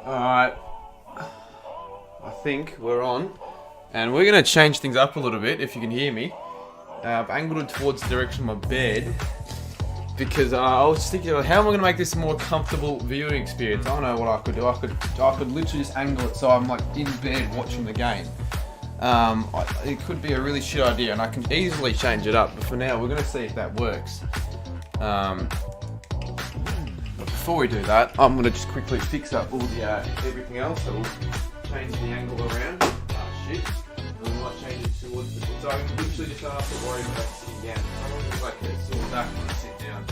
Alright, I think we're on, and we're going to change things up a little bit, if you can hear me. I've angled it towards the direction of my bed, because I was thinking, how am I going to make this a more comfortable viewing experience? I don't know what I could do. I could literally just angle it so I'm like in bed watching the game. It could be a really shit idea, and I can easily change it up, but for now we're going to see if that works. Before we do that, I'm going to just quickly fix up all the everything else, so we'll change the angle around. Shit. And we might change it towards the... So I can literally just don't have to worry about sitting down. I don't look like a sore back when I sit down.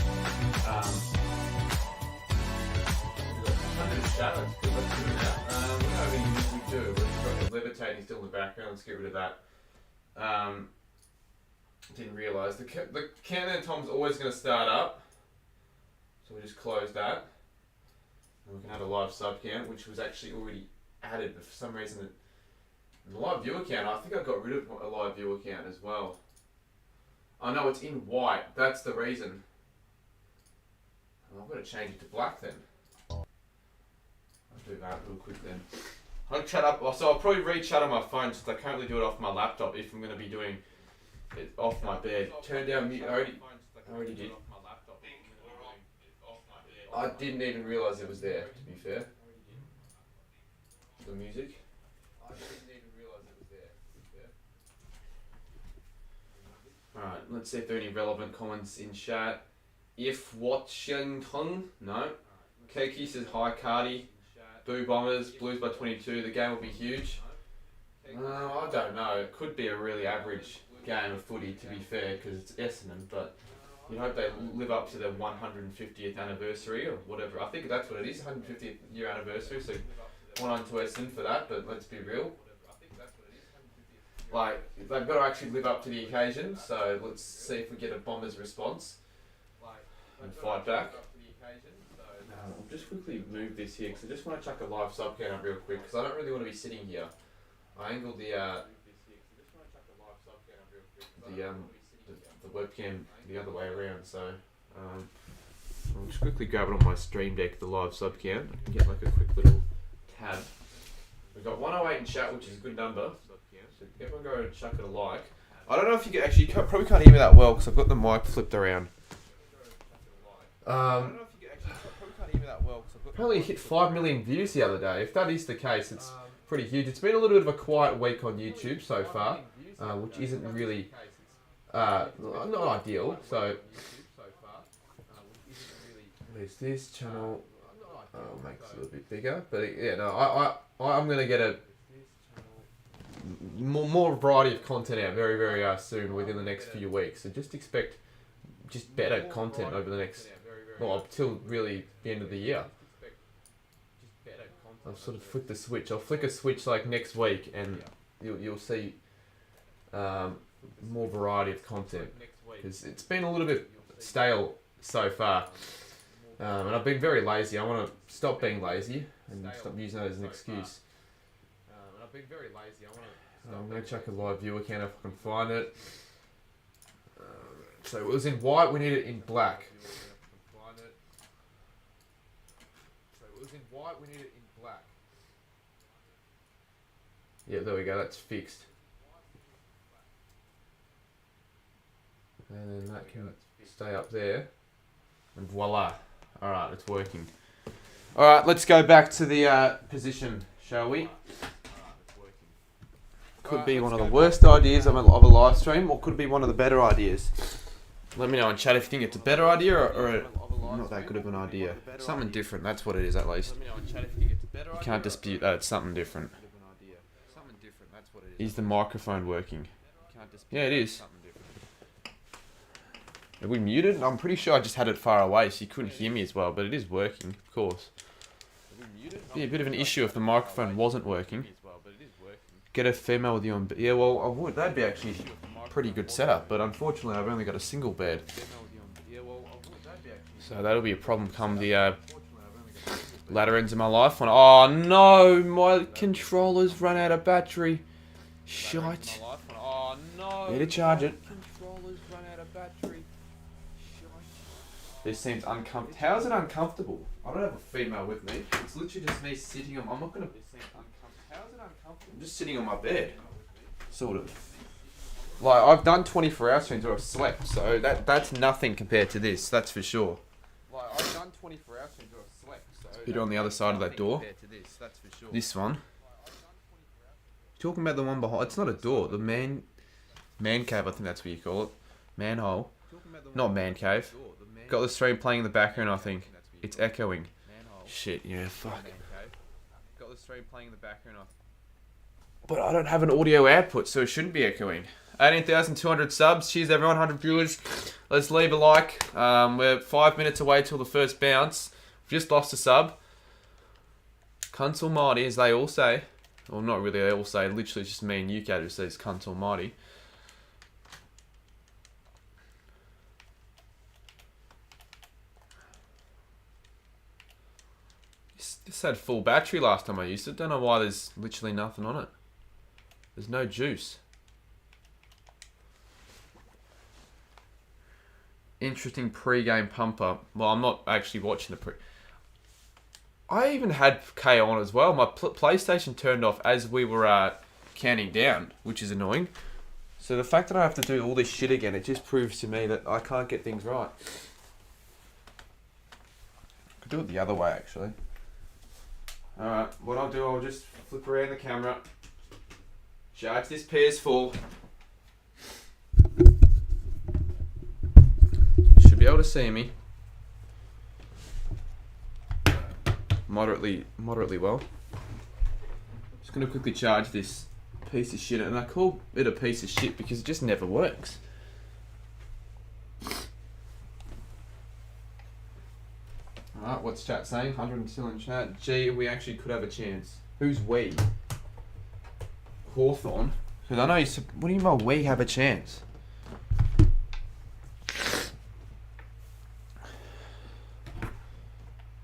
Under the shadows, because let's do that. We don't really usually do. We've got the levitating still in the background. Let's get rid of that. Didn't realise. The countdown time's always going to start up. So we just close that, and we can add a live sub count, which was actually already added, but for some reason, the live viewer count, I think I got rid of a live viewer count as well. Oh no, it's in white, that's the reason. I'm going to change it to black then. I'll do that real quick then. I'll chat up, so I'll probably re-chat on my phone since I currently do it off my laptop if I'm going to be doing it off my bed. Turn down mute, I already did. I didn't even realise it was there, to be fair. The music. I didn't even realise it was there, to be fair. Alright, let's see if there are any relevant comments in chat. If Washington, no. Keki says hi Cardi. Boo Bombers, Blues by 22, the game will be huge. I don't know, it could be a really average game of footy, to be fair, because it's Essendon, but you hope they live up to their 150th anniversary or whatever. I think that's what it is, 150th year anniversary, so one on to Essendon for that, but let's be real. Like, they've got to actually live up to the occasion, so let's see if we get a Bombers response and fight back. I'll just quickly move this here, because I just want to chuck a live sub count up real quick, because I don't really want to be sitting here. I angled the webcam the other way around, so I'll just quickly grab it on my stream deck, the live sub count, and get like a quick little tab. We've got 108 in chat, which is a good number, so everyone go and chuck it a like. I don't know if you can actually, you probably can't hear me that well because I've got the mic flipped around. Apparently hit 5 million views the other day. If that is the case, it's pretty huge. It's been a little bit of a quiet week on YouTube so far, which isn't really not ideal. So there's this channel. I'll make this a little bit bigger, but yeah, no, I'm gonna get a more variety of content out very soon within the next few weeks. So just expect just better content over the next, well, until really the end of the year. I'll sort of flick the switch. I'll flick a switch like next week, and you'll see more variety of content, because it's been a little bit stale so far, and I've been very lazy. I want to stop being lazy and stop using that as an excuse. I'm going to chuck a live viewer count if I can find it. So it was in white, we need it in black. Yeah, there we go, that's fixed. And then that can stay up there. And voila. Alright, it's working. Alright, let's go back to the position, shall we? Could be one of the worst ideas of a live stream, or could be one of the better ideas. Let me know in chat if you think it's a better idea or not that good of an idea. Something different, that's what it is at least. Let me know in chat if you think it's a You can't dispute that. It's something different. Is the microphone working? Yeah, it is. Are we muted? I'm pretty sure I just had it far away, so you couldn't hear me as well, but it is working, of course. Be a bit of an issue if the microphone wasn't working. Get a female with you on bed. Yeah, well, I would. That'd be actually a pretty good setup, but unfortunately I've only got a single bed. So that'll be a problem come the latter ends of my life. Oh no, my controller's run out of battery. Shite. Need to charge it. This seems uncomfortable. How is it uncomfortable? I don't have a female with me. It's literally just me sitting on. I'm not gonna. How is it uncomfortable? I'm just sitting on my bed, sort of. Like I've done 24-hour streams where I've slept, so that's nothing compared to this. That's for sure. Like I've done 24-hour streams where I've slept, so. Bit on the other side of that door. That's for sure. This one. You're talking about the one behind? It's not a door. The man cave. I think that's what you call it. Manhole. Not man cave. Got the stream playing in the background, I think. It's echoing. Shit, yeah, fuck. Got the stream playing in the background, but I don't have an audio output, so it shouldn't be echoing. 18,200 subs. Cheers, everyone. 100 viewers. Let's leave a like. We're 5 minutes away till the first bounce. We've just lost a sub. Cunts almighty, as they all say. Well, not really, they all say. Literally, it's just me and UK who says cunts almighty. This had full battery last time I used it. Don't know why there's literally nothing on it. There's no juice. Interesting pre-game pump up. Well, I'm not actually watching the pre... I even had K on as well. My PlayStation turned off as we were counting down, which is annoying. So the fact that I have to do all this shit again, it just proves to me that I can't get things right. I could do it the other way, actually. Alright, what I'll do, I'll just flip around the camera. Charge this PS4. Should be able to see me. Moderately well. Just gonna quickly charge this piece of shit, and I call it a piece of shit because it just never works. Alright, what's chat saying? 100 still in chat. Gee, we actually could have a chance. Who's we? Hawthorn? Because I know you. What do you mean by we have a chance?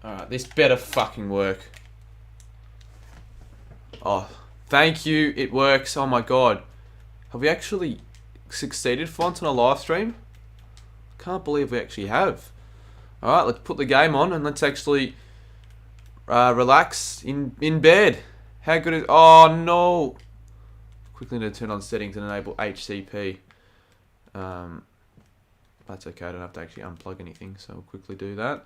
Alright, this better fucking work. Oh, thank you. It works. Oh my god. Have we actually succeeded for once on a live stream? Can't believe we actually have. Alright, let's put the game on and let's actually relax in bed. How good is... Oh, no. Quickly need to turn on settings and enable HCP. That's okay. I don't have to actually unplug anything, so we'll quickly do that.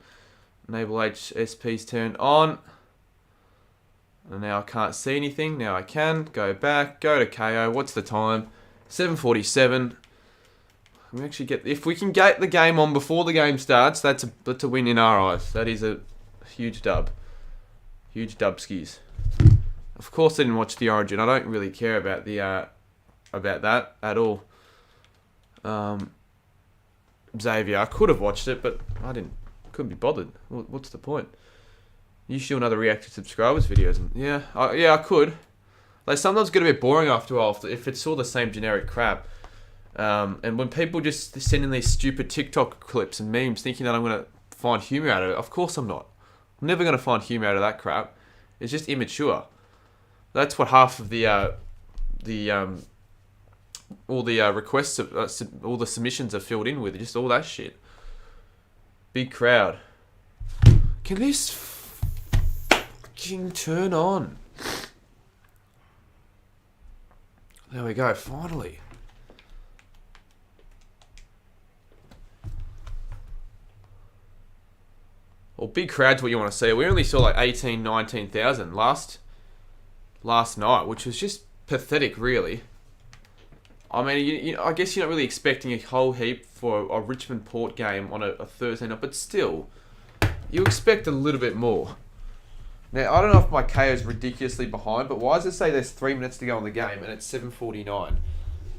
Enable HSP's turned on. And now I can't see anything. Now I can. Go back. Go to KO. What's the time? 7:47. We actually get, if we can get the game on before the game starts, that's a win in our eyes. That is a huge dub. Huge dub skis. Of course I didn't watch the Origin. I don't really care about the about that at all. Xavier, I could have watched it, but I couldn't be bothered. What's the point? You should do another reactive subscribers videos. And yeah, I could. They sometimes get a bit boring after a while if it's all the same generic crap. And when people just send in these stupid TikTok clips and memes thinking that I'm going to find humour out of it, of course I'm not. I'm never going to find humour out of that crap. It's just immature. That's what half of all the requests, all the submissions are filled in with. Just all that shit. Big crowd. Can this fucking turn on? There we go, finally. Well, big crowd's what you want to see. We only saw like 18, 19,000 last night, which was just pathetic, really. I mean, I guess you're not really expecting a whole heap for a Richmond Port game on a Thursday night, but still, you expect a little bit more. Now, I don't know if my KO is ridiculously behind, but why does it say there's 3 minutes to go in the game and it's 7:49?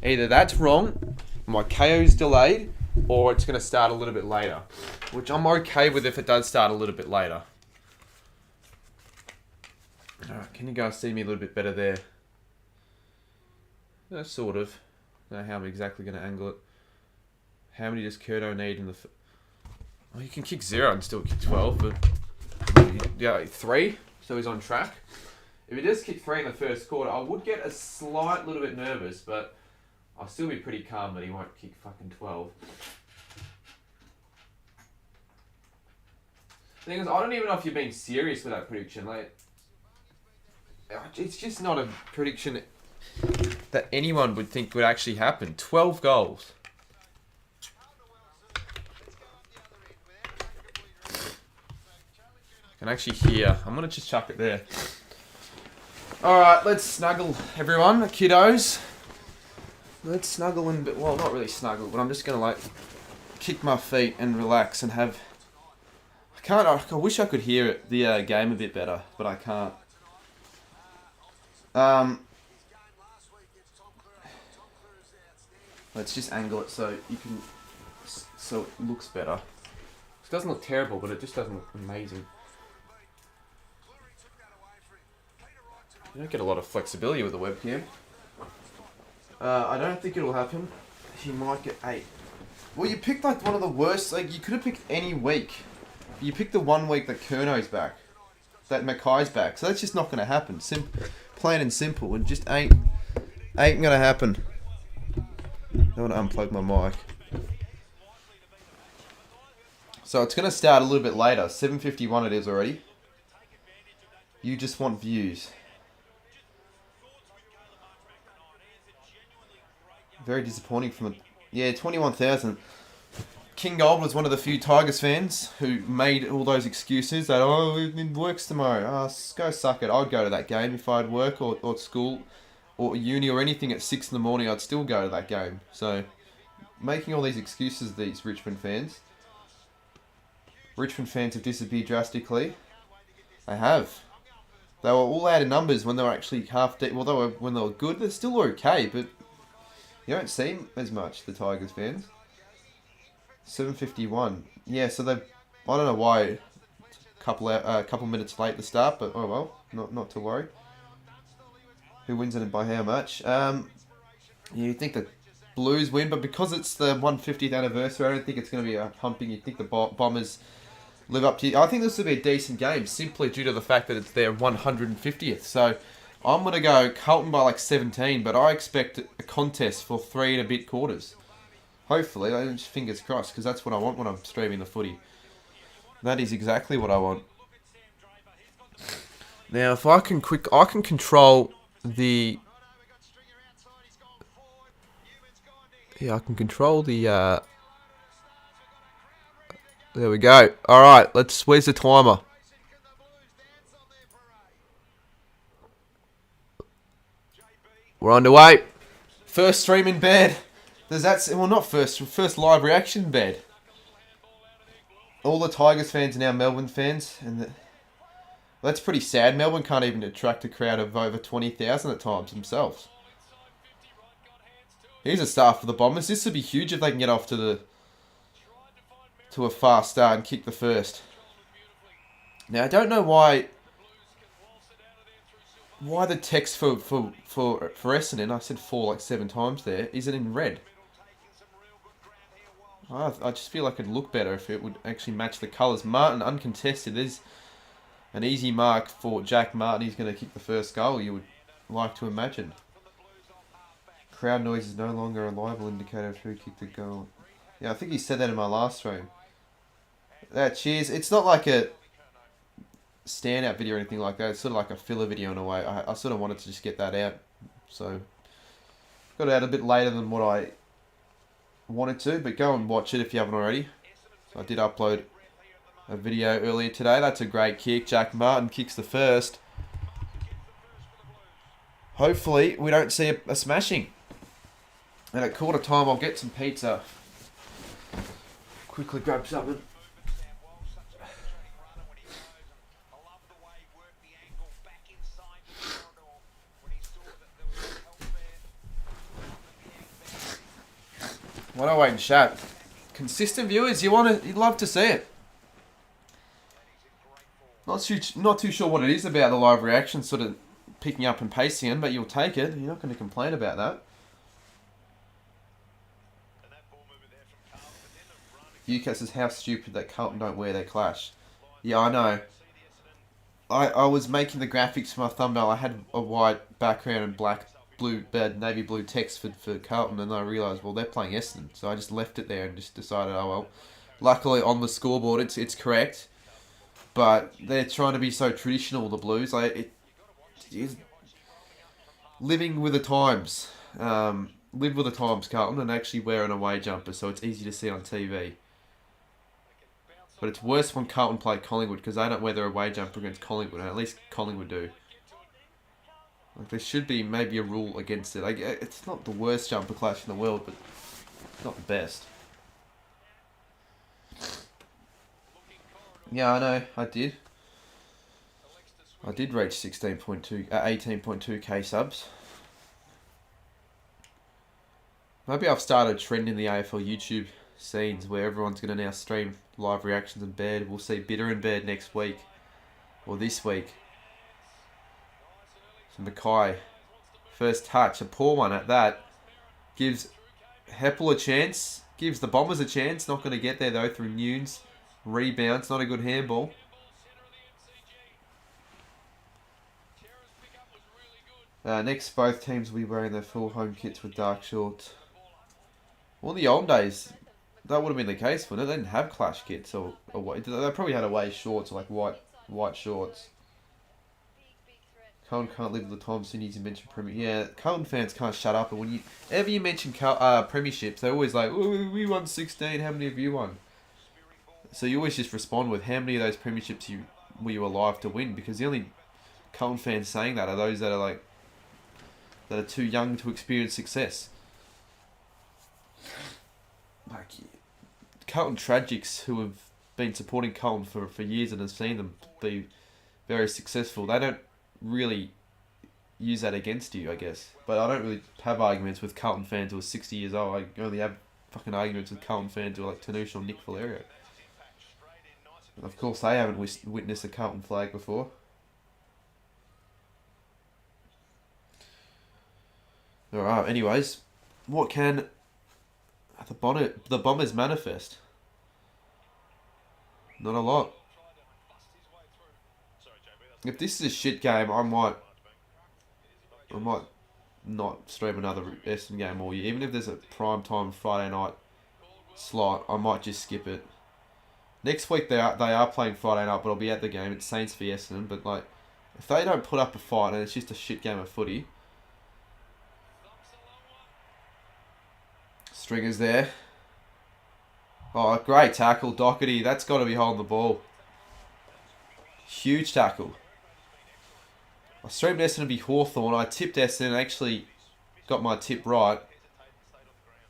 Either that's wrong, my KO is delayed, or it's going to start a little bit later. Which I'm okay with if it does start a little bit later. Alright, can you guys see me a little bit better there? Sort of. I don't know how I'm exactly going to angle it. How many does Curto need in the... Oh, you can kick 0 and still kick 12, but... Yeah, 3, so he's on track. If he does kick 3 in the first quarter, I would get a slight little bit nervous, but I'll still be pretty calm that he won't kick fucking 12. The thing is, I don't even know if you're being serious with that prediction. Like, it's just not a prediction that anyone would think would actually happen. 12 goals. I can actually hear. I'm going to just chuck it there. Alright, let's snuggle, everyone. Kiddos. Let's snuggle in a bit. Well, not really snuggle, but I'm just going to, like, kick my feet and relax and have... I wish I could hear it, the game a bit better, but I can't. Let's just angle it so you can... So it looks better. It doesn't look terrible, but it just doesn't look amazing. You don't get a lot of flexibility with the webcam. I don't think it'll happen. He might get 8. Well, you picked like one of the worst. Like, you could have picked any week. You picked the 1 week that Curno's back, that Mackay's back. So that's just not going to happen. Plain and simple. It just ain't going to happen. I want to unplug my mic. So it's going to start a little bit later. 7:51 it is already. You just want views. Very disappointing from the... Yeah, 21,000. King Gold was one of the few Tigers fans who made all those excuses that, oh, it works tomorrow. Oh, go suck it. I'd go to that game if I had work or school or uni or anything at 6 in the morning. I'd still go to that game. So, making all these excuses, these Richmond fans. Richmond fans have disappeared drastically. They have. They were all out of numbers when they were actually half... Well, when they were good, they're still okay, but you don't see them as much, the Tigers fans. 7:51. Yeah, so they... I don't know why a couple minutes late to start, but oh well, not to worry. Who wins it by how much? Yeah, you think the Blues win, but because it's the 150th anniversary, I don't think it's going to be a pumping. You think the Bombers live up to... I think this will be a decent game, simply due to the fact that it's their 150th. So I'm going to go Carlton by like 17, but I expect a contest for 3 and a bit quarters. Hopefully, fingers crossed, because that's what I want when I'm streaming the footy. That is exactly what I want. Now, if I can I can control the... Yeah, I can control the... There we go. Alright, where's the timer? We're underway. First stream in bed. Does that... Well, not first live reaction in bed. All the Tigers fans are now Melbourne fans. Well, that's pretty sad. Melbourne can't even attract a crowd of over 20,000 at times themselves. Here's a start for the Bombers. This would be huge if they can get off to a fast start and kick the first. Now, I don't know why the text for Essendon, I said 4 like 7 times there, isn't in red. I just feel like it'd look better if it would actually match the colours. Martin, uncontested. There's an easy mark for Jack Martin. He's going to kick the first goal, you would like to imagine. Crowd noise is no longer a reliable indicator of who kicked the goal. Yeah, I think he said that in my last stream. Cheers. It's not like a standout video or anything like that. It's sort of like a filler video in a way. I sort of wanted to just get that out. So, got it out a bit later than what I wanted to, but go and watch it if you haven't already. So I did upload a video earlier today. That's a great kick. Jack Martin kicks the first. Hopefully, we don't see a smashing. And at quarter time, I'll get some pizza. Quickly grab something. 108 in chat. Consistent viewers, you'd love to see it. Not too sure what it is about the live reaction sort of picking up and pacing in, but you'll take it. You're not going to complain about that. UK says, how stupid that Carlton don't wear their clash. Yeah, I know. I was making the graphics for my thumbnail. I had a white background and black, blue, navy blue text for Carlton, and I realised, well, they're playing Essendon. So I just left it there and just decided, oh well. Luckily, on the scoreboard, it's correct. But they're trying to be so traditional, the Blues. It is living with the times. Live with the times, Carlton, and actually wear an away jumper, so it's easy to see on TV. But it's worse when Carlton play Collingwood, because they don't wear their away jumper against Collingwood, and at least Collingwood do. Like, there should be maybe a rule against it. Like, it's not the worst jumper clash in the world, but it's not the best. Yeah, I know. I did reach 18.2k subs. Maybe I've started a trend in the AFL YouTube scenes where everyone's going to now stream live reactions in bed. We'll see Bitter in bed next week, or this week. So Mackay, first touch, a poor one at that. Gives Heppel a chance, gives the Bombers a chance. Not going to get there though through Nunes. Rebounds, not a good handball. Next, both teams will be wearing their full home kits with dark shorts. Well, in the old days, that would have been the case, wouldn't it? They didn't have clash kits, or what? They probably had away shorts, or like white shorts. Carlton can't live with the times soon as you mention Premier. Yeah, Carlton fans can't shut up. And whenever you mention premierships, they're always like, "Oh, we won 16. How many have you won?" So you always just respond with how many of those premierships were you alive to win? Because the only Carlton fans saying that are those that are too young to experience success. Like Carlton tragics who have been supporting Carlton for years and have seen them be very successful. They don't really use that against you, I guess. But I don't really have arguments with Carlton fans who are 60 years old. I only have fucking arguments with Carlton fans who are like Tanush or Nick Valerio. Of course, they haven't witnessed a Carlton flag before. Alright, anyways. What can the Bombers manifest? Not a lot. If this is a shit game, I might not stream another Essendon game all year. Even if there's a prime time Friday night slot, I might just skip it. Next week they are playing Friday night, but I'll be at the game. It's Saints v Essendon, but like, if they don't put up a fight and it's just a shit game of footy. Stringer's there. Oh, great tackle, Doherty. That's got to be holding the ball. Huge tackle. I streamed Essendon v Hawthorn. I tipped Essendon and actually got my tip right.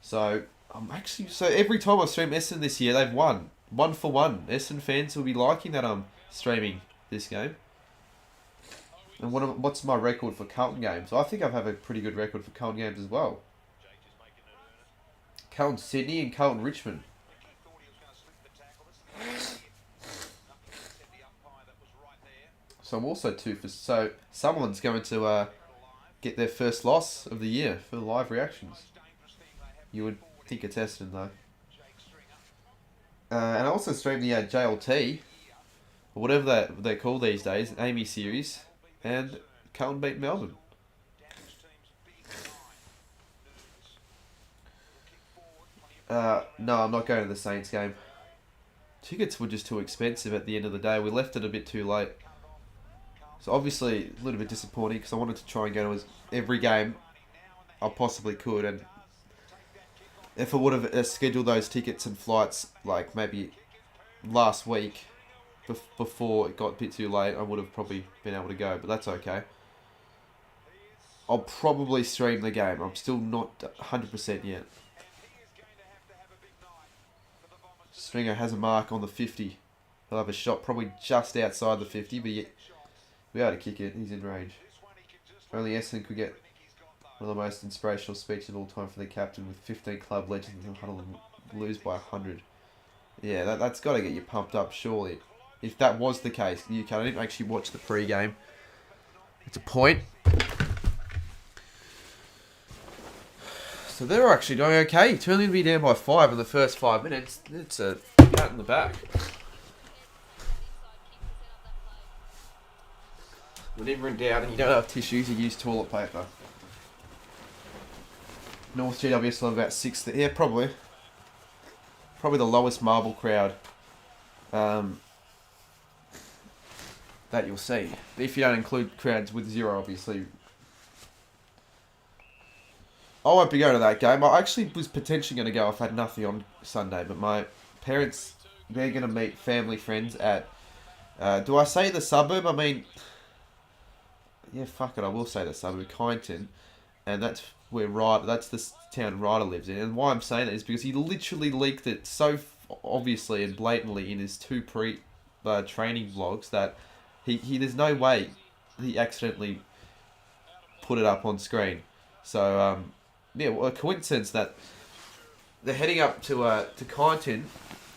So every time I've streamed Essendon this year, they've won. 1-for-1. Essendon fans will be liking that I'm streaming this game. And what's my record for Carlton games? I think I have a pretty good record for Carlton games as well. Carlton Sydney and Carlton Richmond. So I'm also 2 for... So someone's going to get their first loss of the year for live reactions. You would think it's Essendon though. And I also streamed the JLT, or whatever they're called these days, Amy series, and Carlton beat Melbourne. No, I'm not going to the Saints game. Tickets were just too expensive at the end of the day. We left it a bit too late. So obviously a little bit disappointing because I wanted to try and go to every game I possibly could, and if I would have scheduled those tickets and flights like maybe last week before it got a bit too late, I would have probably been able to go, but that's okay. I'll probably stream the game. I'm still not 100% yet. Stringer has a mark on the 50. He'll have a shot probably just outside the 50, but yet we ought to kick it. He's in range. Only Essendon could get One of the most inspirational speeches of all time for the captain, with 15 club legends in the huddle and lose by 100. Yeah, that's got to get you pumped up, surely. If that was the case, I didn't actually watch the pre-game. It's a point. So they're actually going okay. Turning to be down by 5 in the first 5 minutes. It's a pat in the back. Whenever in doubt and you don't have tissues, you use toilet paper. North GWS will have about 6. Yeah, probably. Probably the lowest marble crowd that you'll see. If you don't include crowds with 0, obviously. I won't be going to that game. I actually was potentially going to go if I had nothing on Sunday, but my parents, they're going to meet family friends at, do I say the suburb? I mean, yeah, fuck it, I will say the suburb, Kyneton, and that's where that's the town Ryder lives in. And why I'm saying that is because he literally leaked it so obviously and blatantly in his 2 training vlogs that he there's no way he accidentally put it up on screen. So, yeah, well, a coincidence that they're heading up to Kyneton,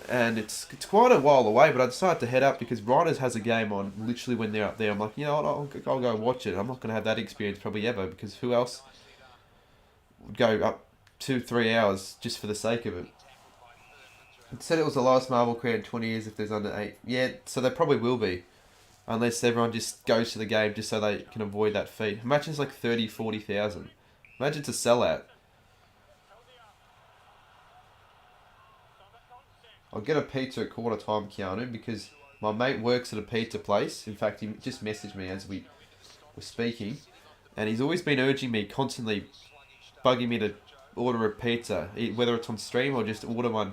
and it's quite a while away, but I decided to head up because Riders has a game on literally when they're up there. I'm like, you know what, I'll go watch it. I'm not going to have that experience probably ever, because who else would go up 2-3 hours just for the sake of it? It said it was the lowest marble crowd in 20 years if there's under 8. Yeah, so they probably will be. Unless everyone just goes to the game just so they can avoid that fee. Imagine it's like 30, 40,000. Imagine it's a sellout. I'll get a pizza at quarter time, Keanu, because my mate works at a pizza place. In fact, he just messaged me as we were speaking. And he's always been urging me, constantly bugging me to order a pizza. Whether it's on stream or just order one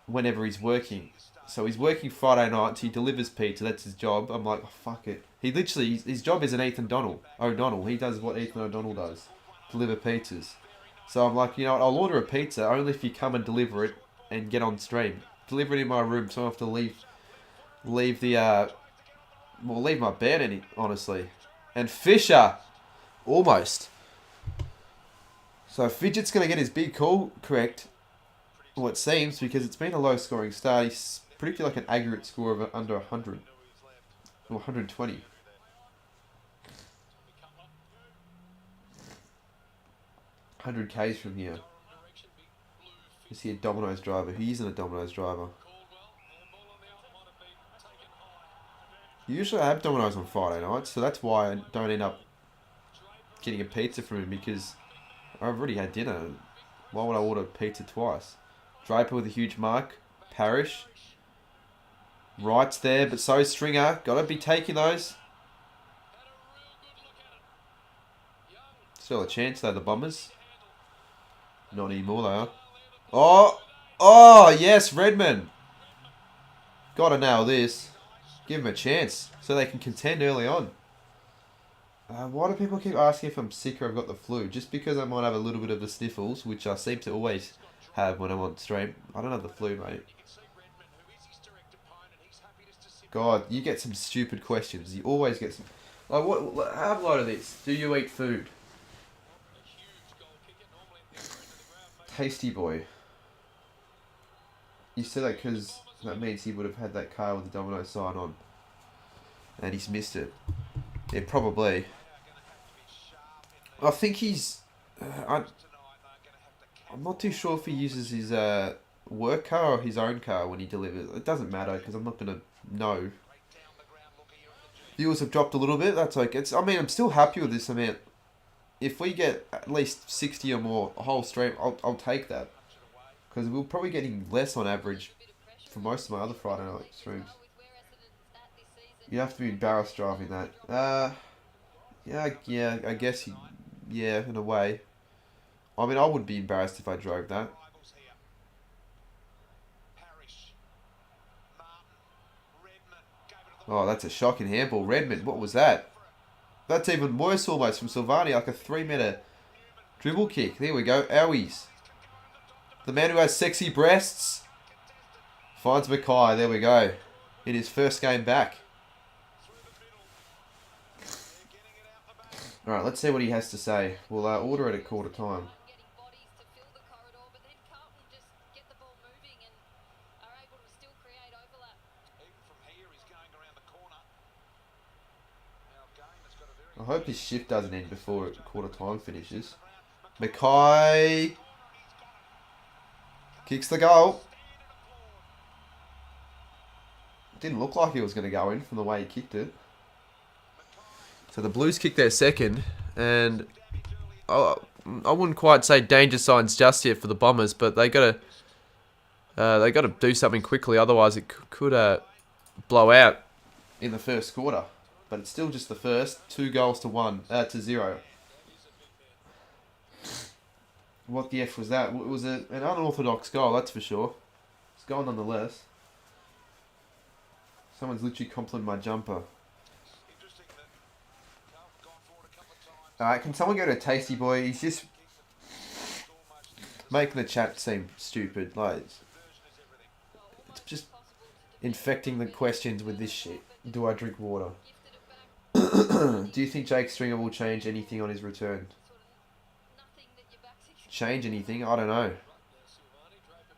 whenever he's working. So he's working Friday nights, he delivers pizza, that's his job. I'm like, oh, fuck it. He literally, his job is an O'Donnell. He does what Ethan O'Donnell does. Deliver pizzas. So I'm like, you know what, I'll order a pizza only if you come and deliver it and get on stream. Deliver it in my room so I don't have to leave my bed, honestly. And Fisher, almost. So Fidget's going to get his big call correct, well, it seems, because it's been a low scoring start. He's predicted like an aggregate score of under 100. Or 120. $100Ks from here. Is he a Domino's driver? He isn't a Domino's driver. Usually I have Domino's on Friday nights, so that's why I don't end up getting a pizza from him, because I've already had dinner. Why would I order pizza twice? Draper with a huge mark. Parrish. Wright's there, but so is Stringer. Gotta be taking those. Still a chance though, the Bombers. Not anymore, they are. Oh, yes, Redmond. Gotta nail this. Give him a chance so they can contend early on. Why do people keep asking if I'm sick or I've got the flu? Just because I might have a little bit of the sniffles, which I seem to always have when I'm on stream. I don't have the flu, mate. God, you get some stupid questions. You always get some... Like, what? Have a load of this. Do you eat food? Tasty boy. You said that because that means he would have had that car with the Domino sign on. And he's missed it. Yeah, probably. I think he's... I'm not too sure if he uses his work car or his own car when he delivers. It doesn't matter because I'm not going to know. Viewers have dropped a little bit. That's okay. I mean, I'm still happy with this. I mean, if we get at least 60 or more a whole stream, I'll take that. Because we're probably getting less on average for most of my other Friday night streams. You have to be embarrassed driving that. Yeah, I guess, yeah, in a way. I mean, I would be embarrassed if I drove that. Oh, that's a shocking handball. Redmond, what was that? That's even worse almost from Silvani, like a 3-metre dribble kick. There we go, owies. The man who has sexy breasts finds Mackay, there we go. In his first game back. Alright, let's see what he has to say. We'll order it at quarter time. I hope his shift doesn't end before quarter time finishes. Mackay kicks the goal. Didn't look like he was going to go in from the way he kicked it. So the Blues kicked their second, and I wouldn't quite say danger signs just yet for the Bombers, but they got to do something quickly, otherwise it could blow out in the first quarter. But it's still just the first. 2 goals to 0. What the F was that? It was an unorthodox goal, that's for sure. It's a goal nonetheless. Someone's literally complimented my jumper. Alright, can someone go to Tasty Boy? He's just making the chat seem stupid. Like, it's just infecting the questions with this shit. Do I drink water? Do you think Jake Stringer will change anything on his return? Change anything? I don't know.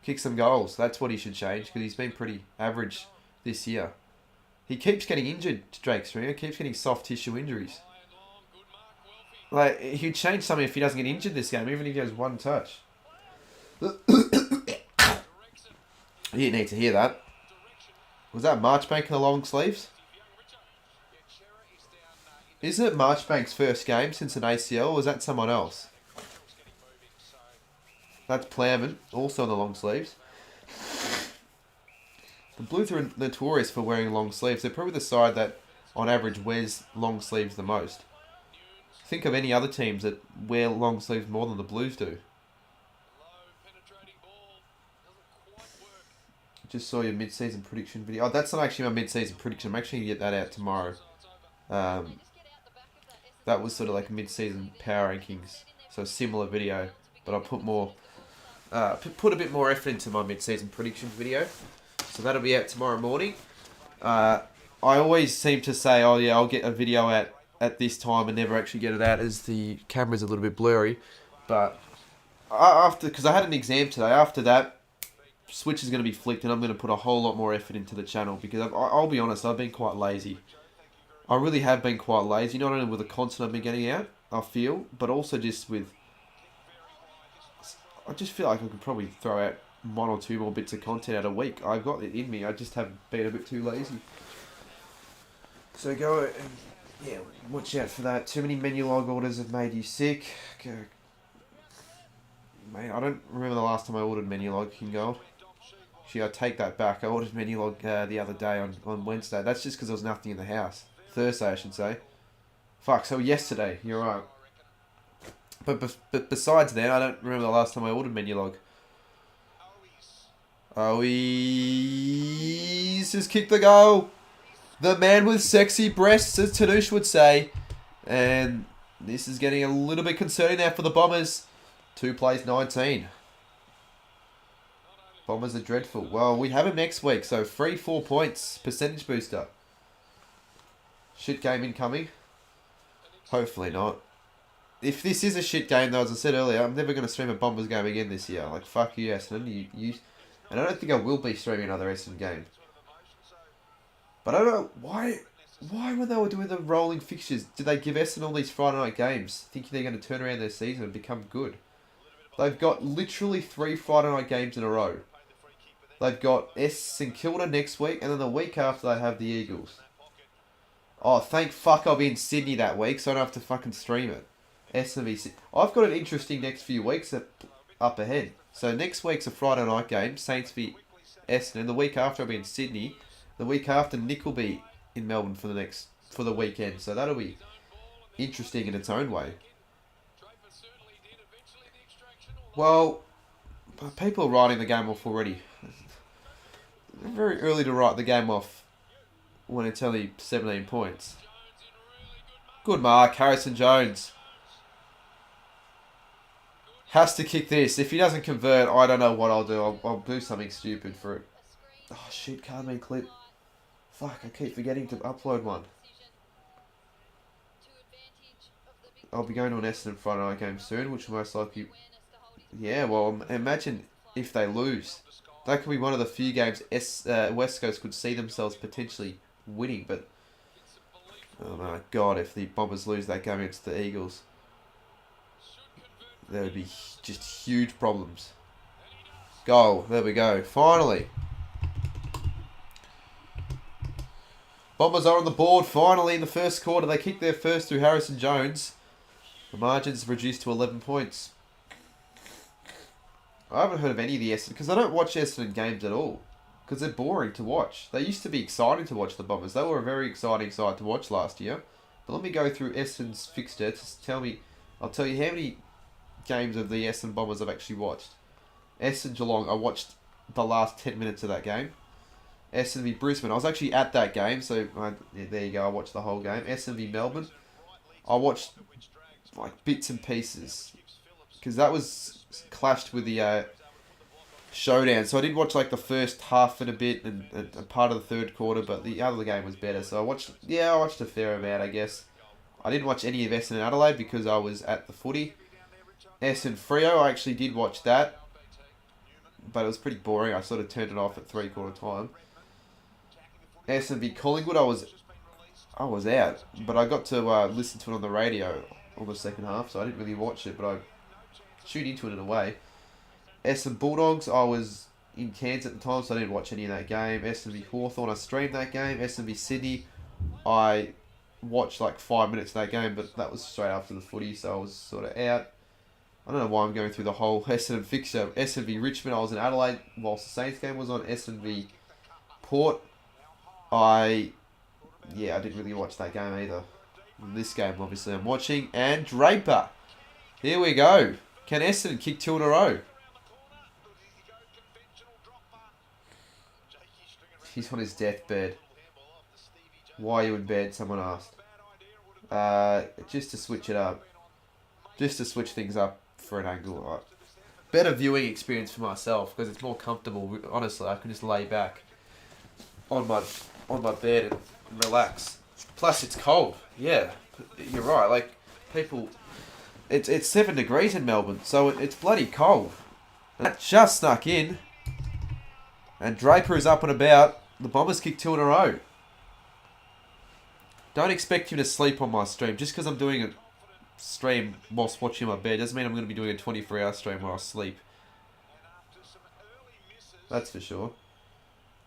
Kick some goals. That's what he should change, because he's been pretty average this year. He keeps getting injured, Jake Stringer. He keeps getting soft tissue injuries. Like, he'd change something if he doesn't get injured this game, even if he has 1 touch. You didn't need to hear that. Was that Marchbank in the long sleeves? Isn't it Marchbank's first game since an ACL, or was that someone else? That's Plowman, also in the long sleeves. The Blues are notorious for wearing long sleeves. They're probably the side that, on average, wears long sleeves the most. Think of any other teams that wear long sleeves more than the Blues do. Just saw your mid-season prediction video. Oh, that's not actually my mid-season prediction. I'm actually going to get that out tomorrow. That was sort of like a mid-season power rankings. So a similar video. But I'll put more... put a bit more effort into my mid-season prediction video. So that'll be out tomorrow morning. I always seem to say, oh yeah, I'll get a video out at this time and never actually get it out as the camera's a little bit blurry. But because I had an exam today, after that, switch is going to be flicked and I'm going to put a whole lot more effort into the channel, because I'll be honest, I've been quite lazy. I really have been quite lazy, not only with the content I've been getting out, I feel, but also just with... I just feel like I could probably throw out 1 or 2 more bits of content out a week. I've got it in me, I just have been a bit too lazy. So go and, yeah, watch out for that. Too many menu log orders have made you sick. Go. Mate, I don't remember the last time I ordered menu log, King Gold. Actually, I take that back. I ordered menu log the other day on Wednesday. That's just because there was nothing in the house. Thursday, I should say. Fuck, so yesterday, you're right. But besides that, I don't remember the last time I ordered menu log. He's just kicked the goal. The man with sexy breasts, as Tanush would say. And this is getting a little bit concerning now for the Bombers. 2 plays 19. Bombers are dreadful. Well, we have him next week, so free 4 points. Percentage booster. Shit game incoming. Hopefully not. If this is a shit game, though, as I said earlier, I'm never going to stream a Bombers game again this year. Like, fuck you, Essendon. And I don't think I will be streaming another Essendon game. But I don't know, why when they were doing the rolling fixtures, did they give Essendon all these Friday night games, thinking they're going to turn around their season and become good? They've got literally 3 Friday night games in a row. They've got St Kilda next week, and then the week after they have the Eagles. Oh, thank fuck I'll be in Sydney that week, so I don't have to fucking stream it. Essendon. I've got an interesting next few weeks up ahead. So next week's a Friday night game, Saints v Essendon. The week after I'll be in Sydney. The week after Nick will be in Melbourne for the weekend. So that'll be interesting in its own way. Well, people are writing the game off already. Very early to write the game off when it's only 17 points. Good mark, Harrison Jones. Has to kick this. If he doesn't convert, I don't know what I'll do. I'll do something stupid for it. Oh shit, can't be clip. Fuck, I keep forgetting to upload one. I'll be going to an Essendon Friday night game soon, which will most likely... Yeah, well, imagine if they lose. That could be one of the few games West Coast could see themselves potentially winning, but... Oh my God, if the Bombers lose that game against the Eagles, there would be just huge problems. Goal, there we go, finally. Bombers are on the board finally in the first quarter. They kicked their first through Harrison Jones. The margin's reduced to 11 points. I haven't heard of any of the Essendon, because I don't watch Essendon games at all. Because they're boring to watch. They used to be exciting to watch, the Bombers. They were a very exciting side to watch last year. But let me go through Essendon's fixture to tell me... I'll tell you how many games of the Essendon Bombers I've actually watched. Essendon Geelong, I watched the last 10 minutes of that game. Essendon v Brisbane, I was actually at that game, so there you go, I watched the whole game. Essendon v Melbourne, I watched like bits and pieces, because that was clashed with the showdown, so I did watch like the first half and a bit, and part of the third quarter, but the other game was better, so I watched a fair amount, I guess. I didn't watch any of Essendon Adelaide because I was at the footy. Essendon Freo, I actually did watch that, but it was pretty boring. I sort of turned it off at 3/4 time. Essendon v Collingwood, I was out, but I got to listen to it on the radio on the second half, so I didn't really watch it, but I tuned into it in a way. Essendon Bulldogs, I was in Cairns at the time, so I didn't watch any of that game. Essendon v Hawthorn, I streamed that game. Essendon v Sydney, I watched like 5 minutes of that game, but that was straight after the footy, so I was sort of out. I don't know why I'm going through the whole Essendon fixture. Essendon v Richmond, I was in Adelaide whilst the Saints game was on. Essendon v Port, I didn't really watch that game either. This game, obviously, I'm watching. And Draper. Here we go. Can Essendon kick 2 in a row? He's on his deathbed. Why are you in bed? Someone asked. Just to switch it up. Just to switch things up for an angle. Better viewing experience for myself, because it's more comfortable. Honestly, I can just lay back on my bed and relax. Plus, it's cold. Yeah, you're right. Like, people... It's 7 degrees in Melbourne, so it's bloody cold. And that just snuck in. And Draper is up and about. The Bombers kick 2 in a row. Don't expect him to sleep on my stream. Just because I'm doing a stream whilst watching my bed doesn't mean I'm going to be doing a 24-hour stream where I sleep. That's for sure.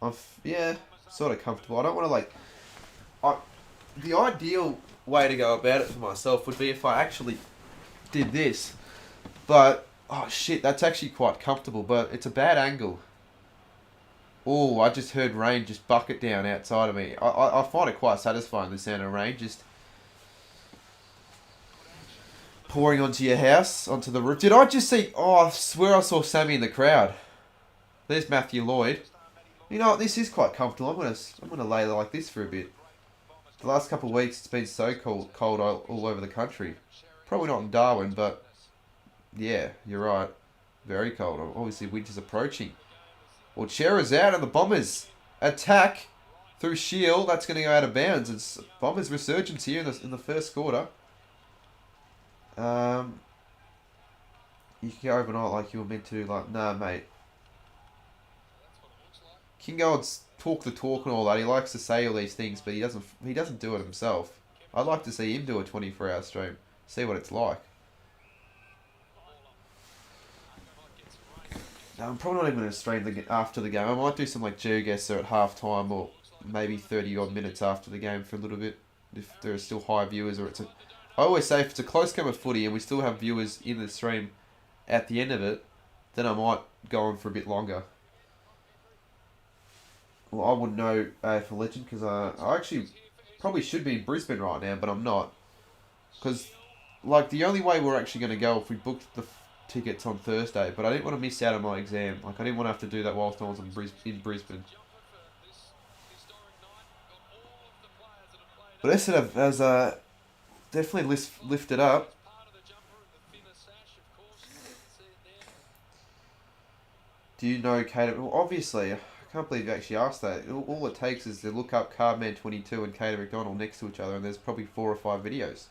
Sort of comfortable. I don't want to the ideal way to go about it for myself would be if I actually did this. But, oh shit, that's actually quite comfortable, but it's a bad angle. Oh, I just heard rain just bucket down outside of me. I find it quite satisfying, the sound of rain just pouring onto your house, onto the roof. Did I just see... Oh, I swear I saw Sammy in the crowd. There's Matthew Lloyd. You know what, this is quite comfortable. I'm gonna lay like this for a bit. The last couple of weeks it's been so cold all over the country. Probably not in Darwin, but yeah, you're right. Very cold. Obviously winter's approaching. Well, Chera's out and the Bombers attack through Shield. That's going to go out of bounds. It's Bombers resurgence here in the first quarter. You can go overnight like you were meant to. Like, nah, mate. Can go and talk the talk and all that. He likes to say all these things, but he doesn't do it himself. I'd like to see him do a 24-hour stream. See what it's like. No, I'm probably not even going to stream after the game. I might do some like GeoGuessr at half time or maybe 30 odd minutes after the game for a little bit. If there are still high viewers, or I always say if it's a close game of footy and we still have viewers in the stream at the end of it, then I might go on for a bit longer. Well, I wouldn't know AFL Legend because I actually probably should be in Brisbane right now, but I'm not. Because, like, the only way we're actually going to go if we booked the tickets on Thursday, but I didn't want to miss out on my exam. Like, I didn't want to have to do that whilst I was in Brisbane. But Essendon has definitely lifted up. Do you know Cater? Well, obviously, I can't believe you actually asked that. All it takes is to look up Cardman22 and Cater McDonald next to each other, and there's probably 4 or 5 videos.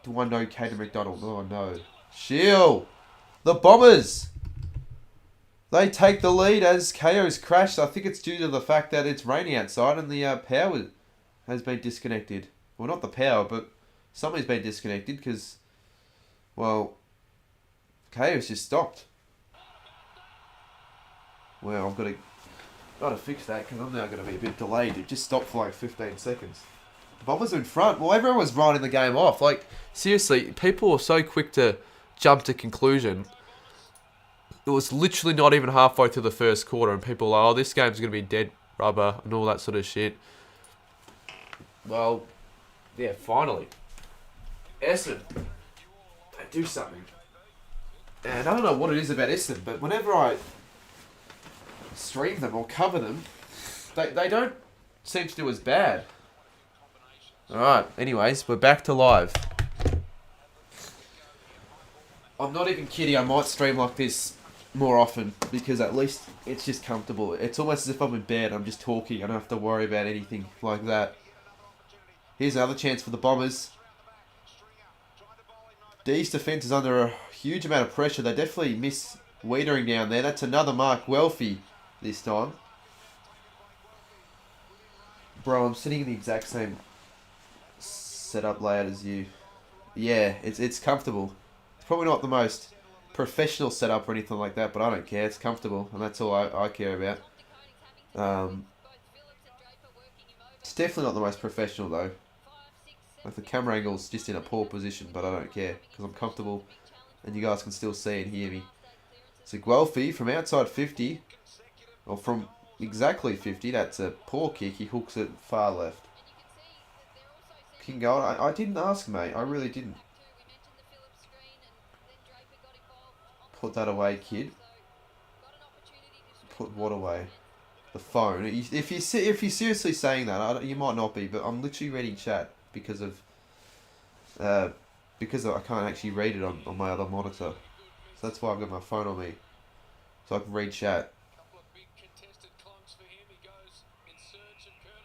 Do I know Caden McDonald? Oh, no. Shield! The Bombers! They take the lead as KO's crashed. I think it's due to the fact that it's raining outside and the power has been disconnected. Well, not the power, but something's been disconnected because, well, KO's just stopped. Well, I've got to fix that because I'm now going to be a bit delayed. It just stopped for like 15 seconds. The Bombers are in front. Well, everyone was writing the game off. Like, seriously, people were so quick to jump to conclusion. It was literally not even halfway through the first quarter and people were like, oh, this game's going to be dead rubber and all that sort of shit. Well, yeah, finally. Essendon, they do something. And I don't know what it is about Essendon, but whenever I stream them or cover them, they don't seem to do as bad. Alright, anyways, we're back to live. I'm not even kidding, I might stream like this more often because at least it's just comfortable. It's almost as if I'm in bed, I'm just talking, I don't have to worry about anything like that. Here's another chance for the Bombers. D's defence is under a huge amount of pressure. They definitely miss Wiedering down there. That's another mark. Welfie this time. Bro, I'm sitting in the exact same setup layout as you. Yeah, it's comfortable. It's probably not the most professional setup or anything like that, but I don't care. It's comfortable, and that's all I care about. It's definitely not the most professional, though. Like the camera angle's just in a poor position, but I don't care, because I'm comfortable, and you guys can still see and hear me. So Guelphy from outside 50, or from exactly 50, that's a poor kick. He hooks it far left. King Gold, I didn't ask, mate. I really didn't. Put that away, kid. Put what away? The phone. If you're seriously saying that, you might not be, but I'm literally reading chat because I can't actually read it on my other monitor. So that's why I've got my phone on me, so I can read chat.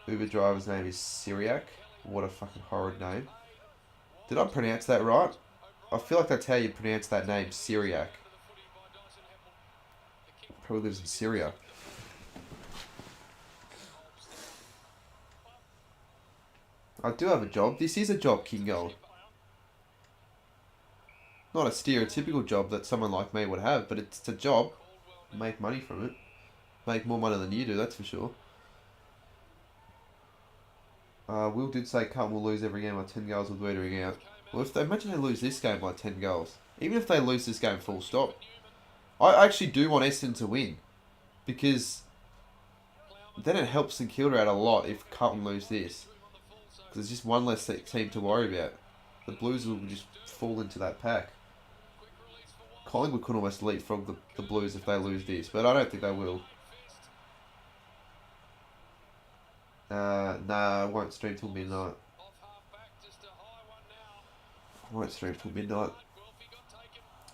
Uber driver's name is Syriac. What a fucking horrid name. Did I pronounce that right? I feel like that's how you pronounce that name, Syriac. Probably lives in Syria. I do have a job. This is a job, King Gold. Not a stereotypical job that someone like me would have, but it's a job. Make money from it. Make more money than you do, that's for sure. Will did say Carlton will lose every game by 10 goals with Wiedering out. Well, imagine they lose this game by 10 goals. Even if they lose this game full stop. I actually do want Essendon to win. Because then it helps St Kilda out a lot if Carlton lose this. Because there's just one less team to worry about. The Blues will just fall into that pack. Collingwood could almost leapfrog the Blues if they lose this, but I don't think they will. Nah, I won't stream till midnight.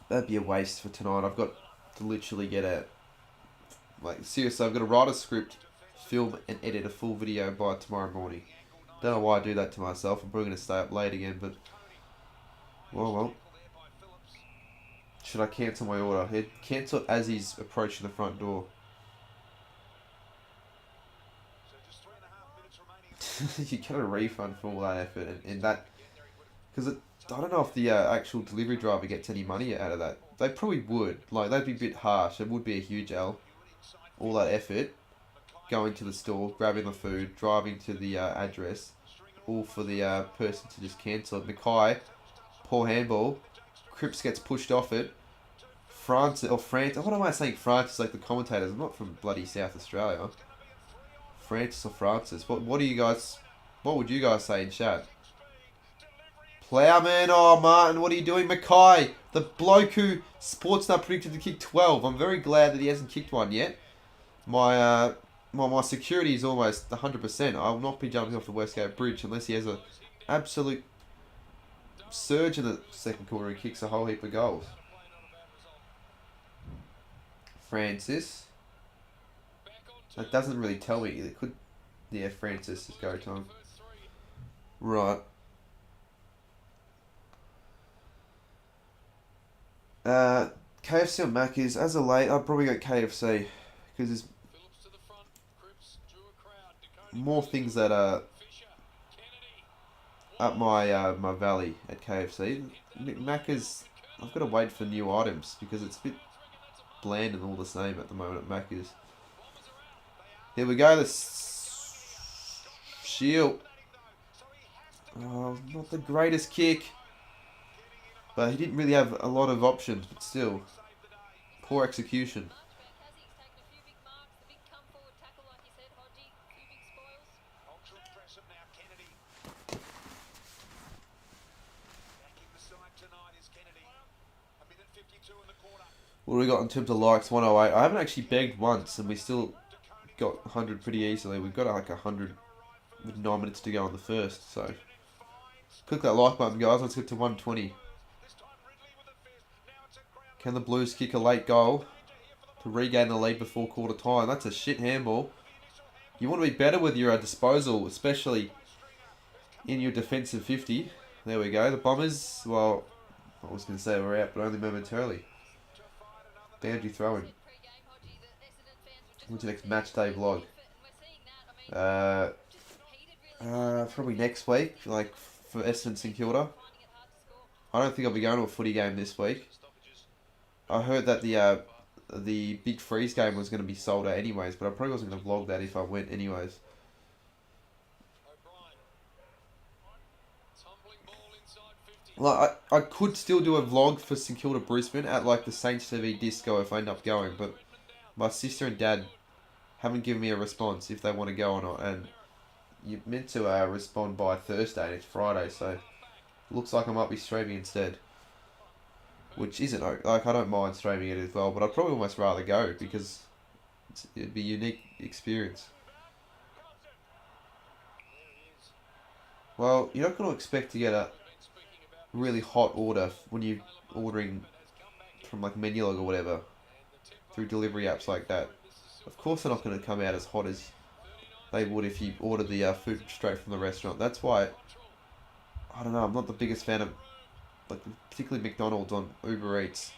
That'd be a waste for tonight. I've got to literally get out. Like, seriously, I've got to write a script, film and edit a full video by tomorrow morning. Don't know why I do that to myself. I'm probably going to stay up late again, but... Well. Should I cancel my order? Cancel it as he's approaching the front door. You get a refund for all that effort and that... Because I don't know if the actual delivery driver gets any money out of that. They probably would. Like, that'd be a bit harsh. It would be a huge L. All that effort. Going to the store, grabbing the food, driving to the address. All for the person to just cancel it. Mackay, poor handball. Cripps gets pushed off it. France, what am I saying Francis like the commentators? I'm not from bloody South Australia. Francis or Francis. What would you guys say in chat? Plowman, oh Martin, what are you doing? Mackay, the bloke who Sportsnut predicted to kick 12. I'm very glad that he hasn't kicked one yet. My security is almost 100%. I will not be jumping off the Westgate Bridge unless he has an absolute surge in the second quarter and kicks a whole heap of goals. Francis. That doesn't really tell me. It could... Yeah, Francis is go time. Right. KFC or Macca's? As of late, I'd probably go KFC because there's more things that are up my valley at KFC. Macca's, I've got to wait for new items because it's a bit bland and all the same at the moment at Macca's. Here we go, the shield. Oh, not the greatest kick. But he didn't really have a lot of options, but still. Poor execution. What do we got in terms of likes? 108. I haven't actually begged once, and we still got 100 pretty easily. We've got like 100 with 9 minutes to go on the first, so. Click that like button, guys. Let's get to 120. Can the Blues kick a late goal to regain the lead before quarter time? That's a shit handball. You want to be better with your disposal, especially in your defensive 50. There we go. The Bombers, well, I was going to say we're out, but only momentarily. Boundary throwing. What's the next match day vlog? Probably next week, like for Essendon St Kilda. I don't think I'll be going to a footy game this week. I heard that the Big Freeze game was going to be sold out anyways, but I probably wasn't going to vlog that if I went anyways. Like, I could still do a vlog for St Kilda Brisbane at like the Saints TV disco if I end up going, but my sister and dad haven't given me a response if they want to go or not, and you're meant to respond by Thursday and it's Friday, so looks like I might be streaming instead. Which isn't, like, I don't mind streaming it as well, but I'd probably almost rather go because it'd be a unique experience. Well, you're not going to expect to get a really hot order when you're ordering from like Menulog or whatever through delivery apps like that. Of course they're not going to come out as hot as they would if you ordered the food straight from the restaurant. That's why, I don't know, I'm not the biggest fan of, like, particularly McDonald's on Uber Eats.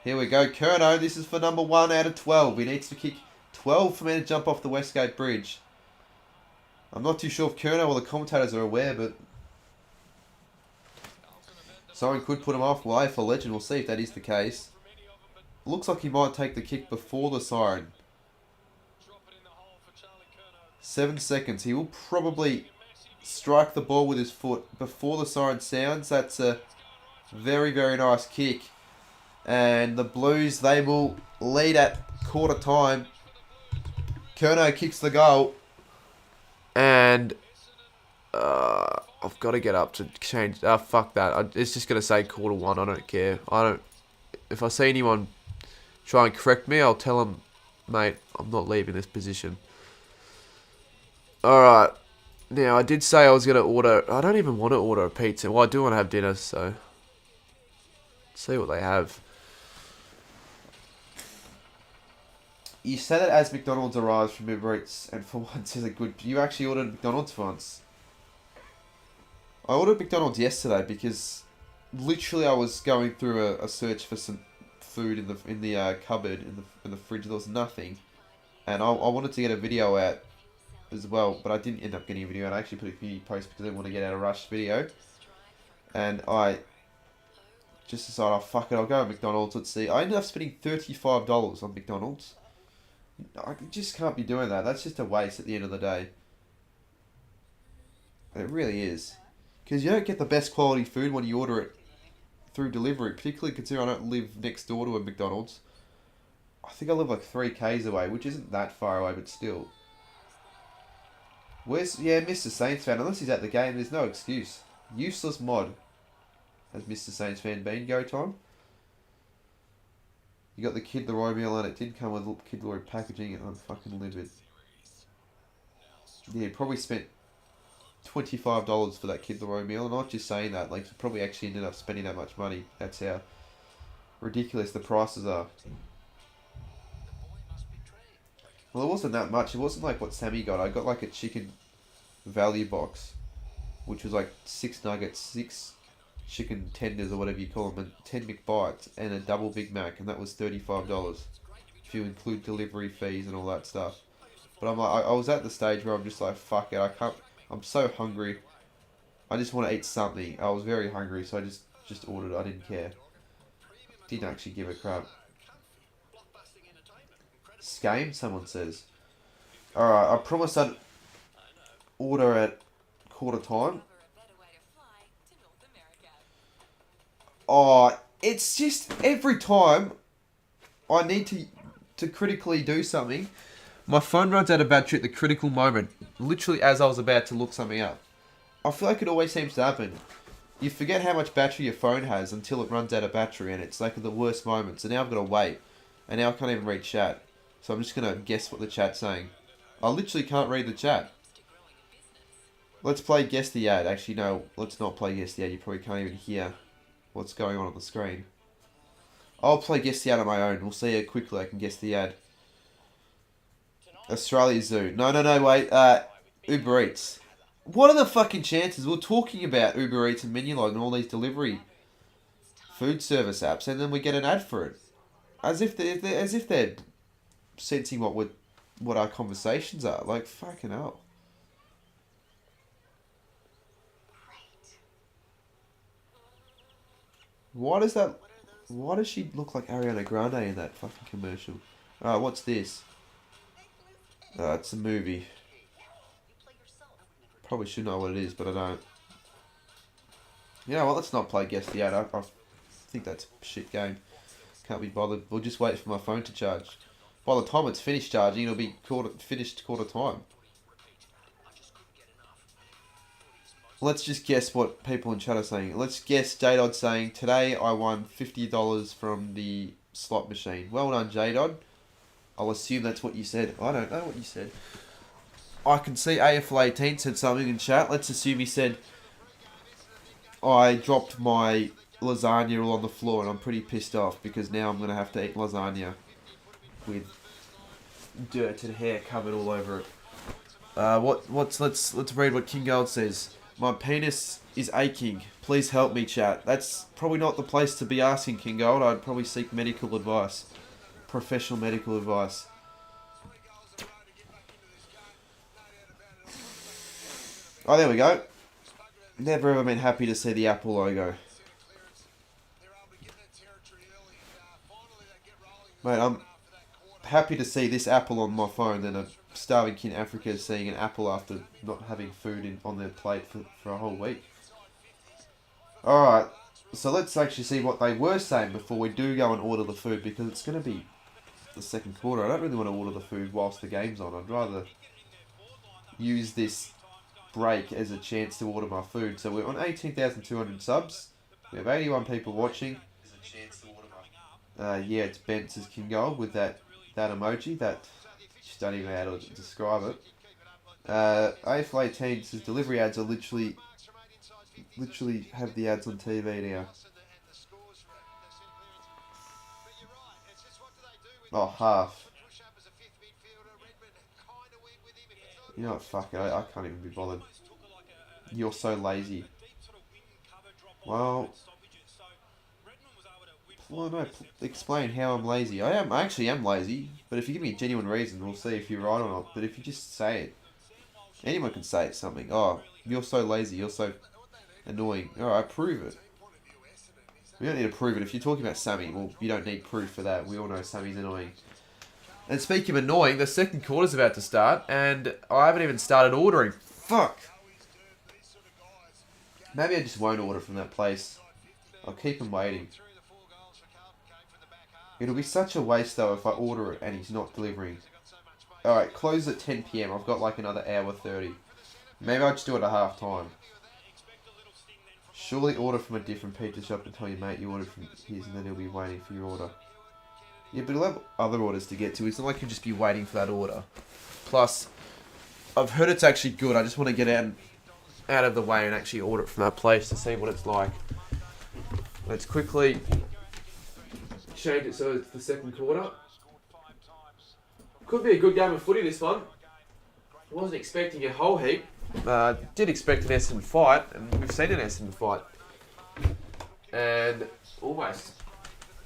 Here we go, Curnow. This is for number 1 out of 12. He needs to kick 12 for me to jump off the Westgate Bridge. I'm not too sure if Curnow or the commentators are aware, but someone could put him off. Well, AFL legend, we'll see if that is the case. Looks like he might take the kick before the siren. 7 seconds. He will probably strike the ball with his foot before the siren sounds. That's a very, very nice kick. And the Blues, they will lead at quarter time. Curnow kicks the goal. And I've got to get up to change. Fuck that. It's just going to say quarter 1. I don't care. If I see anyone try and correct me, I'll tell them, mate, I'm not leaving this position. Alright. Now, I did say I was going to order. I don't even want to order a pizza. Well, I do want to have dinner, so let's see what they have. You say that as McDonald's arrives from Uber Eats, and for once is a good. You actually ordered McDonald's for once. I ordered McDonald's yesterday because literally I was going through a search for some food in the cupboard in the fridge. There was nothing, and I wanted to get a video out as well, but I didn't end up getting a video, and I actually put a community post because I didn't want to get out a rush video. And I just decided, oh fuck it, I'll go to McDonald's. Let's see. I ended up spending $35 on McDonald's. I just can't be doing that. That's just a waste at the end of the day. It really is. Because you don't get the best quality food when you order it through delivery, particularly considering I don't live next door to a McDonald's. I think I live like 3 k's away, which isn't that far away, but still. Where's, Mr. Saints fan? Unless he's at the game, there's no excuse. Useless mod. Has Mr. Saints fan been go time? You got the Kid Leroy meal and it did come with Kid Leroy packaging and I'm fucking livid. Yeah, probably spent $25 for that Kid Leroy meal. I'm not just saying that, like, you probably actually ended up spending that much money. That's how ridiculous the prices are. Well, it wasn't that much. It wasn't like what Sammy got. I got like a chicken value box, which was like 6 nuggets, 6 chicken tenders or whatever you call them, and 10 McBites and a double Big Mac, and that was $35 if you include delivery fees and all that stuff. But I'm like, I was at the stage where I'm just like, fuck it, I can't. I'm so hungry. I just want to eat something. I was very hungry, so I just ordered. I didn't care. Didn't actually give a crap. Scame, someone says. Alright, I promised I'd order at quarter time. Oh, it's just every time I need to critically do something, my phone runs out of battery at the critical moment. Literally as I was about to look something up. I feel like it always seems to happen. You forget how much battery your phone has until it runs out of battery, and it's like the worst moments. And now I've got to wait. And now I can't even read chat. So I'm just going to guess what the chat's saying. I literally can't read the chat. Let's play Guess the Ad. Actually, no, let's not play Guess the Ad. You probably can't even hear what's going on the screen. I'll play Guess the Ad on my own. We'll see how quickly I can guess the ad. Australia Zoo. No, wait. Uber Eats. What are the fucking chances? We're talking about Uber Eats and Menulog and all these delivery food service apps, and then we get an ad for it. As if they're sensing what our conversations are. Like, fucking hell. Why does she look like Ariana Grande in that fucking commercial? Alright, what's this? It's a movie. Probably should know what it is, but I don't. You know what, let's not play Guess the Ad. I think that's a shit game. Can't be bothered. We'll just wait for my phone to charge. By the time it's finished charging, it'll be finished quarter time. Let's just guess what people in chat are saying. Let's guess J-Dod saying, today I won $50 from the slot machine. Well done, J-Dod. I'll assume that's what you said. I don't know what you said. I can see AFL 18 said something in chat. Let's assume he said, I dropped my lasagna all on the floor and I'm pretty pissed off because now I'm going to have to eat lasagna with dirt and hair covered all over it. Let's read what King Gold says. My penis is aching. Please help me, chat. That's probably not the place to be asking, King Gold. I'd probably seek medical advice. Professional medical advice. Oh, there we go. Never ever been happy to see the Apple logo. Mate, I'm happy to see this apple on my phone than a starving kid in Africa seeing an apple after not having food on their plate for a whole week. Alright, so let's actually see what they were saying before we do go and order the food, because it's going to be the second quarter. I don't really want to order the food whilst the game's on. I'd rather use this break as a chance to order my food. So we're on 18,200 subs. We have 81 people watching. Yeah, it's Ben says King Gold with that emoji. That just don't even know how to describe it. AFL 18 says delivery ads are literally have the ads on TV now. Oh, half. You know what, fuck it, I can't even be bothered. You're so lazy. Well, no, explain how I'm lazy. I actually am lazy, but if you give me a genuine reason, we'll see if you're right or not. But if you just say it, anyone can say something. Oh, you're so lazy, you're so annoying. Alright, prove it. We don't need to prove it. If you're talking about Sammy, well, you don't need proof for that. We all know Sammy's annoying. And speaking of annoying, the second quarter's about to start, and I haven't even started ordering. Fuck! Maybe I just won't order from that place. I'll keep him waiting. It'll be such a waste, though, if I order it and he's not delivering. Alright, close at 10 PM. I've got like another hour 30. Maybe I'll just do it at half time. Surely order from a different pizza shop and tell your mate you ordered from his, and then he'll be waiting for your order. Yeah, but he'll have other orders to get to. It's not like he'll just be waiting for that order. Plus, I've heard it's actually good. I just want to get out of the way and actually order it from that place to see what it's like. Let's quickly change it so it's the second quarter. Could be a good game of footy, this one. Wasn't expecting a whole heap. Did expect an Essendon fight, and we've seen an Essendon fight. And almost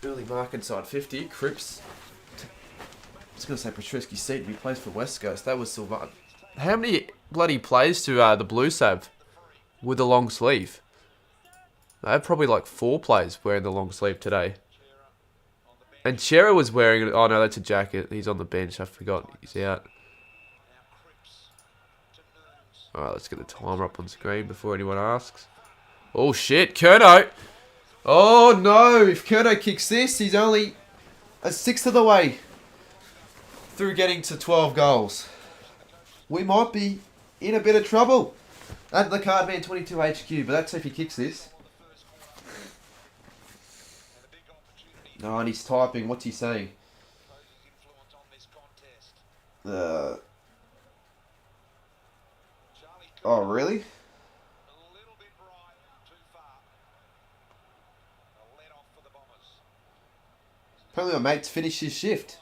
early mark inside 50. Cripps. I was going to say Petruski Seaton. He plays for West Coast. That was Silvan. How many bloody plays to the Blues have with a long sleeve? They have probably like 4 players wearing the long sleeve today. And Chera was wearing it. Oh no, that's a jacket. He's on the bench. I forgot. He's out. Alright, let's get the timer up on screen before anyone asks. Oh shit, Curnow! Oh no, if Curnow kicks this, he's only a sixth of the way through getting to 12 goals. We might be in a bit of trouble at the Cardman 22 HQ, but that's if he kicks this. No, and he's typing. What's he saying? Oh, really? Apparently my mate's finished his shift.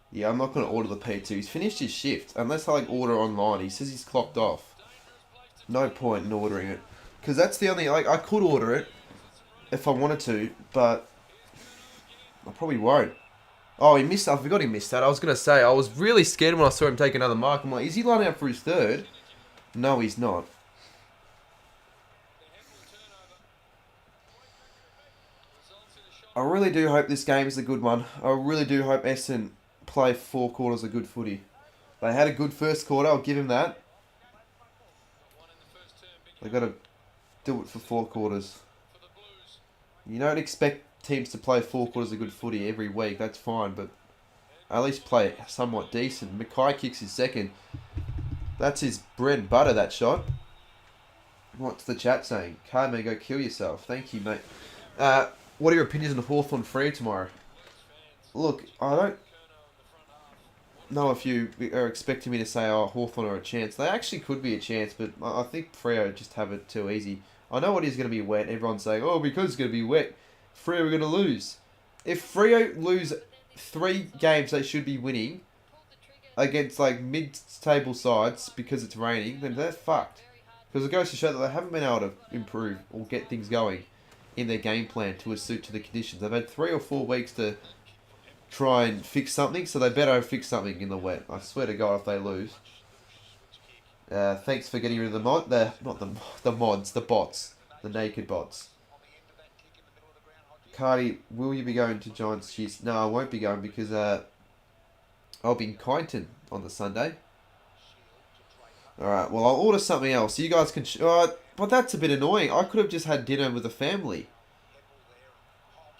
Yeah, I'm not going to order the P2. He's finished his shift. Unless I like order online. He says he's clocked off. No point in ordering it. Because that's the only... Like, I could order it if I wanted to, but I probably won't. Oh, he missed... I forgot he missed that. I was going to say, I was really scared when I saw him take another mark. I'm like, is he lining up for his third? No, he's not. I really do hope this game is a good one. I really do hope Essendon play 4 quarters of good footy. They had a good first quarter, I'll give him that. They've got to do it for 4 quarters. You don't expect teams to play 4 quarters of good footy every week, that's fine, but at least play somewhat decent. Mackay kicks his second. That's his bread and butter, that shot. What's the chat saying? Carmen, go kill yourself. Thank you, mate. What are your opinions on Hawthorn Free tomorrow? Look, I don't know if you are expecting me to say, oh, Hawthorn are a chance. They actually could be a chance, but I think Freo just have it too easy. I know it is going to be wet. Everyone's saying, oh, because it's going to be wet, Freo are going to lose. If Freo lose 3 games they should be winning against like mid-table sides because it's raining, then they're fucked. Because it goes to show that they haven't been able to improve or get things going in their game plan to a suit to the conditions. They've had 3 or 4 weeks to try and fix something, so they better fix something in the wet. I swear to God, if they lose. Thanks for getting rid of the mod. The mods, the bots, the naked bots. Cardi, will you be going to Giants Cheers? No, I won't be going because I'll be in Kyneton on the Sunday. Alright, well, I'll order something else. You guys can... but that's a bit annoying. I could have just had dinner with the family.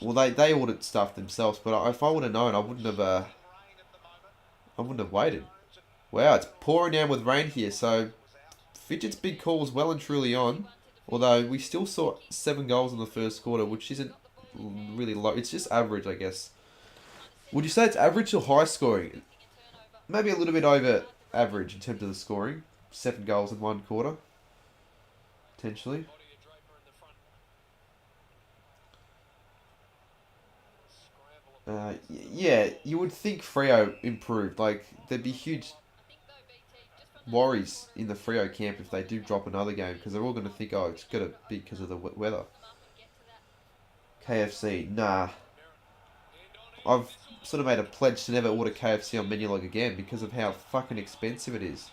Well, they ordered stuff themselves, but if I would have known, I wouldn't have waited. Wow, it's pouring down with rain here, so Fidget's big call is well and truly on. Although we still saw 7 goals in the first quarter, which isn't really low. It's just average, I guess. Would you say it's average or high scoring? Maybe a little bit over average in terms of the scoring. 7 goals in 1 quarter, potentially. Yeah, you would think Freo improved. Like, there'd be huge worries in the Freo camp if they do drop another game, because they're all going to think, oh, it's going to be because of the weather. KFC, nah. I've sort of made a pledge to never order KFC on Menulog again because of how fucking expensive it is.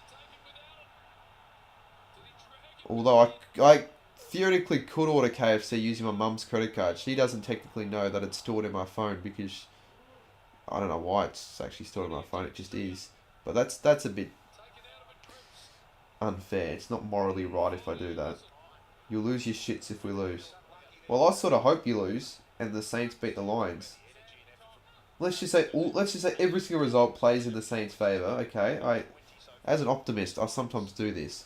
Although I theoretically could order KFC using my mum's credit card. She doesn't technically know that it's stored in my phone because I don't know why it's actually stored in my phone. It just is. But that's a bit unfair. It's not morally right if I do that. You'll lose your shits if we lose. Well, I sort of hope you lose and the Saints beat the Lions. Let's just say every single result plays in the Saints' favour. Okay, as an optimist, I sometimes do this.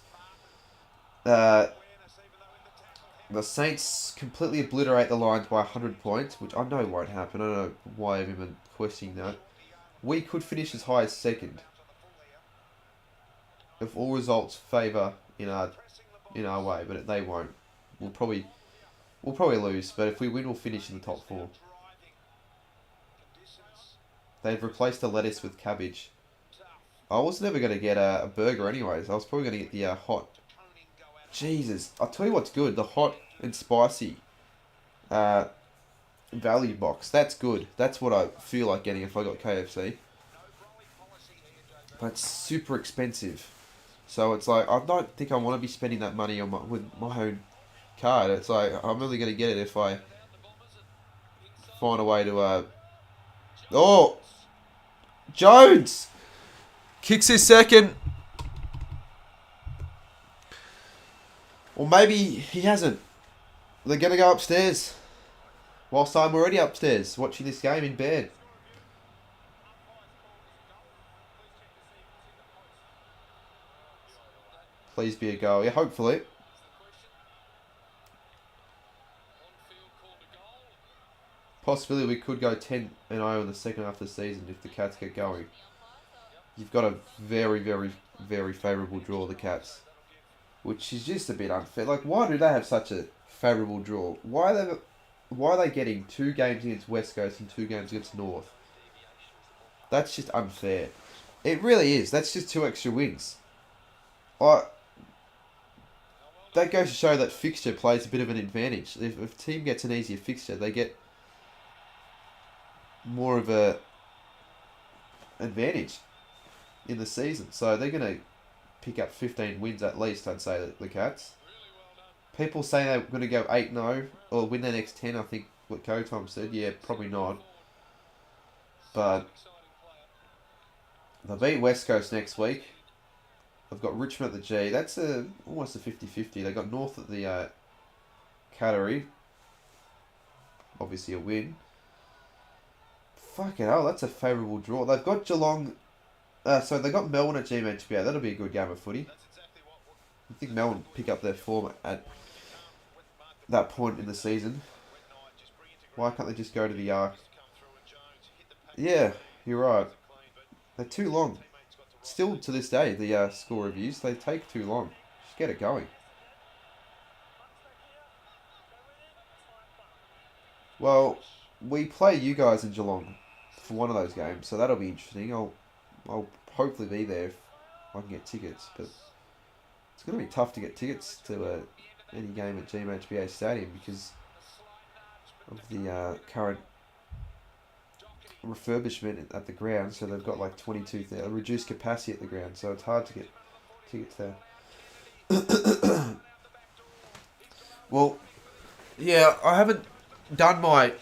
The Saints completely obliterate the Lions by 100 points, which I know won't happen. I don't know why I'm even questioning that. We could finish as high as second. if all results favour in our way, but they won't. We'll probably lose, but if we win, we'll finish in the top 4. They've replaced the lettuce with cabbage. I was never going to get a burger anyways. I was probably going to get the hot. Jesus, I'll tell you what's good. The hot and spicy value box. That's good. That's what I feel like getting if I got KFC. But it's super expensive. So it's like, I don't think I want to be spending that money on with my own card. It's like, I'm only going to get it if I find a way to... Oh! Jones! Kicks his second. Or maybe he hasn't. They're going to go upstairs. Whilst I'm already upstairs watching this game in bed. Please be a goal. Yeah, hopefully. Possibility we could go 10-0 in the second half of the season if the Cats get going. You've got a very, very, very favourable draw, the Cats. Which is just a bit unfair. Like, why do they have such a favourable draw? Why are they getting 2 games against West Coast and 2 games against North? That's just unfair. It really is. That's just 2 extra wins. That goes to show that fixture plays a bit of an advantage. If a team gets an easier fixture, they get more of a advantage in the season. So they're going to pick up 15 wins at least, I'd say, the Cats. People say they're going to go 8-0 or win their next 10, I think what Go Time said. Yeah, probably not. But they'll beat West Coast next week. They've got Richmond at the G. That's almost a 50-50. They got North at the Cattery. Obviously a win. Fucking hell, that's a favourable draw. They've got Geelong. So they got Melbourne at GMHBA. That'll be a good game of footy. I think Melbourne pick up their form at that point in the season. Why can't they just go to the Arc? Yeah, you're right. They're too long. Still to this day, the score reviews, they take too long. Just get it going. Well, we play you guys in Geelong for one of those games, so that'll be interesting. I'll hopefully be there if I can get tickets, but it's going to be tough to get tickets to any game at GMHBA Stadium because of the current refurbishment at the ground. So they've got like 22,000 reduced capacity at the ground, so it's hard to get tickets there. Well, yeah, I haven't done my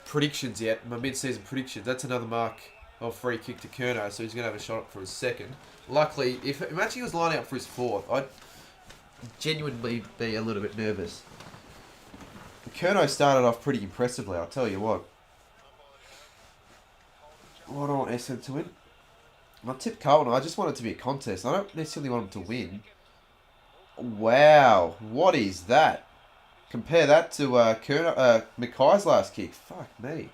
predictions yet, my mid-season predictions. That's another mark of free kick to Kerno, so he's going to have a shot for his second. Luckily, imagine he was lining up for his fourth, I'd genuinely be a little bit nervous. Kerno started off pretty impressively, I'll tell you what. I don't want Essendon to win. I tip Carlton. I just want it to be a contest. I don't necessarily want them to win. Wow, what is that? Compare that to Mackay's last kick. Fuck me.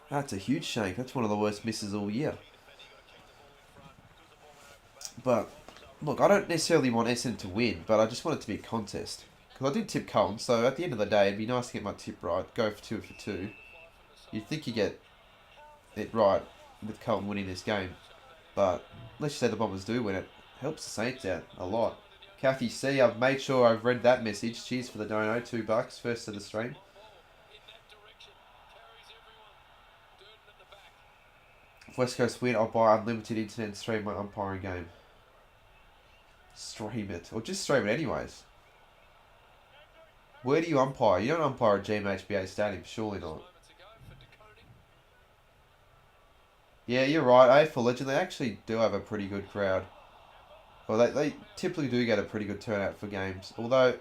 That's a huge shank. That's one of the worst misses all year. But, look, I don't necessarily want Essendon to win, but I just want it to be a contest. Because I did tip Carlton, so at the end of the day, it'd be nice to get my tip right. Go for 2 for 2. You'd think you get it right with Carlton winning this game. But, let's just say the Bombers do win it. Helps the Saints out a lot. Kathy C, I've made sure I've read that message. Cheers for the dono. $2, first to the stream. If West Coast win, I'll buy unlimited internet and stream my umpiring game. Stream it. Or just stream it anyways. Where do you umpire? You don't umpire at GMHBA Stadium, surely not. Yeah, you're right. AFL Legend, they actually do have a pretty good crowd. Well, they typically do get a pretty good turnout for games. Although,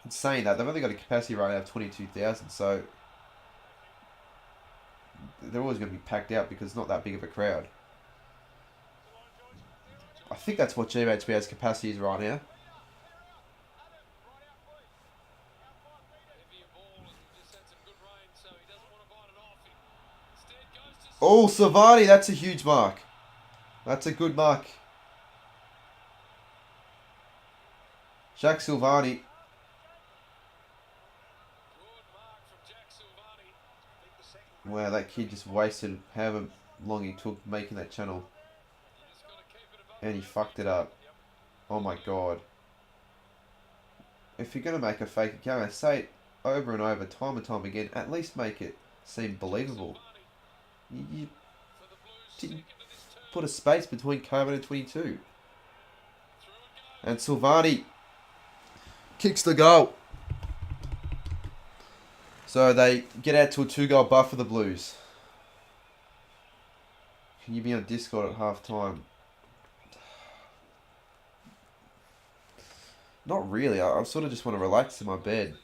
in saying that, they've only got a capacity right now of 22,000, so they're always going to be packed out because it's not that big of a crowd. I think that's what GMHBA's capacity is right now. Oh, Savani, that's a huge mark. That's a good mark. Jack Silvani. Wow, that kid just wasted however long he took making that channel. And he fucked it up. Oh my god. If you're going to make a fake account, I say it over and over, time and time again, at least make it seem believable. You didn't put a space between Coburn and 22. And Silvani kicks the goal. So they get out to a 2-goal buff for the Blues. Can you be on Discord at half time? Not really. I sort of just want to relax in my bed.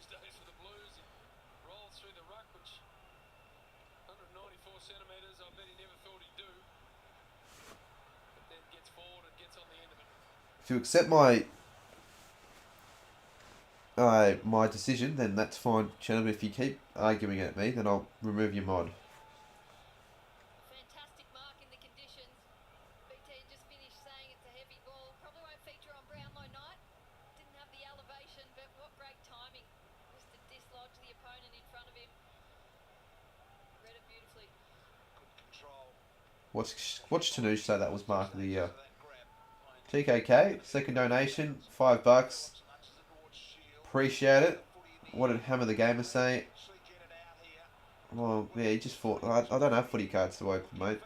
If you accept my my decision, then that's fine, Shannon. If you keep arguing at me, then I'll remove your mod. Fantastic mark in the conditions. BT just finished saying it's a heavy ball. Probably won't feature on Brownlow night. Didn't have the elevation, but what great timing. Just to dislodge the opponent in front of him. Read it beautifully. Good control. Watch Tanush say that was mark of the year. TKK, second donation, $5. Appreciate it. What did Hammer the Gamer say? Well, yeah, he just fought. I don't have footy cards to open, mate.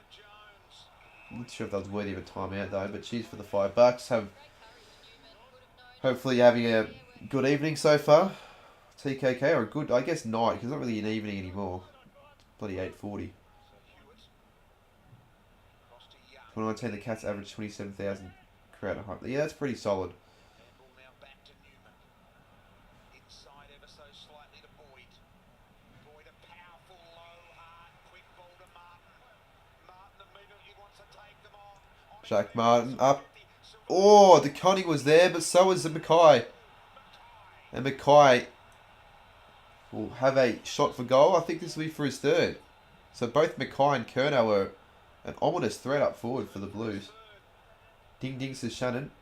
I'm not sure if that was worthy of a timeout though, but cheers for the $5. Hopefully you're having a good evening so far. TKK, or a good, I guess, night, because it's not really an evening anymore. Bloody 8:40. 2019, the Cats averaged 27,000 crowd at home. Yeah, that's pretty solid. Jack Martin up. Oh, the Connie was there, but so was the Mackay. And Mackay will have a shot for goal. I think this will be for his third. So both Mackay and Curnow were an ominous threat up forward for the Blues. Ding ding, says Shannon.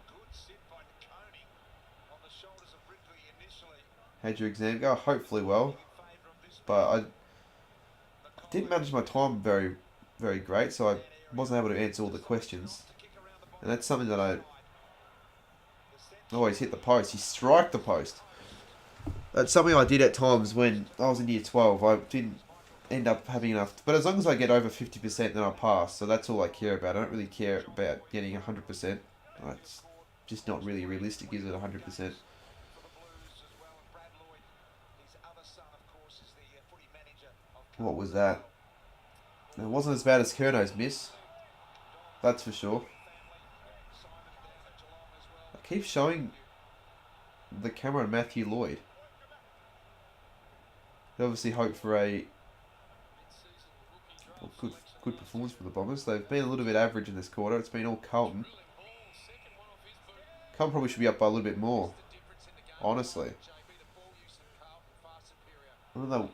How'd your exam go? Hopefully well. But I didn't manage my time very, very great, so I wasn't able to answer all the questions. And that's something that I always hit the post. You strike the post. That's something I did at times when I was in year 12. I didn't end up having enough. But as long as I get over 50%, then I pass. So that's all I care about. I don't really care about getting 100%. It's just not really realistic, is it, 100%? What was that? It wasn't as bad as Curnow's miss. That's for sure. I keep showing the camera on Matthew Lloyd. They obviously hope for a good performance for the Bombers. They've been a little bit average in this quarter. It's been all Carlton. Carlton probably should be up by a little bit more, honestly. One of the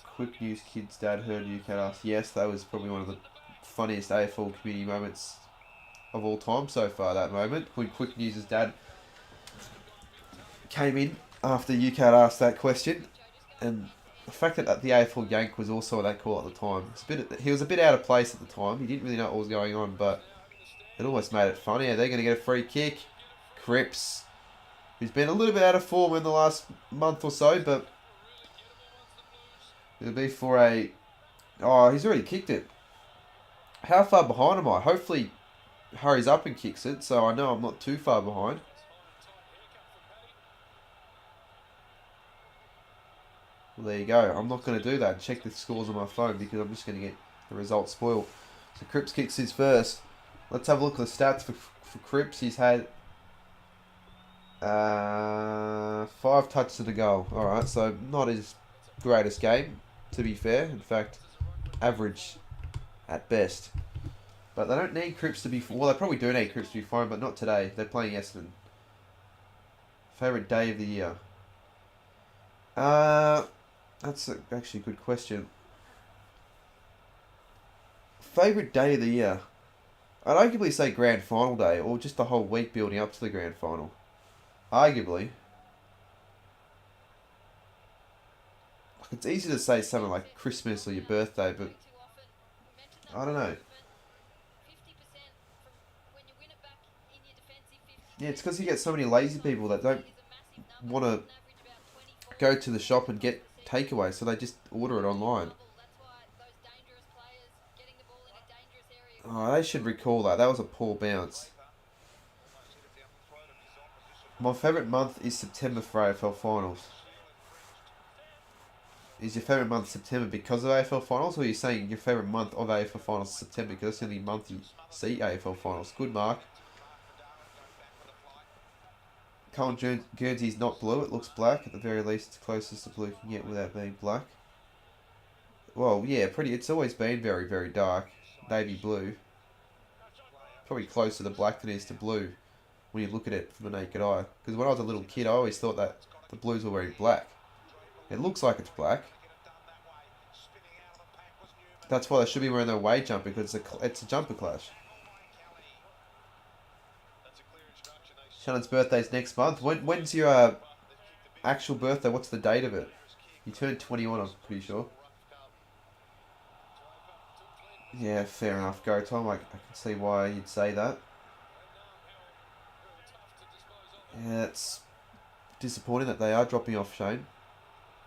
quick news kids' dad heard UK. Yes, that was probably one of the funniest AFL community moments of all time so far, that moment. When Quick News' dad came in after UK asked that question. And the fact that the AFL yank was also that call at the time. He was a bit out of place at the time. He didn't really know what was going on, but it almost made it funny. They're going to get a free kick. Cripps, who's been a little bit out of form in the last month or so, but it'll be for a... Oh, he's already kicked it. How far behind am I? Hopefully hurries up and kicks it, so I know I'm not too far behind. Well, there you go. I'm not going to do that and check the scores on my phone because I'm just going to get the results spoiled. So Cripps kicks his first. Let's have a look at the stats for Cripps. He's had 5 touches to the goal. Alright, so not his greatest game, to be fair. In fact, average at best. But they don't need Cripps to be... Well, they probably do need Cripps to be fine, but not today. They're playing Essendon. Favourite day of the year? That's actually a good question. Favourite day of the year? I'd arguably say grand final day, or just the whole week building up to the grand final. Arguably. It's easy to say something like Christmas or your birthday, but I don't know. Yeah, it's because you get so many lazy people that don't want to go to the shop and get takeaway, so they just order it online. Oh, they should recall that. That was a poor bounce. My favourite month is September for AFL finals. Is your favourite month September because of AFL finals, or are you saying your favourite month of AFL finals is September because that's the only month you see AFL finals? Good, Mark. Carlton Guernsey's not blue, it looks black. At the very least, it's closest to blue you can get without being black. Well, yeah, it's always been very, very dark. Navy blue. Probably closer to black than it is to blue when you look at it from the naked eye. Because when I was a little kid, I always thought that the Blues were wearing black. It looks like it's black. That's why they should be wearing their away jumper, because it's a jumper clash. Shannon's birthday's next month. When's your actual birthday? What's the date of it? You turned 21, I'm pretty sure. Yeah, fair enough, Go Tom. I can see why you'd say that. Yeah, it's disappointing that they are dropping off Shane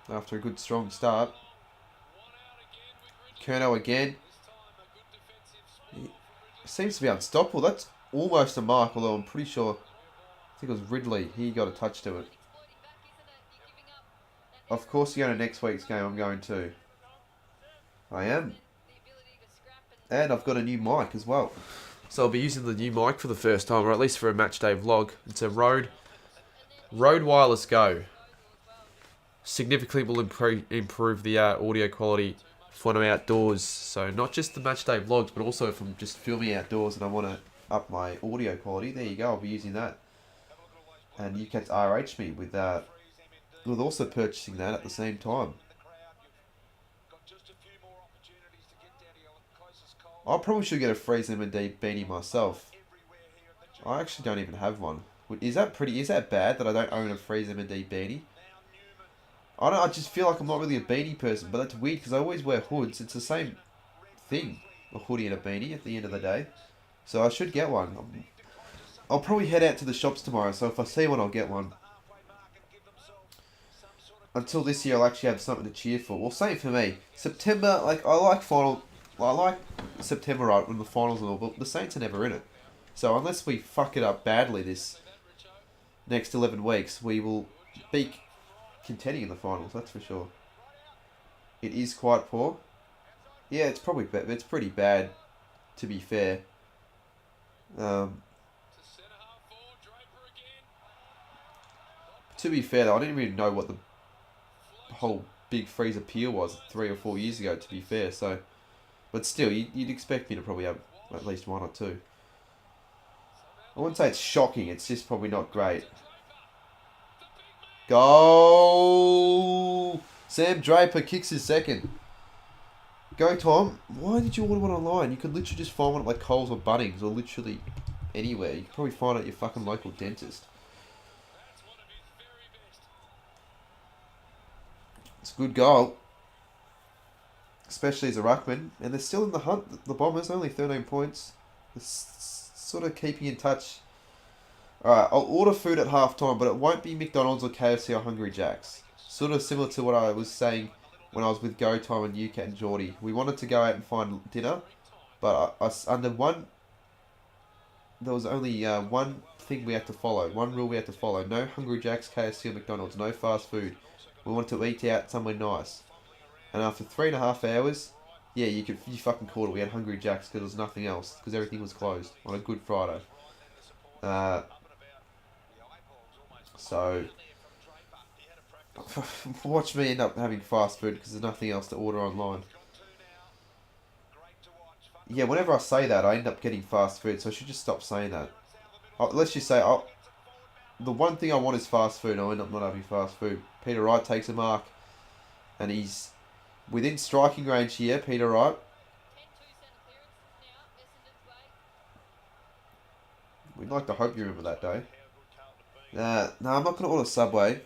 after a good strong start. Kerno again. He seems to be unstoppable. That's almost a mark, although I'm pretty sure, I think it was Ridley, he got a touch to it. Of course you go to next week's game, I'm going to. I am. And I've got a new mic as well. So I'll be using the new mic for the first time, or at least for a match day vlog. It's a Rode Wireless Go. Significantly will improve the audio quality when I'm outdoors. So not just the match day vlogs, but also if I'm just filming outdoors and I want to up my audio quality. There you go, I'll be using that. And you can RH me with also purchasing that at the same time. I probably should get a Freeze M&D beanie myself. I actually don't even have one. Is that bad that I don't own a Freeze M&D beanie? I just feel like I'm not really a beanie person, but that's weird because I always wear hoods. It's the same thing, a hoodie and a beanie at the end of the day. So I should get one. I'll probably head out to the shops tomorrow, so if I see one, I'll get one. Until this year, I'll actually have something to cheer for. Well, same for me. September, I like September right when the finals and all, but the Saints are never in it. So unless we fuck it up badly this next 11 weeks, we will be contending in the finals, that's for sure. It is quite poor. Yeah, it's pretty bad, to be fair. To be fair though, I didn't really know what the whole big freeze appeal was 3 or 4 years ago, to be fair, so... But still, you'd expect me to probably have at least one or two. I wouldn't say it's shocking, it's just probably not great. Goal! Sam Draper kicks his second. Go, Tom. Why did you order one online? You could literally just find one at like Coles or Bunnings or literally anywhere. You could probably find it at your fucking local dentist. It's a good goal. Especially as a ruckman. And they're still in the hunt. The Bombers, only 13 points. They're sort of keeping in touch. Alright, I'll order food at half time, but it won't be McDonald's or KFC or Hungry Jack's. Sort of similar to what I was saying when I was with Go Time and UK and Geordie. We wanted to go out and find dinner, but there was only one thing we had to follow, one rule we had to follow. No Hungry Jack's, KFC or McDonald's, no fast food. We wanted to eat out somewhere nice. And after 3.5 hours, yeah, you fucking called it. We had Hungry Jack's because there was nothing else, because everything was closed on a Good Friday. So, watch me end up having fast food because there's nothing else to order online. Yeah, whenever I say that, I end up getting fast food, so I should just stop saying that. Let's just say, the one thing I want is fast food, I'll end up not having fast food. Peter Wright takes a mark, and he's within striking range here, Peter Wright. We'd like to hope you remember that day. No, I'm not going to order Subway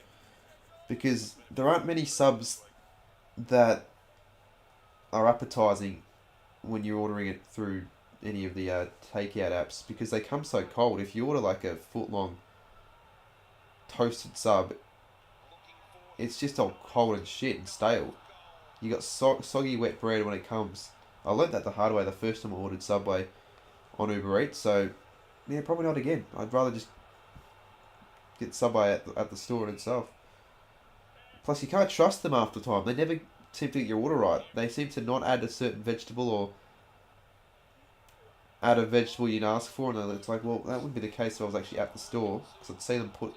because there aren't many subs that are appetizing when you're ordering it through any of the takeout apps, because they come so cold. If you order like a foot-long toasted sub, it's just all cold and shit and stale. You got soggy wet bread when it comes. I learned that the hard way the first time I ordered Subway on Uber Eats, so yeah, probably not again. I'd rather just get Subway at the store itself. Plus, you can't trust them after time. They never seem to get your order right. They seem to not add a certain vegetable or add a vegetable you'd ask for, and it's like, well, that wouldn't be the case if I was actually at the store, because I'd see them put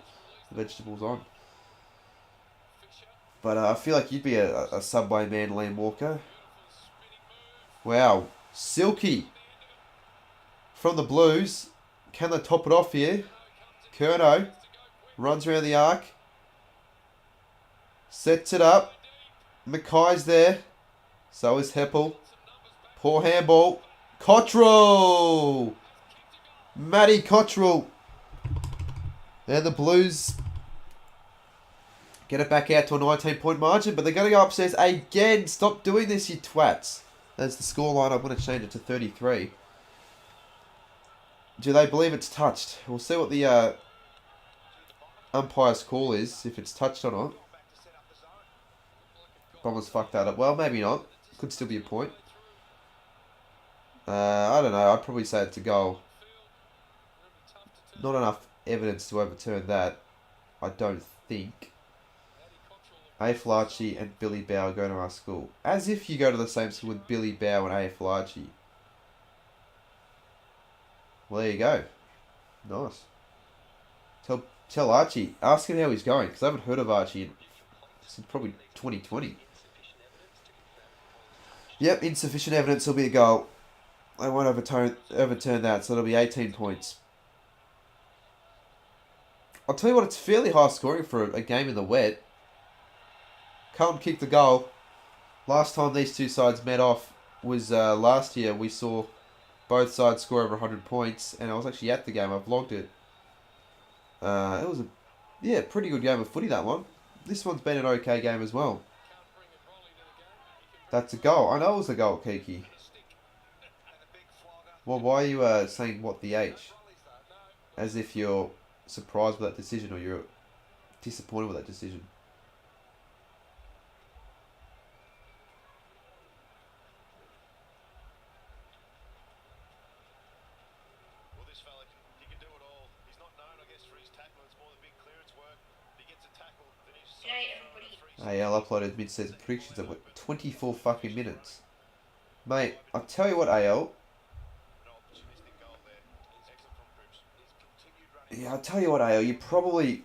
the vegetables on. But I feel like you'd be a Subway man, Liam Walker. Wow. Silky from the Blues. Can they top it off here? Curnow runs around the arc. Sets it up. Mackay's there. So is Heppel. Poor handball. Cottrell! Matty Cottrell. And the Blues get it back out to a 19-point margin, but they're going to go upstairs again. Stop doing this, you twats. That's the scoreline. I'm going to change it to 33. Do they believe it's touched? We'll see what the umpire's call is, if it's touched or not. Bombers fucked that up. Well, maybe not. Could still be a point. I don't know. I'd probably say it's a goal. Not enough evidence to overturn that, I don't think. AFL Archie and Billy Bow go to our school. As if you go to the same school with Billy Bow and AFL Archie. Well, there you go. Nice. Tell Archie. Ask him how he's going, because I haven't heard of Archie since probably 2020. Yep, insufficient evidence will be a goal. I won't overturn that, so it'll be 18 points. I'll tell you what, it's fairly high scoring for a game in the wet. Carlton kicked the goal. Last time these two sides met off was last year. We saw both sides score over 100 points, and I was actually at the game. I vlogged it. It was a pretty good game of footy, that one. This one's been an okay game as well. That's a goal. I know it was a goal, Kiki. Well, why are you saying what the H? As if you're surprised with that decision, or you're disappointed with that decision. Well, this fella, he can do it all. He's not known, I guess, for his tackle. It's more the big clearance work. If he gets a tackle, then he's... G'day, everybody. AL uploaded mid-season predictions of what, 24 fucking minutes. Mate, I'll tell you what, AL. Yeah, I'll tell you what, AL, you probably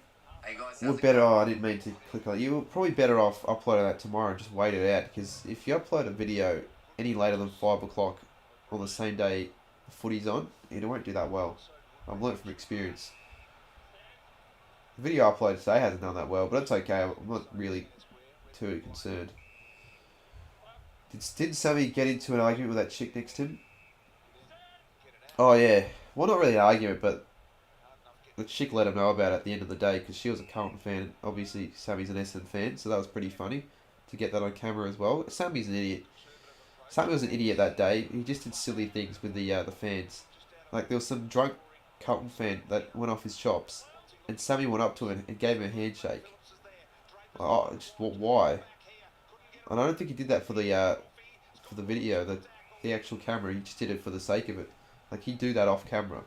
would better... Oh, I didn't mean to click on it. You were probably better off uploading that tomorrow and just wait it out, because if you upload a video any later than 5 o'clock on the same day the footy's on, it won't do that well. I've learnt from experience. The video I uploaded today hasn't done that well, but it's okay. I'm not really too concerned. Did Sammy get into an argument with that chick next to him? Oh, yeah. Well, not really an argument, but the chick let him know about it at the end of the day, because she was a Carlton fan. Obviously, Sammy's an Essendon fan, so that was pretty funny to get that on camera as well. Sammy's an idiot. Sammy was an idiot that day. He just did silly things with the fans. Like, there was some drunk Carlton fan that went off his chops, and Sammy went up to him and gave him a handshake. Oh, just, well, why? And I don't think he did that for the video, the actual camera. He just did it for the sake of it. Like, he'd do that off camera.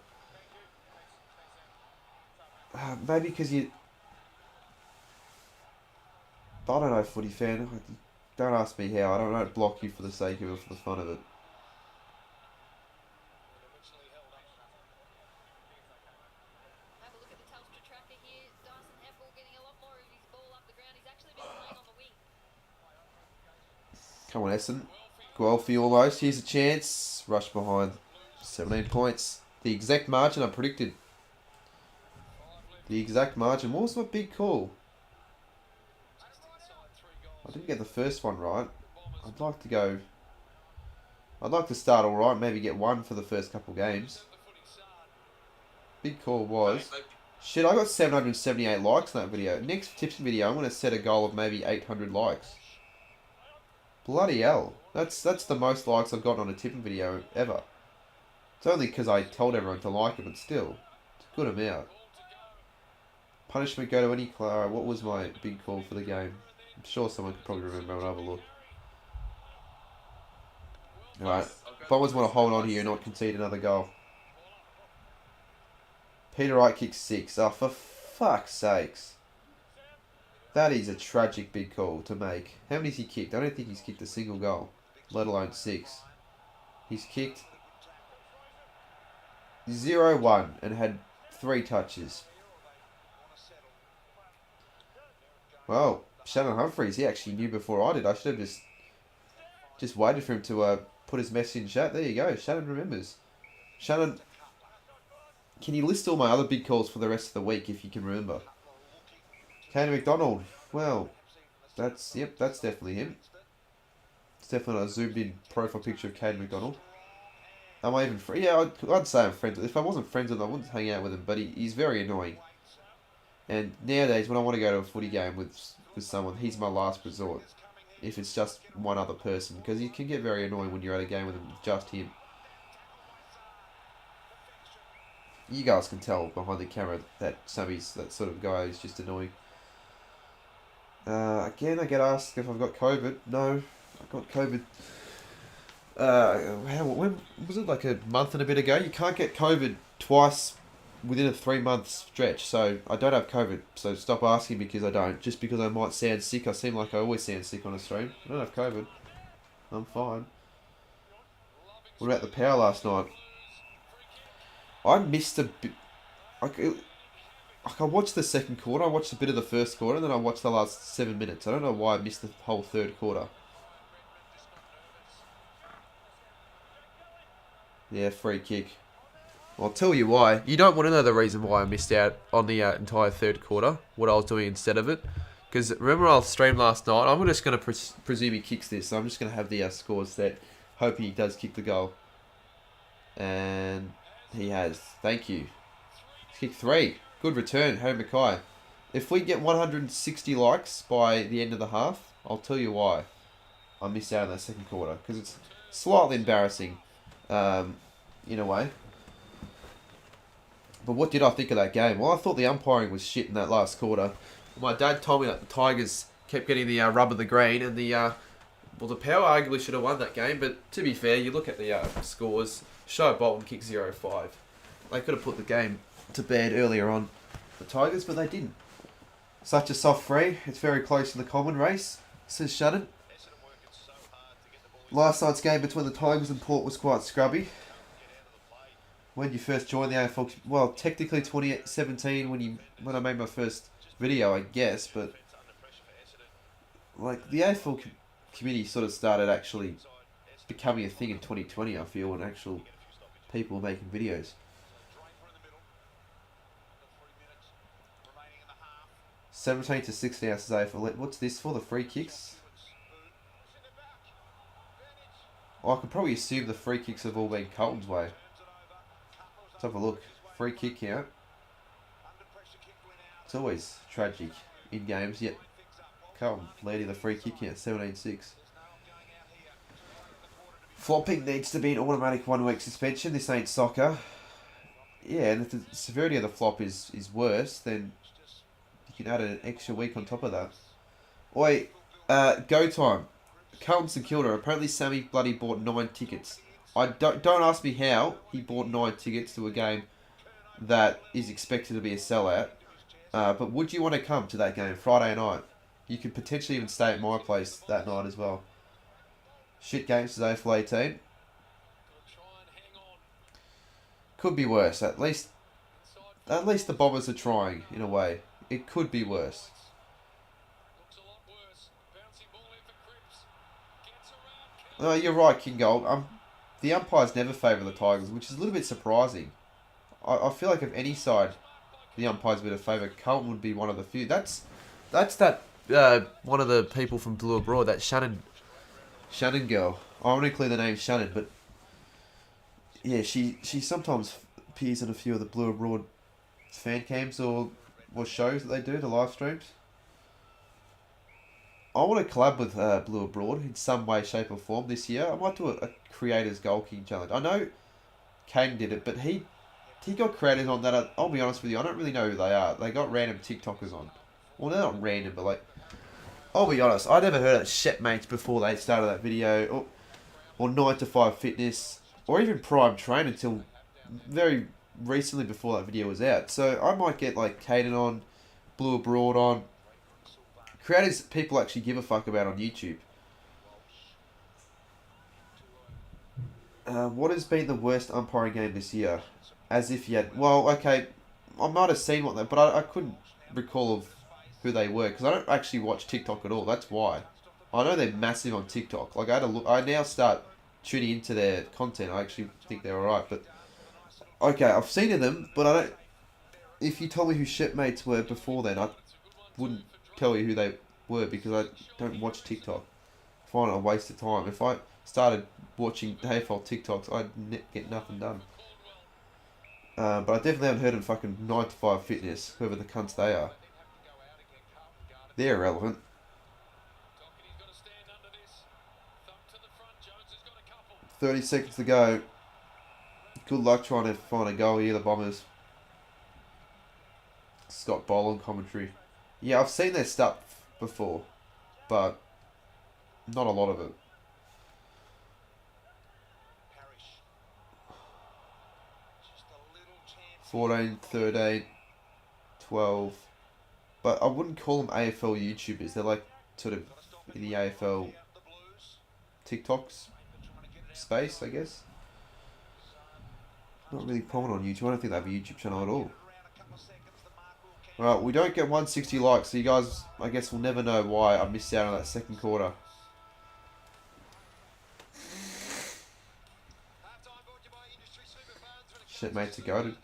Maybe because you... I don't know, footy fan. Don't ask me how. I don't block you for the sake of it, for the fun of it. Have a look at the Telstra tracker here. Dyson Heppel getting a lot more of his ball up the ground. He's actually been playing on the wing. Come on, Essendon. Guelphy almost. Here's a chance. Rush behind. 17 points. The exact margin I predicted. The exact margin. What was my big call? I didn't get the first one right. I'd like to start alright, maybe get one for the first couple games. Big call was... Shit, I got 778 likes on that video. Next tips video, I'm going to set a goal of maybe 800 likes. Bloody hell. That's the most likes I've gotten on a tipping video ever. It's only because I told everyone to like it, but still. It's a good amount. Punishment go to any Clara. What was my big call for the game? I'm sure someone could probably remember. I'll have a look. Alright. Bombers want to hold on here and not concede another goal. Peter Wright kicks 6. Oh, for fuck's sakes. That is a tragic big call to make. How many has he kicked? I don't think he's kicked a single goal, let alone 6. He's kicked 0-1 and had 3 touches. Well, Shannon Humphries, he actually knew before I did. I should have just waited for him to put his message in chat. There you go. Shannon remembers. Shannon, can you list all my other big calls for the rest of the week if you can remember? Kane McDonald. Well, that's definitely him. It's definitely a zoomed in profile picture of Kane McDonald. Am I even free? Yeah, I'd say I'm friends with him. If I wasn't friends with him, I wouldn't hang out with him, but he's very annoying. And nowadays, when I want to go to a footy game with someone, he's my last resort. If it's just one other person, because he can get very annoying when you're at a game with him, just him. You guys can tell behind the camera that Sammy's that sort of guy who's just annoying. Again, I get asked if I've got COVID. No, I got COVID. When was it? Like a month and a bit ago. You can't get COVID twice within a 3-month stretch, so I don't have COVID. So stop asking because I don't. Just because I might sound sick, I seem like I always sound sick on a stream. I don't have COVID. I'm fine. What about the power last night? I missed a bit. I watched the second quarter. I watched a bit of the first quarter, and then I watched the last 7 minutes. I don't know why I missed the whole third quarter. Yeah, free kick. I'll tell you why. You don't want to know the reason why I missed out on the entire third quarter, what I was doing instead of it. Because remember I streamed last night, I'm just going to presume he kicks this, so I'm just going to have the scores set, hoping he does kick the goal. And he has. Thank you. He's kicked 3. Good return, Harry Mackay. If we get 160 likes by the end of the half, I'll tell you why I missed out on that second quarter. Because it's slightly embarrassing, in a way. But what did I think of that game? Well, I thought the umpiring was shit in that last quarter. My dad told me that the Tigers kept getting the rub of the green, and the Power arguably should have won that game. But to be fair, you look at the scores. Shaun Bolton kicked 0-5. They could have put the game to bed earlier on, the Tigers, but they didn't. Such a soft free. It's very close in the common race, says Shannon. Last night's game between the Tigers and Port was quite scrubby. When you first joined the AFL, well, technically 2017 when I made my first video, I guess, but like the AFL committee sort of started actually becoming a thing in 2020. I feel, when actual people were making videos. 17 to 16 ounces AFL. What's this for? The free kicks? Oh, I could probably assume the free kicks have all been Carlton's way. Let's have a look. Free kick count. It's always tragic in games, yet Carlton leading the free kick count, 17-6. Flopping needs to be an automatic 1-week suspension. This ain't soccer. Yeah, and if the severity of the flop is worse, then you can add an extra week on top of that. Oi, go time. Carlton St Kilda. Apparently Sammy bloody bought 9 tickets. Don't ask me how he bought 9 tickets to a game that is expected to be a sellout. But would you want to come to that game Friday night? You could potentially even stay at my place that night as well. Shit games today for 18. Could be worse. At least the Bombers are trying in a way. It could be worse. You're right, King Gold. The umpires never favour the Tigers, which is a little bit surprising. I feel like if any side the umpires were to favour, Carlton would be one of the few. That's that one of the people from Blue Abroad, that Shannon girl. Ironically, the name's Shannon, but yeah, she sometimes appears in a few of the Blue Abroad fan cams or shows that they do, the live streams. I want to collab with Blue Abroad in some way, shape, or form this year. I might do a creators goal king challenge. I know Kane did it, but he got creators on that. I'll be honest with you, I don't really know who they are. They got random TikTokers on. Well, they're not random, but like, I'll be honest, I never heard of Shepmates before they started that video, or 9 to 5 Fitness, or even Prime Train until very recently before that video was out. So I might get like Caden on, Blue Abroad on, creators that people actually give a fuck about on YouTube. What has been the worst umpiring game this year? As if you had... Well, okay, I might have seen what they... But I couldn't recall of who they were, because I don't actually watch TikTok at all. That's why. I know they're massive on TikTok. Like, I had a look... I now start tuning into their content. I actually think they're alright, but... Okay, I've seen them, but I don't... If you told me who Shipmates were before then, I wouldn't tell you who they were, because I don't watch TikTok. I find it a waste of time. If I started watching AFL TikToks, I'd get nothing done. But I definitely haven't heard of fucking 9 to 5 Fitness, whoever the cunts they are. They're irrelevant. 30 seconds to go. Good luck trying to find a goal here, the Bombers. Scott Boland commentary. Yeah, I've seen their stuff before, but not a lot of it. 14, 13, 12. But I wouldn't call them AFL YouTubers. They're like sort of in the AFL TikToks space, I guess. Not really prominent on YouTube. I don't think they have a YouTube channel at all. Alright, we don't get 160 likes, so you guys, I guess, will never know why I missed out on that second quarter. Shit, mates are goated.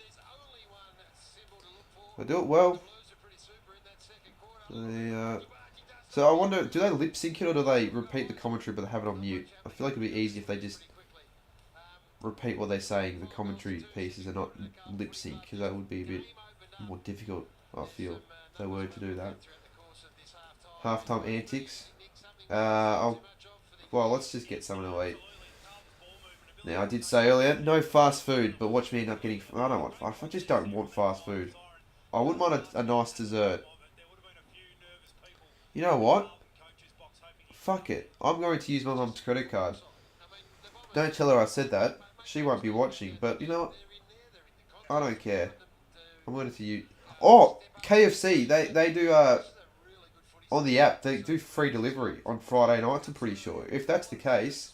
They do it well. So I wonder, do they lip sync it or do they repeat the commentary but they have it on mute? I feel like it'd be easy if they just repeat what they're saying, the commentary pieces, and not lip sync, because that would be a bit more difficult, I feel, if they were to do that. Halftime antics. Well, let's just get someone to eat. Now, I did say earlier, no fast food, but watch me end up getting... I don't want... I just don't want fast food. I wouldn't want a nice dessert. You know what? Fuck it. I'm going to use my mum's credit card. Don't tell her I said that. She won't be watching, but you know what? I don't care. I'm going to use... Oh! KFC. They do... on the app, they do free delivery on Friday nights, I'm pretty sure. If that's the case,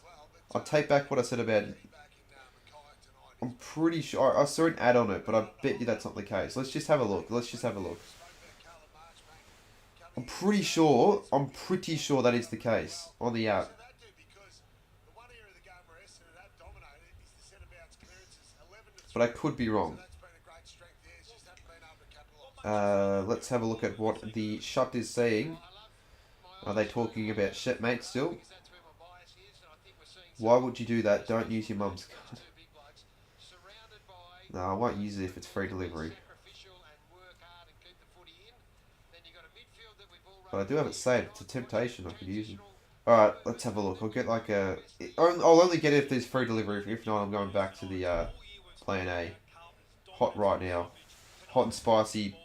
I'll take back what I said about... I'm pretty sure... I saw an ad on it, but I bet you that's not the case. Let's just have a look. I'm pretty sure that is the case on the app. But I could be wrong. Let's have a look at what the shut is saying. Are they talking about shipmate still? Why would you do that? Don't use your mum's card. No, I won't use it if it's free delivery. But I do have it saved. It's a temptation. I could use it. Alright, let's have a look. I'll get like a... I'll only get it if there's free delivery. If not, I'm going back to the plan A. Hot right now. Hot and spicy.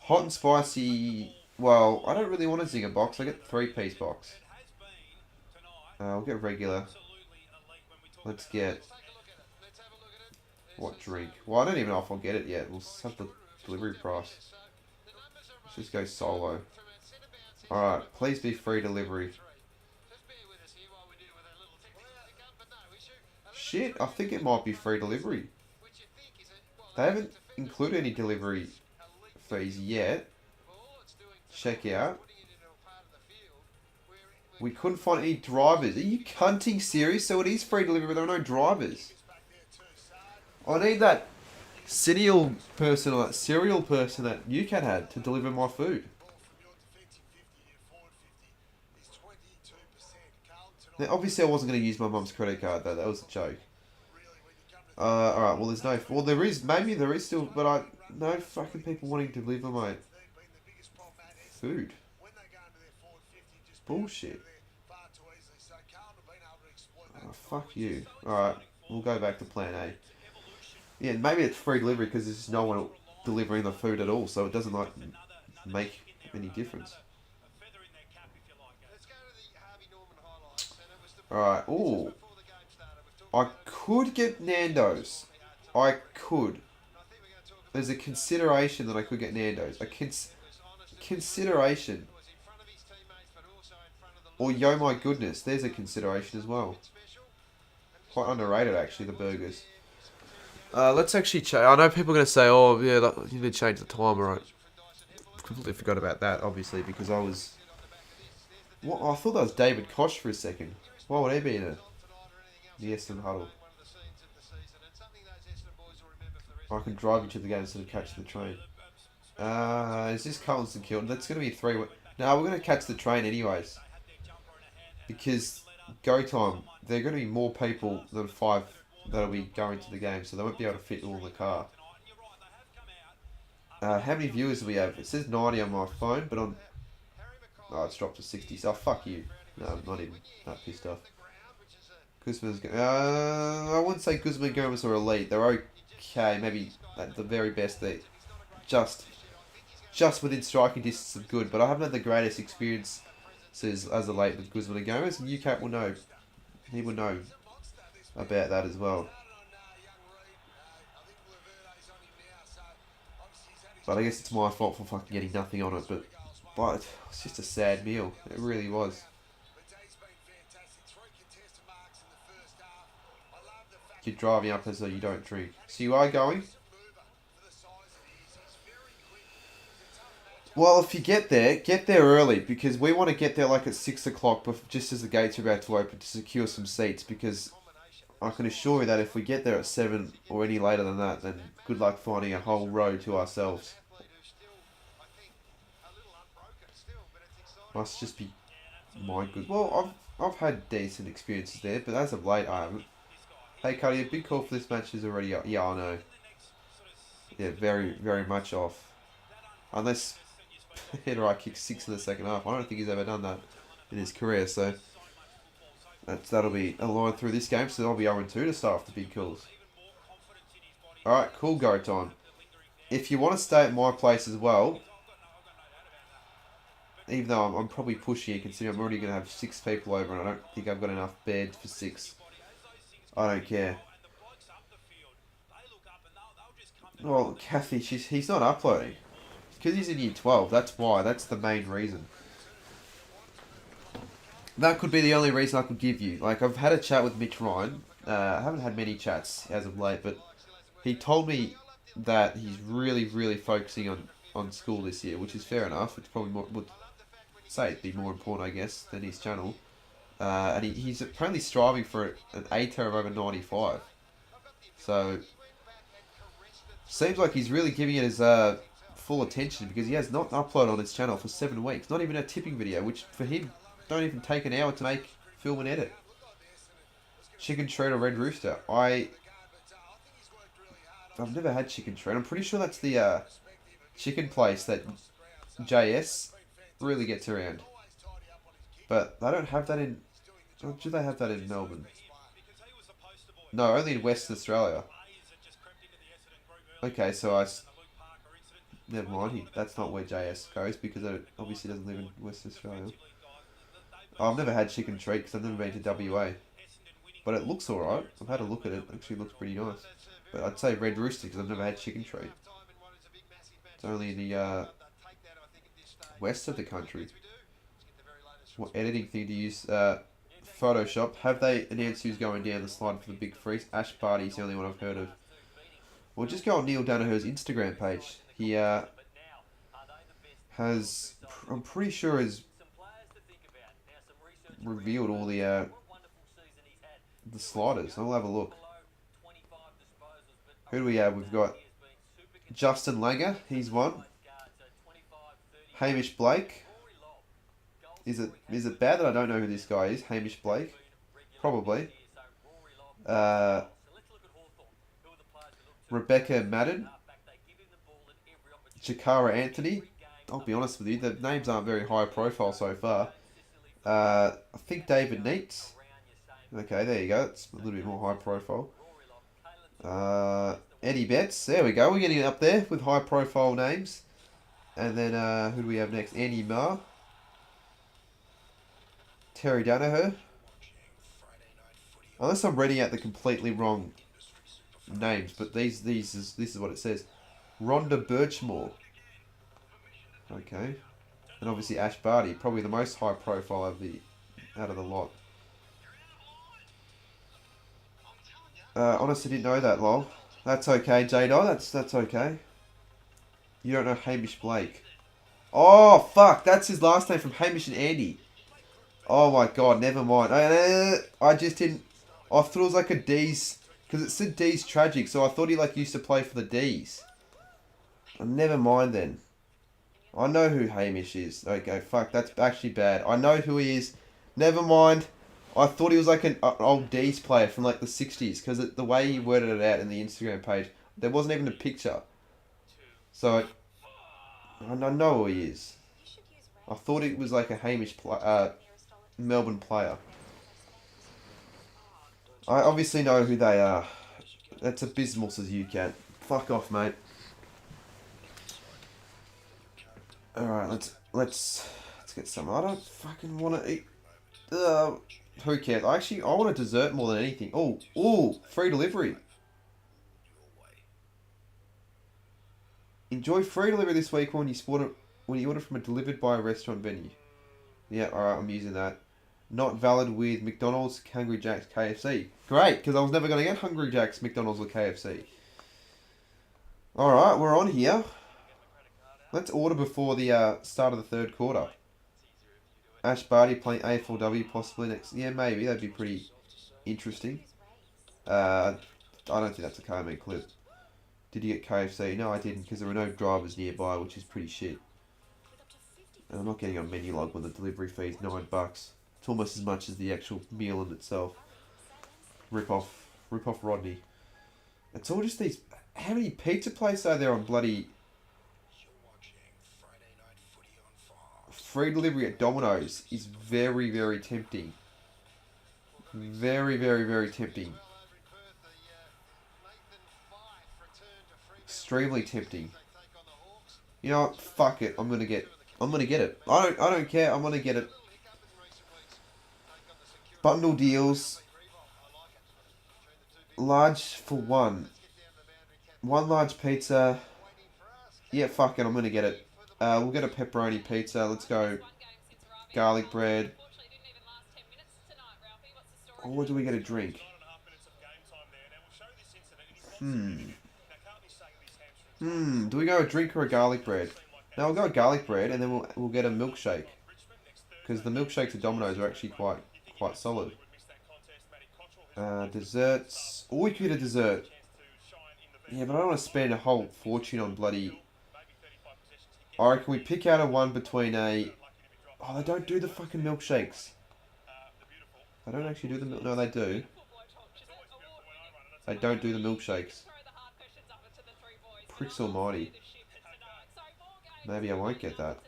Hot and spicy... Well, I don't really want a zinger box. I get a 3-piece box. I'll get regular. Let's get... What drink? Well, I don't even know if I'll get it yet. We'll have the delivery price. Let's just go solo. Alright, please be free delivery. Shit, I think it might be free delivery. They haven't included any delivery fees yet. Check out. We couldn't find any drivers. Are you cunting serious? So it is free delivery, but there are no drivers. I need that cereal person or that cereal person that UCAT had to deliver my food. Now, obviously I wasn't going to use my mum's credit card though. That was a joke. Alright, well there's no... Well there is, maybe there is still, but no fucking people wanting to deliver my food. bullshit. Oh, fuck you. Alright, we'll go back to plan A. Yeah, maybe it's free delivery because there's no one delivering the food at all, so it doesn't like make any difference. Alright, ooh. I could get Nando's. I could. There's a consideration that I could get Nando's. A consideration. Or yo my goodness, there's a consideration as well. Quite underrated actually, the burgers. Let's actually change. I know people are going to say, oh yeah, you need to change the timer, right? Completely forgot about that, obviously, because I was... What? I thought that was David Koch for a second. Why would he be in the Essendon huddle? I can drive you to the game instead of catching the train. Is this Carlton and Carlton? That's going to be 3... No, we're going to catch the train anyways. Because go time, there are going to be more people than 5 that'll be going to the game, so they won't be able to fit all in the car. How many viewers do we have? It says 90 on my phone, but on... Oh, it's dropped to 60, so fuck you. No, I'm not even that pissed off. Guzman's... I wouldn't say Guzman Gomes are elite. They're okay, maybe at the very best they're just within striking distance of good, but I haven't had the greatest experiences as of late with Guzman and Gomes, and UCAP will know. He will know about that as well. But I guess it's my fault for fucking getting nothing on it, but it's just a sad meal. It really was. You're driving up as though you don't drink. So you are going? Well, if you get there early, because we want to get there like at 6 o'clock, just as the gates are about to open, to secure some seats, because I can assure you that if we get there at 7 or any later than that, then good luck finding a whole row to ourselves. Must just be my good... Well, I've had decent experiences there, but as of late, I haven't. Hey, Cuddy, a big call for this match is already up. Yeah, I know. Yeah, very, very much off. Unless Header kicks 6 in the second half. I don't think he's ever done that in his career, so that'll be a line through this game, so I'll be 0-2 to start off the big calls. Alright, cool, go time. If you want to stay at my place as well, even though I'm probably pushing it, considering I'm already going to have 6 people over, and I don't think I've got enough beds for 6. I don't care. Well, Kathy, he's not uploading. Because he's in year 12, that's why. That's the main reason. That could be the only reason I could give you. Like, I've had a chat with Mitch Ryan. I haven't had many chats as of late, but he told me that he's really, really focusing on school this year, which is fair enough. It's probably more, would say it'd be more important, I guess, than his channel. And he's apparently striving for an ATAR of over 95. So, seems like he's really giving it his full attention, because he has not uploaded on his channel for 7 weeks. Not even a tipping video, which for him don't even take an hour to make, film and edit. Chicken Treat or Red Rooster. I've never had Chicken Treat. I'm pretty sure that's the chicken place that JS really gets around. But they don't have that in... Or do they have that in Melbourne? No, only in Western Australia. Okay, so never mind, that's not where JS goes, because it obviously doesn't live in Western Australia. I've never had Chicken Treat because I've never been to WA. But it looks alright. I've had a look at it. It actually looks pretty nice. But I'd say Red Rooster because I've never had Chicken Treat. It's only in the west of the country. What editing thing to use? Photoshop. Have they announced who's going down the slide for the big freeze? Ash Barty is the only one I've heard of. Well, just go on Neil Danaher's Instagram page. He has... I'm pretty sure has revealed all the sliders. I'll have a look. Who do we have? We've got Justin Langer. He's one. Hamish Blake. Is it bad that I don't know who this guy is? Hamish Blake? Probably. Rebecca Madden. Jakara Anthony. I'll be honest with you, the names aren't very high profile so far. I think David Neitz. Okay, there you go. It's a little bit more high profile. Eddie Betts. There we go. We're getting up there with high profile names. And then who do we have next? Andy Marr. Terry Danaher. Unless I'm reading out the completely wrong names, but this is what it says. Rhonda Birchmore. Okay. And obviously Ash Barty, probably the most high profile out of the lot. Honestly didn't know that, lol. That's okay, J-Dot, that's okay. You don't know Hamish Blake. Oh, fuck, that's his last name from Hamish and Andy. Oh my god, never mind. I just didn't... I thought it was like a D's... Because it said D's Tragic, so I thought he like used to play for the D's. Never mind then. I know who Hamish is. Okay, fuck, that's actually bad. I know who he is. Never mind. I thought he was like an old D's player from like the 60s. Because the way he worded it out in the Instagram page, there wasn't even a picture. So, I know who he is. I thought it was like a Hamish Melbourne player. I obviously know who they are. That's abysmal, says you can. Fuck off, mate. Alright, let's get some. I don't fucking want to eat. Who cares? I want a dessert more than anything. Oh, free delivery. Enjoy free delivery this week when you order from a delivered by a restaurant venue. Yeah, alright, I'm using that. Not valid with McDonald's, Hungry Jack's, KFC. Great, because I was never going to get Hungry Jack's, McDonald's or KFC. Alright, we're on here. Let's order before the start of the third quarter. Ash Barty playing AFLW possibly next... Yeah, maybe. That'd be pretty interesting. I don't think that's a Carmen clip. Did you get KFC? No, I didn't, because there were no drivers nearby, which is pretty shit. And I'm not getting on menu log when the delivery fee is $9. It's almost as much as the actual meal in itself. Rip off Rodney. It's all just these... How many pizza places are there on bloody... Free delivery at Domino's is very, very tempting. Very, very, very tempting. Extremely tempting. You know what? Fuck it. I'm gonna get it. I don't care. I'm gonna get it. Bundle deals. Large for one. One large pizza. Yeah, fuck it. I'm gonna get it. We'll get a pepperoni pizza. Let's go. Garlic bread. Oh, what do we get a drink? Do we go a drink or a garlic bread? No, we'll go a garlic bread and then we'll get a milkshake. Because the milkshakes at Domino's are actually quite solid. Desserts. Oh, we could get a dessert. Yeah, but I don't want to spend a whole fortune on bloody... I reckon we pick out a one between a... Oh, they don't do the fucking milkshakes. They don't actually do the milk... No, they do. They don't do the milkshakes. Pricks almighty. Maybe I won't get that.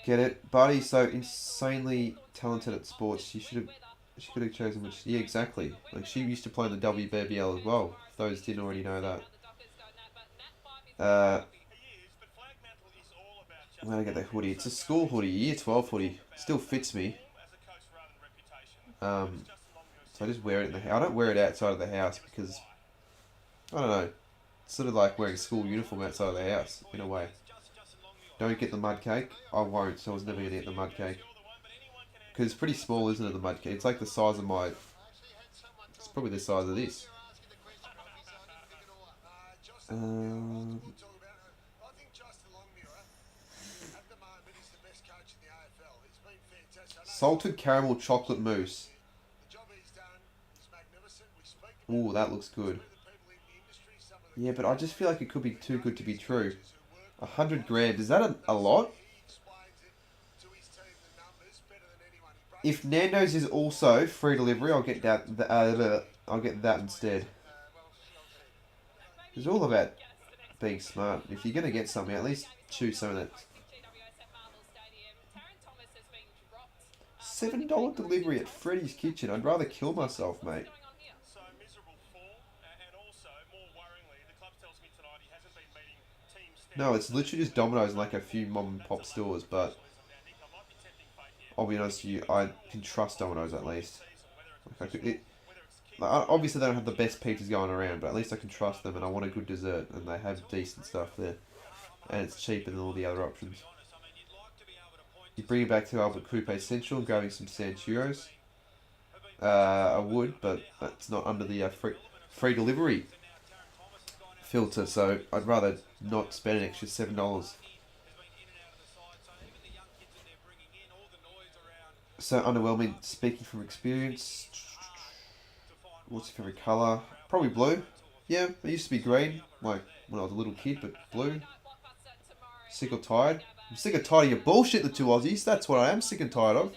Get it? Buddy's so insanely talented at sports. She could have chosen which... Yeah, exactly. Like, she used to play in the WBBL as well. If those didn't already know that. I'm gonna get the hoodie. It's a school hoodie, year 12 hoodie. Still fits me. So I just wear it in the house. I don't wear it outside of the house because, I don't know. It's sort of like wearing a school uniform outside of the house, in a way. Don't get the mud cake. I won't, so I was never gonna get the mud cake. Because it's pretty small, isn't it, the mud cake? It's like the size of my... It's probably the size of this. Salted caramel chocolate mousse. Ooh, that looks good. Yeah, but I just feel like it could be too good to be true. 100 grams. Is that a lot? If Nando's is also free delivery, I'll get that. I'll get that instead. It's all about being smart. If you're gonna get something, at least choose something that. $7 delivery at Freddy's Kitchen. I'd rather kill myself, mate. So miserable form, and also, more worryingly, the club tells me tonight he hasn't been meeting team standards. No, it's literally just Domino's and like a few mom and pop stores, but I'll be honest with you, I can trust Domino's at least. Like obviously they don't have the best pizzas going around, but at least I can trust them, and I want a good dessert, and they have decent stuff there. And it's cheaper than all the other options. You bring it back to Albert Coupe Central and grabbing some San Churros. I would, but that's not under the free delivery filter, so I'd rather not spend an extra $7. So underwhelming, speaking from experience. What's your favourite colour? Probably blue. Yeah, it used to be green, like when I was a little kid, but blue. Sick or tired? I'm sick and tired of your bullshit, the two Aussies. That's what I am sick and tired of.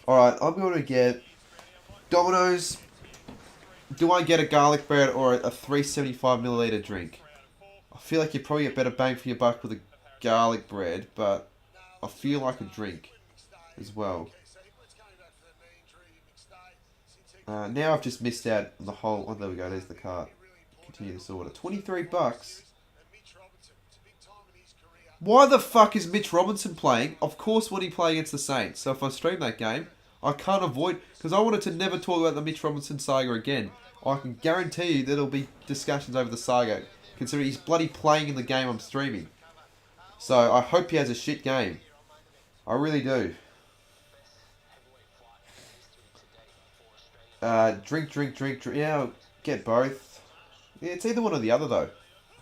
Alright, I'm going to get Domino's. Do I get a garlic bread or a 375ml drink? I feel like you probably get better bang for your buck with a garlic bread, but I feel like a drink as well. Now I've just missed out on the whole... Oh, there we go. There's the cart. Continue this order. $23. Why the fuck is Mitch Robinson playing? Of course when he play against the Saints. So if I stream that game, I can't avoid... Because I wanted to never talk about the Mitch Robinson saga again. I can guarantee you there'll be discussions over the saga, considering he's bloody playing in the game I'm streaming. So I hope he has a shit game. I really do. Drink. Yeah, I'll get both. Yeah, it's either one or the other though.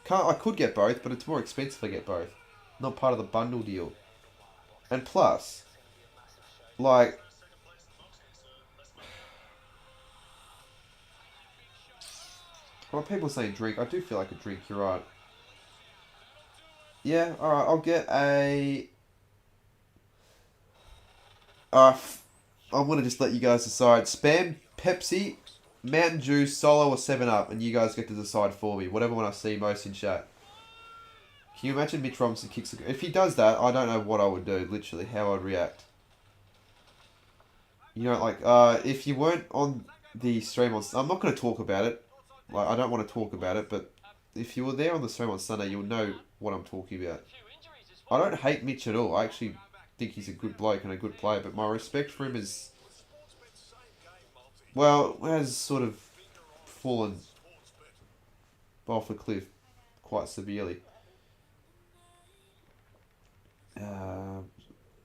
I could get both, but it's more expensive to get both. Not part of the bundle deal. And plus, like, well, people saying drink. I do feel like a drink. You're right. Yeah. All right. I'll get a. I'm gonna just let you guys decide. Spam, Pepsi, Mountain Dew, Solo, or 7-Up, and you guys get to decide for me. Whatever one I see most in chat. Can you imagine Mitch Robinson kicks the... If he does that, I don't know what I would do. Literally, how I'd react. You know, like, if you weren't on the stream on... I'm not going to talk about it. Like, I don't want to talk about it, but if you were there on the stream on Sunday, you'll know what I'm talking about. I don't hate Mitch at all. I actually think he's a good bloke and a good player, but my respect for him is... Well, has sort of fallen off a cliff quite severely.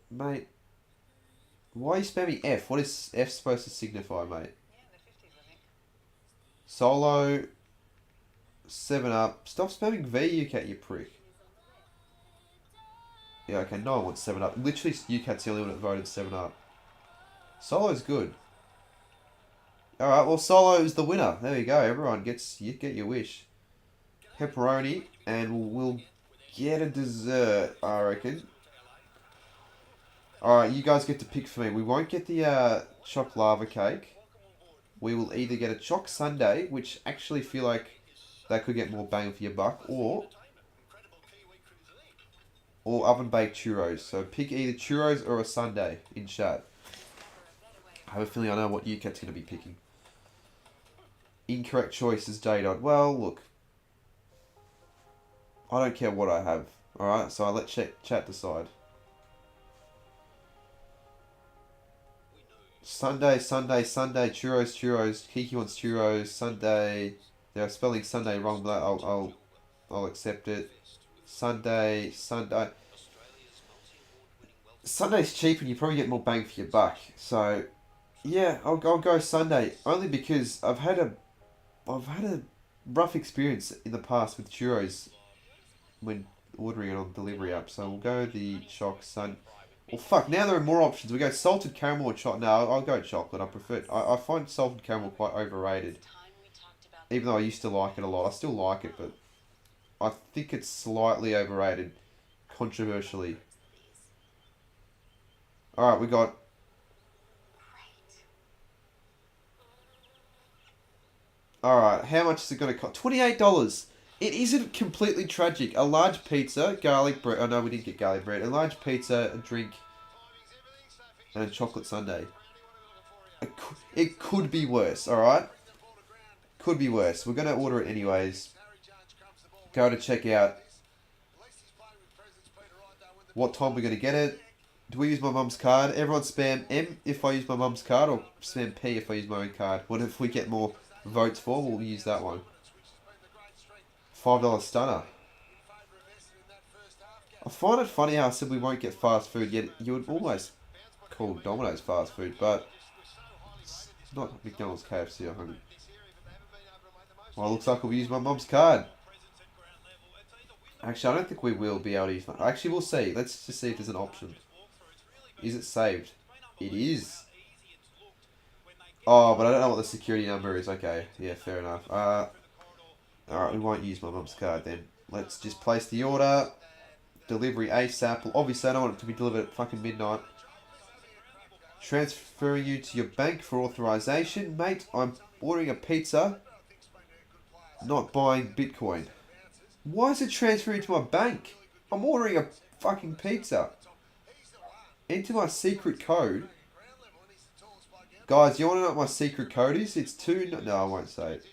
Mate, why are you spamming F? What is F supposed to signify, mate? Solo, 7-Up. Stop spamming V, UCAT, you prick. Yeah, okay, no one wants 7-Up. Literally, UCAT's the only one that voted 7-Up. Solo's good. Alright, well, Solo is the winner. There you go. Everyone get your wish. Pepperoni, and we'll get a dessert, I reckon. Alright, you guys get to pick for me. We won't get the choc lava cake. We will either get a choc sundae, which actually feel like that could get more bang for your buck, or oven-baked churros. So pick either churros or a sundae in chat. I have a feeling I know what UCAT's going to be picking. Incorrect choice is J-Dot. Well, look. I don't care what I have. Alright, so I'll let chat decide. Sunday, churros. Kiki wants churros. Sunday. They're spelling Sunday wrong, but I'll accept it. Sunday. Sunday's cheap and you probably get more bang for your buck. So, yeah, I'll go Sunday. Only because I've had a rough experience in the past with churros when ordering it on delivery app. So we'll go the choc sun. Well, fuck, now there are more options. We go salted caramel or chocolate. No, I'll go chocolate. I find salted caramel quite overrated. Even though I used to like it a lot. I still like it, but I think it's slightly overrated. Controversially. Alright, we got... Alright, how much is it going to cost? $28. It isn't completely tragic. A large pizza, garlic bread... Oh no, we didn't get garlic bread. A large pizza, a drink, and a chocolate sundae. It could be worse, alright? Could be worse. We're going to order it anyways. Go to check out what time we're going to get it. Do we use my mum's card? Everyone spam M if I use my mum's card, or spam P if I use my own card. What if we get more votes for? We'll use that one. $5 stunner. I find it funny how I said we won't get fast food, yet you would almost call Domino's fast food, but it's not McDonald's, KFC, or Hungry. Well, it looks like we'll use my mum's card. Actually, I don't think we will be able to use my... Actually, we'll see. Let's just see if there's an option. Is it saved? It is. Oh, but I don't know what the security number is. Okay, yeah, fair enough. Alright, we won't use my mum's card then. Let's just place the order. Delivery ASAP. Well, obviously, I don't want it to be delivered at fucking midnight. Transferring you to your bank for authorization. Mate, I'm ordering a pizza. Not buying Bitcoin. Why is it transferring to my bank? I'm ordering a fucking pizza. Enter my secret code. Guys, you want to know what my secret code is? It's 2... No, I won't say it.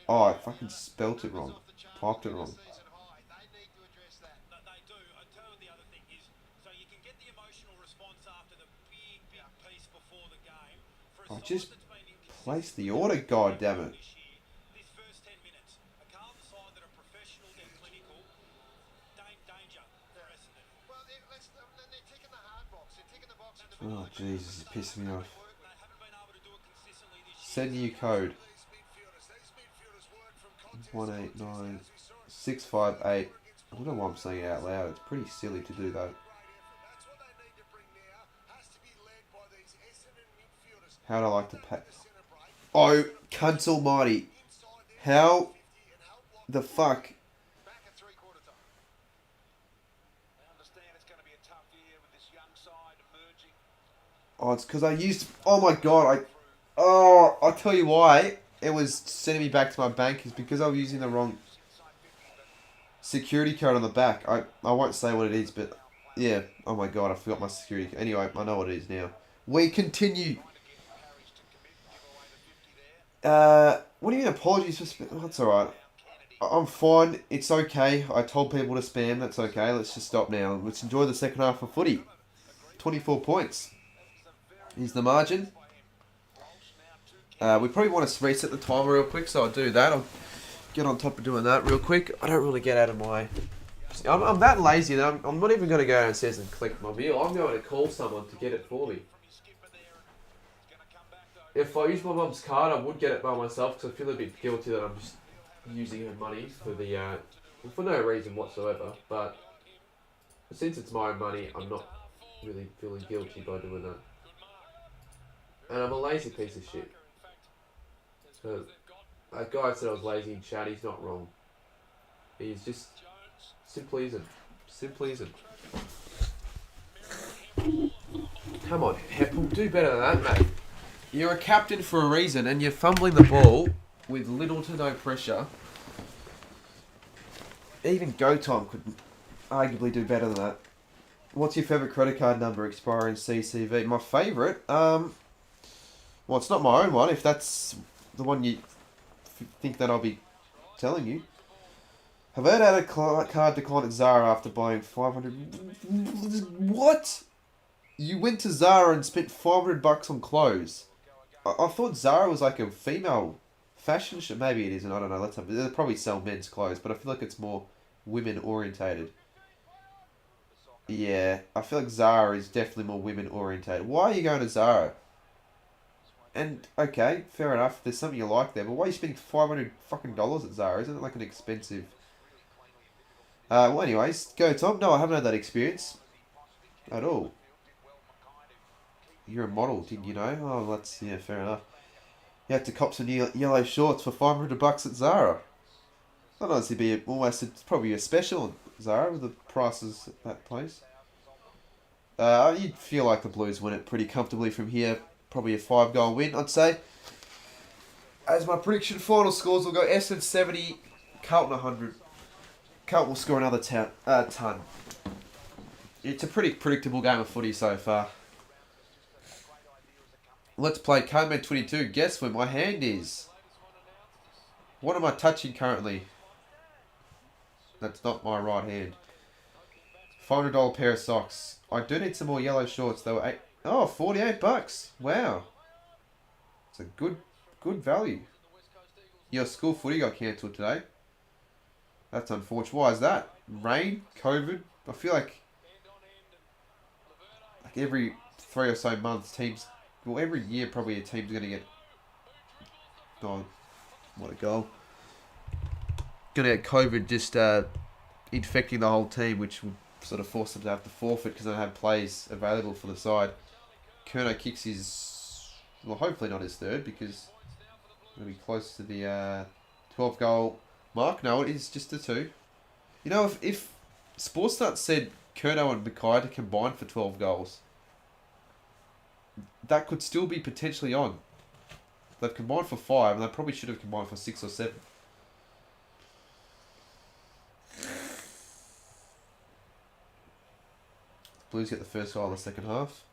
Oh, I fucking spelt it wrong. Typed it wrong. I just placed the order, goddammit. Oh, Jesus, it's pissing me off. Send new code. 189658. I don't know why I'm saying it out loud. It's pretty silly to do that. How would I like to pay? Oh, cunt almighty. How the fuck? Oh, it's because I used... Oh my god, I'll tell you why it was sending me back to my bank is because I was using the wrong security code on the back. I won't say what it is, but yeah. Oh my god, I forgot my security code. Anyway, I know what it is now. We continue. What do you mean apologies for spam? Oh, that's alright. I'm fine. It's okay. I told people to spam. That's okay. Let's just stop now. Let's enjoy the second half of footy. 24 points. Here's the margin. We probably want to reset the timer real quick, so I'll do that. I'll get on top of doing that real quick. I don't really get out of my... I'm that lazy that I'm not even going to go downstairs and collect my meal. I'm going to call someone to get it for me. If I use my mum's card, I would get it by myself because I feel a bit guilty that I'm just using her money for the for no reason whatsoever. But since it's my own money, I'm not really feeling guilty by doing that. And I'm a lazy piece of shit. So, a guy said I was lazy in chat. He's not wrong. He's just simply isn't. Simply isn't. Come on, Heppel, do better than that, mate. You're a captain for a reason, and you're fumbling the ball with little to no pressure. Even Go Time could arguably do better than that. What's your favourite credit card number expiring CCV? My favourite? Well, it's not my own one, if that's the one you think that I'll be telling you. Have I had a card decline at Zara after buying 500... What? You went to Zara and spent $500 on clothes. I thought Zara was like a female fashion shop. Maybe it isn't, I don't know. Let's have... They'll probably sell men's clothes, but I feel like it's more women orientated. Yeah, I feel like Zara is definitely more women orientated. Why are you going to Zara? And, okay, fair enough, there's something you like there, but why are you spending $500 fucking dollars at Zara? Isn't it like an expensive... well, anyways, Go Tom. No, I haven't had that experience. At all. You're a model, didn't you know? Oh, that's... Yeah, fair enough. You had to cop some yellow shorts for $500 at Zara. That'd honestly be almost... It's probably a special at Zara with the prices at that place. You'd feel like the Blues win it pretty comfortably from here. Probably a 5-goal win, I'd say. As my prediction final scores, we'll go Essendon 70, Carlton 100. Carlton will score another ton. It's a pretty predictable game of footy so far. Let's play Cardman 22. Guess where my hand is. What am I touching currently? That's not my right hand. $500 pair of socks. I do need some more yellow shorts. They were $48. Wow. It's a good value. Your school footy got cancelled today. That's unfortunate. Why is that? Rain? COVID? I feel like every 3 or so months teams, well every year probably a team's going to get, oh, what a goal. Going to get COVID just infecting the whole team, which would sort of force them to have to forfeit because they don't have plays available for the side. Kerno kicks his, well hopefully not his third because it'll be close to the 12 goal mark. No, it is just a 2. You know, if Sportsnut said Kerno and Mackay to combine for 12 goals, that could still be potentially on. They've combined for 5 and they probably should have combined for 6 or 7. Blues get the first goal in the second half.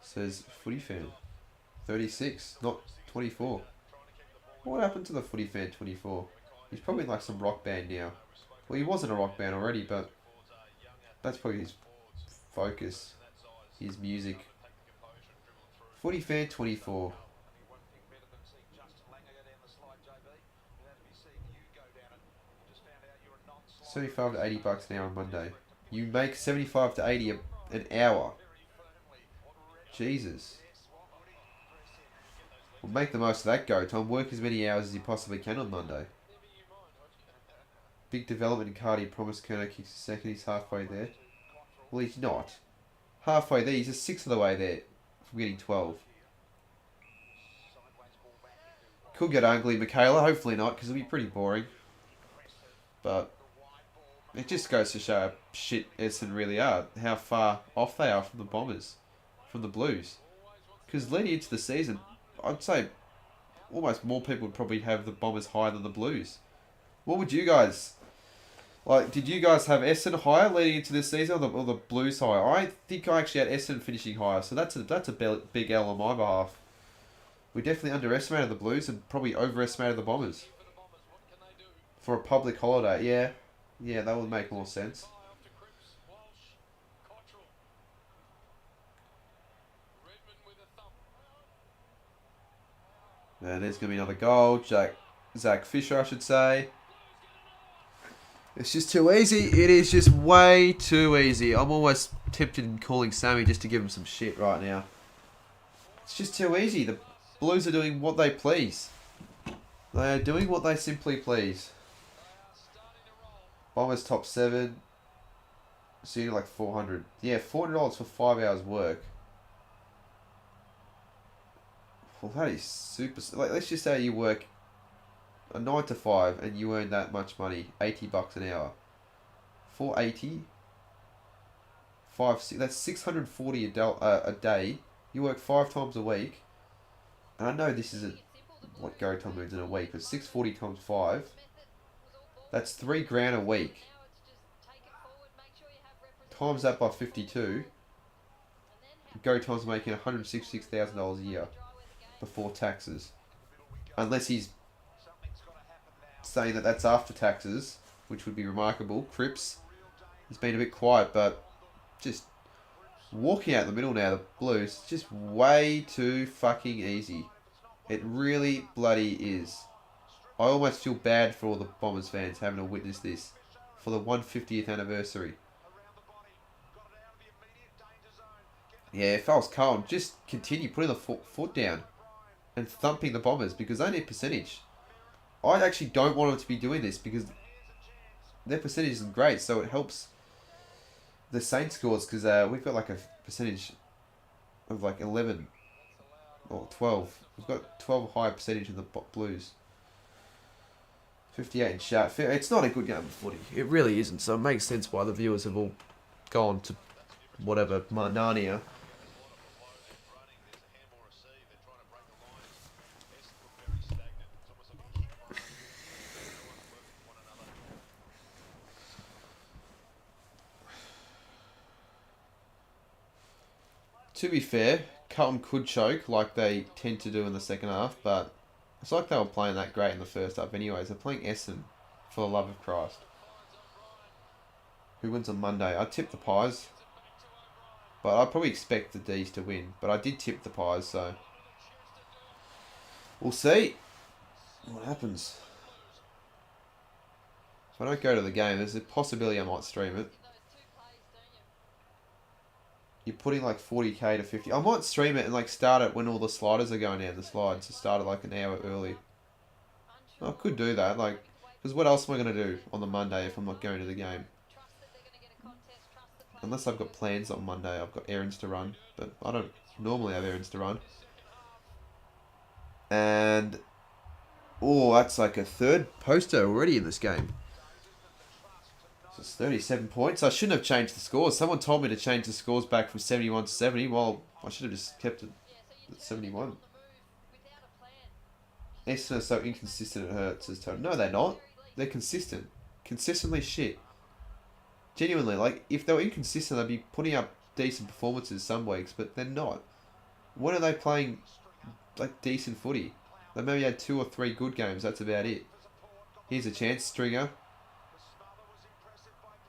Says Footy Fan. 36, not 24. What happened to the Footy Fan 24? He's probably like some rock band now. Well, he wasn't a rock band already, but that's probably his focus, his music. Footy Fan 24. 75 to $80 an hour on Monday. You make 75 to 80 an hour. Jesus. Well, make the most of that go, Tom. Work as many hours as you possibly can on Monday. Big development in Cardi. Promised Kerno kicks a second. He's halfway there. Well, he's not. Halfway there. He's a 1/6 of the way there from getting 12. Could get ugly, Michaela. Hopefully not, because it'll be pretty boring. But it just goes to show how shit Essendon really are. How far off they are from the Bombers. From the Blues. Because leading into the season, I'd say almost more people would probably have the Bombers higher than the Blues. What would you guys... Like, did you guys have Essendon higher leading into this season or the Blues higher? I think I actually had Essendon finishing higher, so that's a big L on my behalf. We definitely underestimated the Blues and probably overestimated the Bombers. For a public holiday, yeah. Yeah, that would make more sense. And there's going to be another goal. Zach Fisher, I should say. It's just too easy. It is just way too easy. I'm almost tempted in calling Sammy just to give him some shit right now. It's just too easy. The Blues are doing what they please. They are doing what they simply please. Bombers top 7. So you're like 400. Yeah, $400 for 5 hours work. Well, that is super... Like, let's just say you work a 9 to 5 and you earn that much money. $80 an hour. 480. 6, that's $640 a day. You work 5 times a week. And I know this isn't what go time means in a week, but 640 times 5. That's $3,000 a week. Times that by 52. Go time's making $166,000 a year before taxes. Unless he's saying that that's after taxes, which would be remarkable. Cripps has been a bit quiet, but just walking out the middle now, the Blues, just way too fucking easy. It really bloody is. I almost feel bad for all the Bombers fans having to witness this for the 150th anniversary. Yeah, if I was Carlton, just continue putting the foot down and thumping the Bombers because they need percentage. I actually don't want them to be doing this because their percentage isn't great, so it helps the Saints scores because we've got like a percentage of like 11 or 12. We've got 12 higher percentage in the Blues. 58 in chat. It's not a good game of footy. It really isn't. So it makes sense why the viewers have all gone to whatever, Narnia. To be fair, Carlton could choke like they tend to do in the second half, but it's like they were playing that great in the first half anyways. They're playing Essendon, for the love of Christ. Who wins on Monday? I tipped the Pies, but I probably expect the D's to win. But I did tip the Pies, so we'll see what happens. If I don't go to the game, there's a possibility I might stream it. You're putting like 40k to 50. I might stream it and like start it when all the sliders are going down the slides. So start it like an hour early. I could do that, like, because what else am I going to do on the Monday if I'm not going to the game? Unless I've got plans on Monday, I've got errands to run, but I don't normally have errands to run. And, oh, that's like a third poster already in this game. So it's 37 points. I shouldn't have changed the scores. Someone told me to change the scores back from 71 to 70. Well, I should have just kept it at 71. Essendon are so inconsistent it hurts, says Tony. No, they're not. They're consistent. Consistently shit. Genuinely, like, if they were inconsistent, they'd be putting up decent performances some weeks, but they're not. When are they playing, like, decent footy? They maybe had 2 or 3 good games, that's about it. Here's a chance, Stringer.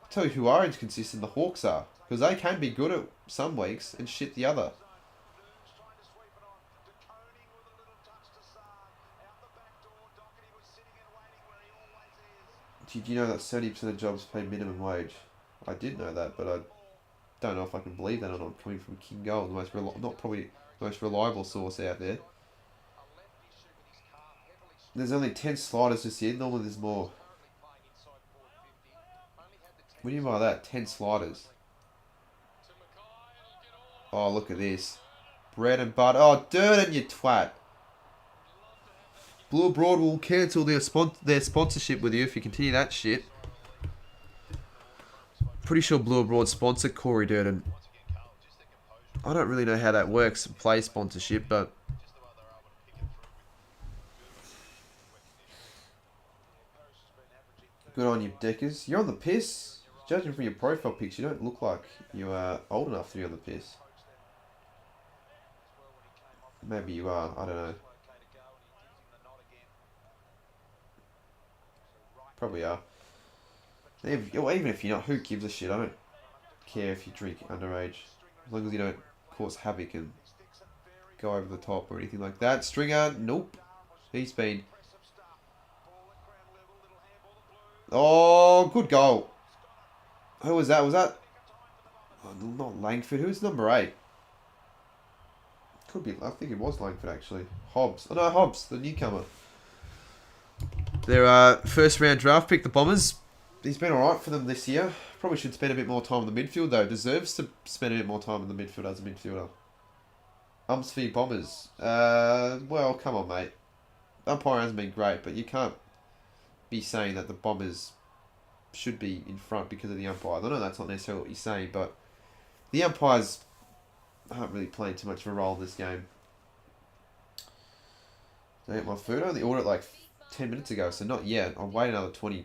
I'll tell you who are inconsistent, the Hawks are. Because they can be good at some weeks and shit the other. Did you know that 70% of jobs pay minimum wage? I did know that, but I don't know if I can believe that or not. Coming from King Gold, the most not probably the most reliable source out there. There's only 10 sliders this year. Normally there's more. What do you mean by that? 10 sliders. Oh, look at this. Bread and butter. Oh, Durden, you twat. Blue Abroad will cancel their sponsorship with you if you continue that shit. Pretty sure Blue Abroad sponsor Corey Durden. I don't really know how that works, play sponsorship, but good on you, Deckers. You're on the piss. Judging from your profile pics, you don't look like you are old enough to be on the piss. Maybe you are, I don't know. Probably are. Even if you're not, who gives a shit? I don't care if you drink underage. As long as you don't cause havoc and go over the top or anything like that. Stringer, nope. He's been... Oh, good goal. Who was that? Was that... Oh, not Langford. Who's number 8? Could be... I think it was Langford, actually. Hobbs. Oh, no, Hobbs, the newcomer. Their first round draft pick, the Bombers. He's been alright for them this year. Probably should spend a bit more time in the midfield, though. Deserves to spend a bit more time in the midfield as a midfielder. For your Bombers. Well, come on, mate. Umpire hasn't been great, but you can't be saying that the Bombers should be in front because of the umpires. I know that's not necessarily what you're saying, but the umpires aren't really playing too much of a role in this game. Did I get my food? I only ordered it like 10 minutes ago, so not yet. I'll wait another 20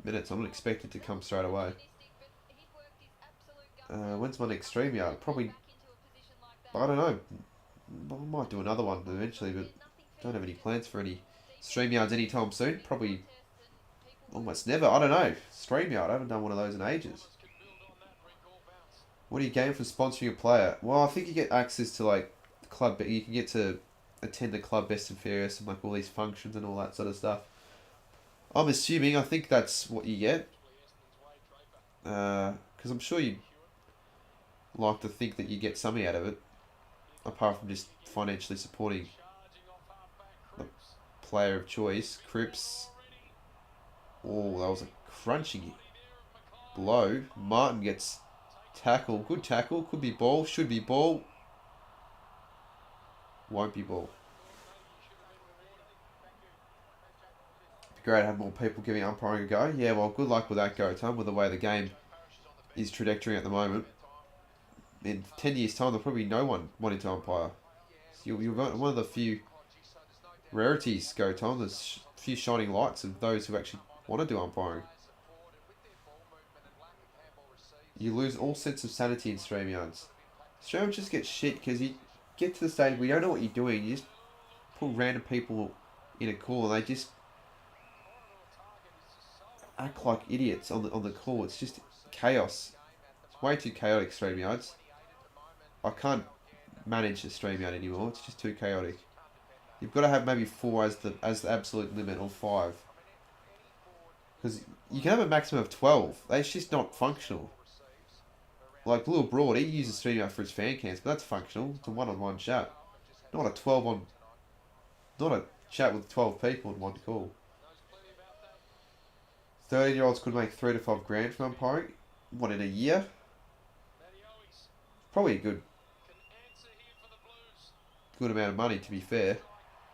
minutes. I'm not expected to come straight away. When's my next stream yard? Probably, I don't know. I might do another one eventually, but don't have any plans for any stream yards anytime soon. Probably almost never. I don't know. Stream yard. I haven't done one of those in ages. What do you gain from sponsoring a player? Well, I think you get access to like the club, but you can get to attend the club best and fairest and like all these functions and all that sort of stuff. I'm assuming, I think that's what you get. Because I'm sure you like to think that you get something out of it. Apart from just financially supporting the player of choice. Cripps. Oh, that was a crunching blow. Martin gets tackle. Good tackle. Could be ball. Should be ball. Won't be ball. Be great to have more people giving umpiring a go. Yeah, well, good luck with that go, Tom, with the way the game is trajectory at the moment. In 10 years' time, there'll probably be no one wanting to umpire. So you're one of the few rarities, go, Tom. There's a few shining lights of those who actually want to do umpiring. You lose all sense of sanity in stream yards. Australia just gets shit because you get to the stage where you don't know what you're doing. You just put random people in a call and they just act like idiots on the call. It's just chaos. It's way too chaotic, StreamYards. I can't manage the StreamYard anymore. It's just too chaotic. You've got to have maybe 4 as the absolute limit, or 5. Because you can have a maximum of 12. That's just not functional. Like Lil Broad, he uses StreamYard for his fan cams, but that's functional. It's a one-on-one chat. Not a 12 on... Not a chat with 12 people in one call. 13-year-olds could make 3 to 5 grand from umpiring. What, in a year? Probably a good amount of money, to be fair.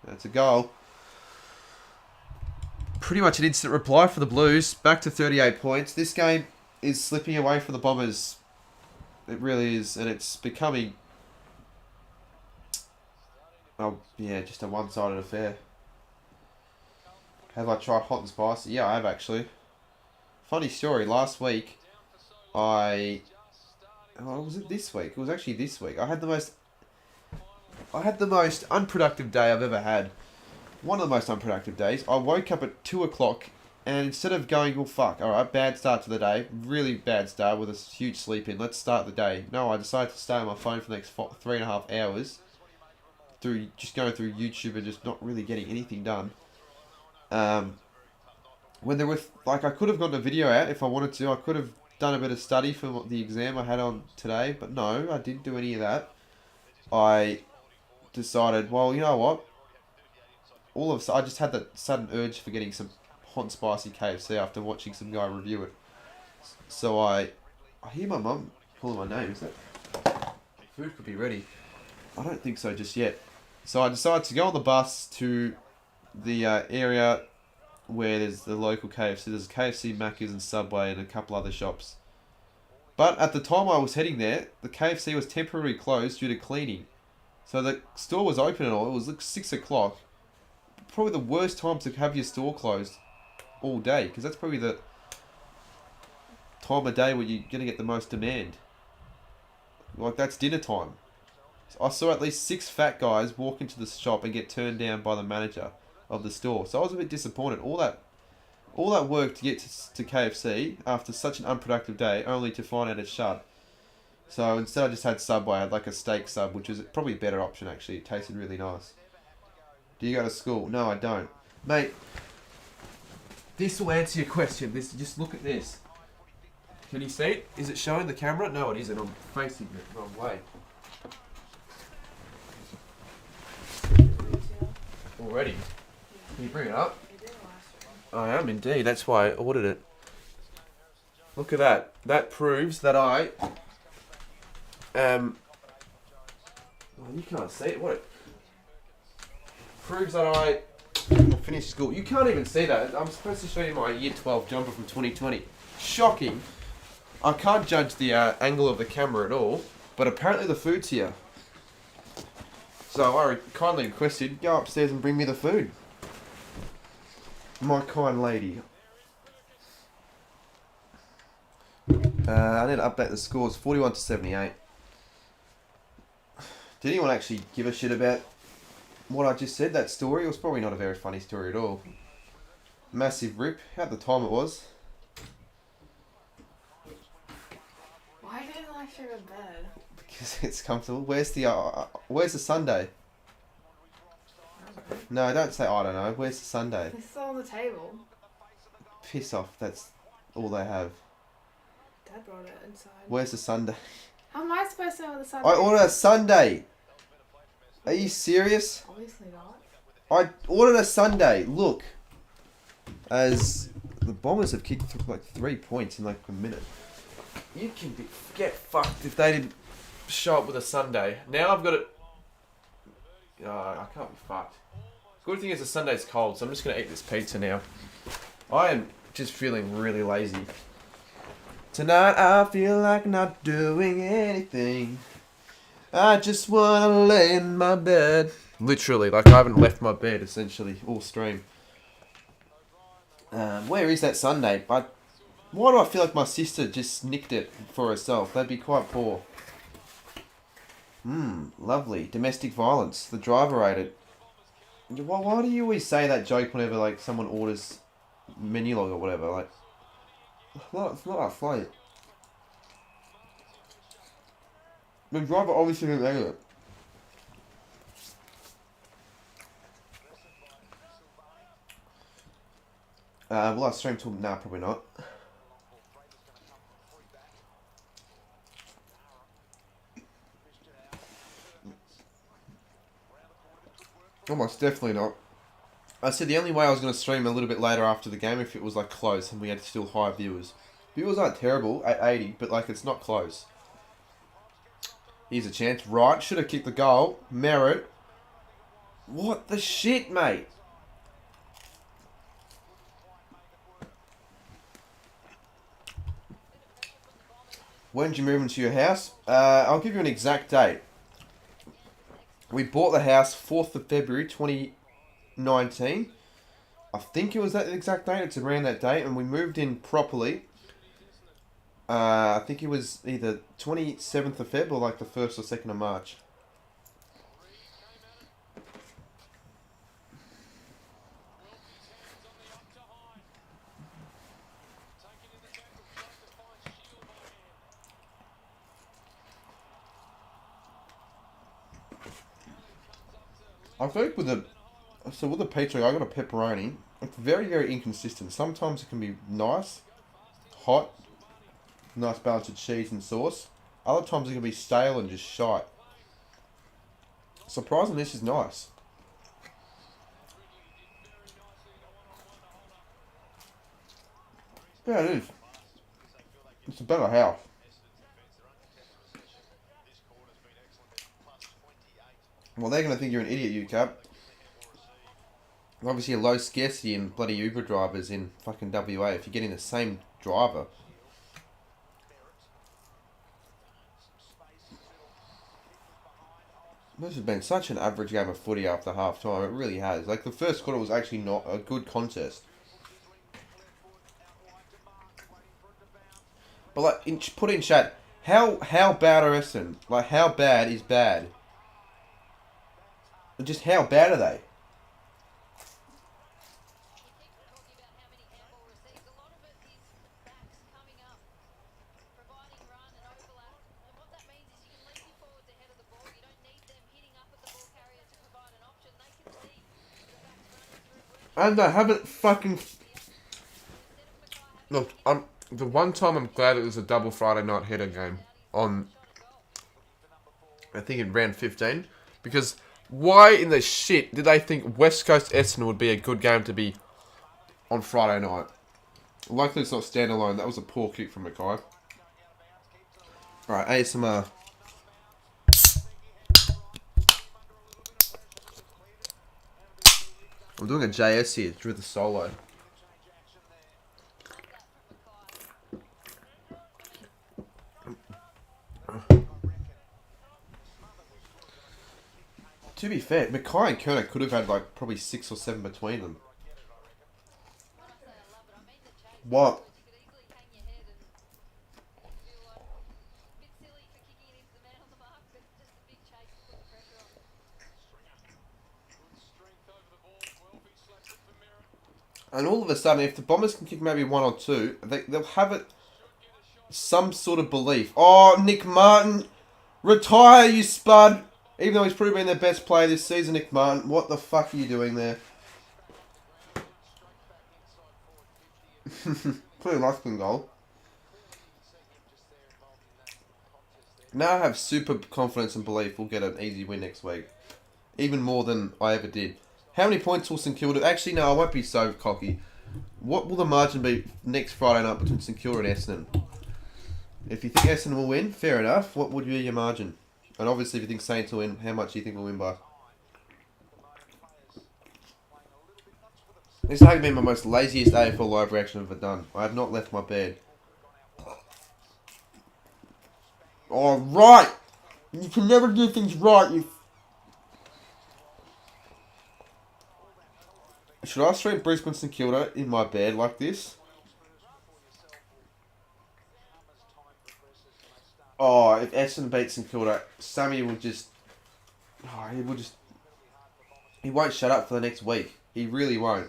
That's a goal. Pretty much an instant reply for the Blues. Back to 38 points. This game is slipping away from the Bombers. It really is. And it's becoming... Oh, yeah, just a one-sided affair. Have I tried hot and spicy? Yeah, I have actually. Funny story. Last week, Oh, was it this week? It was actually this week. I had the most unproductive day I've ever had. One of the most unproductive days. I woke up at 2 o'clock and instead of going, well, fuck, alright, bad start to the day, really bad start with a huge sleep in, let's start the day. No, I decided to stay on my phone for the next 3.5 hours through just going through YouTube and just not really getting anything done. When there were, like, I could have gotten a video out if I wanted to. I could have done a bit of study for the exam I had on today, but no, I didn't do any of that. I decided, well, you know what? All of a sudden, I just had that sudden urge for getting some hot and spicy KFC after watching some guy review it. So I hear my mum calling my name. Is that food could be ready? I don't think so just yet. So I decided to go on the bus to the area where there's the local KFC. There's KFC, Macca's and Subway and a couple other shops. But at the time I was heading there, the KFC was temporarily closed due to cleaning. So the store was open and all. It was like 6 o'clock. Probably the worst time to have your store closed all day, because that's probably the time of day where you're going to get the most demand. Like, that's dinner time. So I saw at least 6 fat guys walk into the shop and get turned down by the manager of the store. So I was a bit disappointed. All that work to get to KFC after such an unproductive day, only to find out it's shut. So instead I just had Subway. I had like a steak sub, which was probably a better option actually. It tasted really nice. Do you go to school? No, I don't. Mate, this will answer your question. Just look at this. Can you see it? Is it showing the camera? No, it isn't. I'm facing the wrong way. Already? Can you bring it up? I am indeed. That's why I ordered it. Look at that. That proves that I am... Well, you can't see it. What? Proves that I finished school. You can't even see that. I'm supposed to show you my year 12 jumper from 2020. Shocking. I can't judge the angle of the camera at all, but apparently the food's here. So I kindly requested, go upstairs and bring me the food. My kind lady. I need to update the scores. 41 to 78. Did anyone actually give a shit about what I just said? That story? It was probably not a very funny story at all. Massive rip. At the time it was. Why didn't I share a bed? Because it's comfortable. Where's the Sunday? No, don't say I don't know. Where's the Sunday? It's on the table. Piss off. That's all they have. Dad brought it inside. Where's the Sunday? How am I supposed to know what the Sunday? I ordered a Sunday. Are you serious? Obviously not. I ordered a Sunday. Look. As the Bombers have kicked like 3 points in like a minute. You can get fucked if they didn't show up with a Sunday. Now I've got it. Oh, I can't be fucked. Good thing is the Sunday's cold, so I'm just going to eat this pizza now. I am just feeling really lazy. Tonight I feel like not doing anything. I just want to lay in my bed. Literally, like I haven't left my bed essentially all stream. Where is that Sunday? Why do I feel like my sister just nicked it for herself? That'd be quite poor. Lovely. Domestic violence. The driver ate it. Why do you always say that joke whenever like someone orders menu log or whatever? Like, it's not that funny. The driver obviously didn't eat it. Will I stream till? Nah, probably not. Almost definitely not. I said the only way I was going to stream a little bit later after the game if it was like close and we had still high viewers. Viewers aren't terrible at 80, but like it's not close. Here's a chance. Right, should have kicked the goal. Merritt. What the shit, mate? When did you move into your house? I'll give you an exact date. We bought the house 4th of February 2019. I think it was that exact date. It's around that date. And we moved in properly. I think it was either 27th of Feb or like the 1st or 2nd of March. I think with the pizza, I got a pepperoni. It's very, very inconsistent. Sometimes it can be nice, hot, nice balance of cheese and sauce. Other times it can be stale and just shite. Surprisingly, this is nice. Yeah, it is. It's a better house. Well, they're going to think you're an idiot, you cap. Obviously a low scarcity in bloody Uber drivers in fucking WA if you're getting the same driver. This has been such an average game of footy after half time. It really has. Like, the first quarter was actually not a good contest. But, like, put in chat, how bad are Essendon? Like, how bad is bad? Just how bad are they? And I haven't fucking... Look, the one time I'm glad it was a double Friday night header game on... I think in round 15. Because why in the shit did they think West Coast Essendon would be a good game to be on Friday night? Luckily it's not standalone. That was a poor kick from Mackay. Alright, ASMR. I'm doing a JS here, Drew the solo. To be fair, Mackay and Kerner could have had like probably 6 or 7 between them. What? And all of a sudden, if the Bombers can kick maybe 1 or 2, they'll have it some sort of belief. Oh, Nick Martin, retire, you spud. Even though he's probably been their best player this season, Nick Martin. What the fuck are you doing there? Pretty nice goal. Now I have super confidence and belief we'll get an easy win next week. Even more than I ever did. How many points will St Kilda... Actually, no, I won't be so cocky. What will the margin be next Friday night between St Kilda and Essendon? If you think Essendon will win, fair enough. What would be your margin? And obviously, if you think Saints will win, how much do you think we'll win by? This has been my most laziest AFL live reaction I've ever done. I have not left my bed. Oh, right! You can never do things right, you... Should I stream Brisbane St Kilda in my bed like this? Oh, if Essendon beats St Kilda, Sammy will just... Oh, he will just... He won't shut up for the next week. He really won't.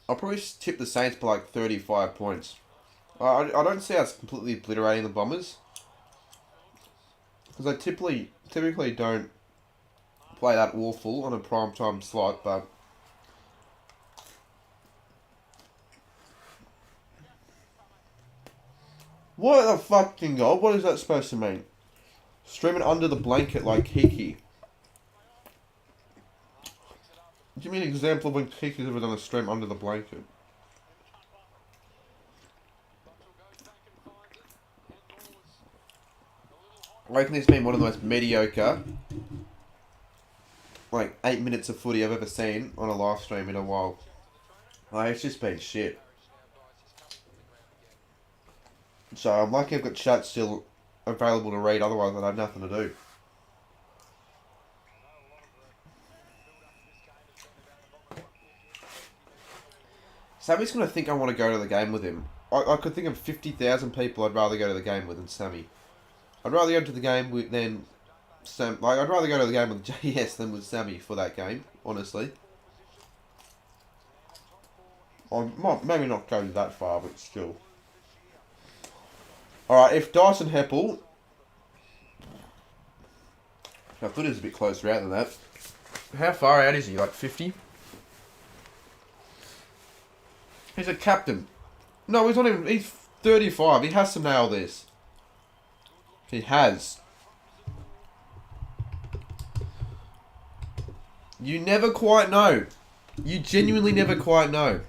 I'll probably just tip the Saints by like 35 points. I don't see us completely obliterating the Bombers. Because I typically don't play that awful on a prime time slot, but... What the fucking god? What is that supposed to mean? Streaming under the blanket like Kiki. Give me an example of when Kiki's ever done a stream under the blanket. I reckon this being one of the most mediocre, like, 8 minutes of footy I've ever seen on a live stream in a while. Like, it's just been shit. So I'm lucky I've got chat still available to read, otherwise I'd have nothing to do. Sammy's going to think I want to go to the game with him. I could think of 50,000 people I'd rather go to the game with than Sammy. I'd rather go to the game with than Sam. Like, I'd rather go to the game with JS than with Sammy for that game, honestly. I might maybe not go that far, but still. Alright, if Dyson Heppel... I thought he was a bit closer out than that. How far out is he? Like 50? He's a captain. No, he's not even... He's 35. He has to nail this. He has. You never quite know. You genuinely never quite know.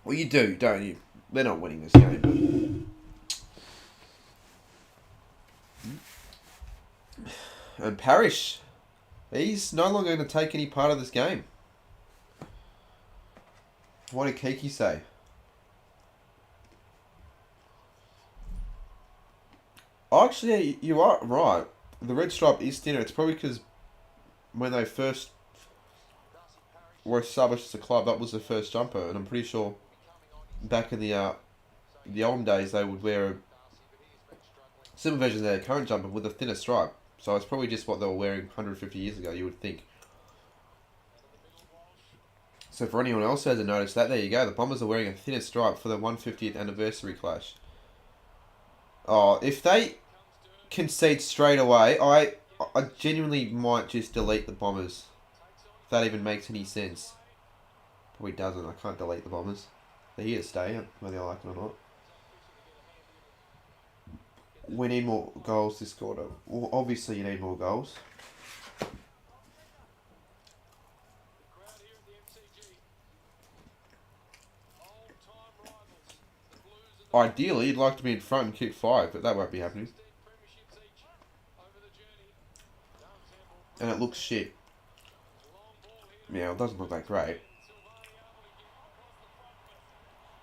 Well, you do, don't you? They're not winning this game. And Parrish, he's no longer going to take any part of this game. What did Kiki say? Actually, you are right. The red stripe is thinner. It's probably because when they first were established as a club, that was the first jumper, and I'm pretty sure back in the olden days they would wear a similar version of their current jumper with a thinner stripe. So it's probably just what they were wearing 150 years ago, you would think. So for anyone else who hasn't noticed that, there you go. The Bombers are wearing a thinner stripe for the 150th anniversary clash. Oh, if they concede straight away, I genuinely might just delete the Bombers. If that even makes any sense. Probably doesn't. I can't delete the Bombers. They're here to stay, whether I like it or not. We need more goals this quarter. Well, obviously you need more goals. Ideally, you'd like to be in front and kick 5, but that won't be happening. And it looks shit. Yeah, it doesn't look that great.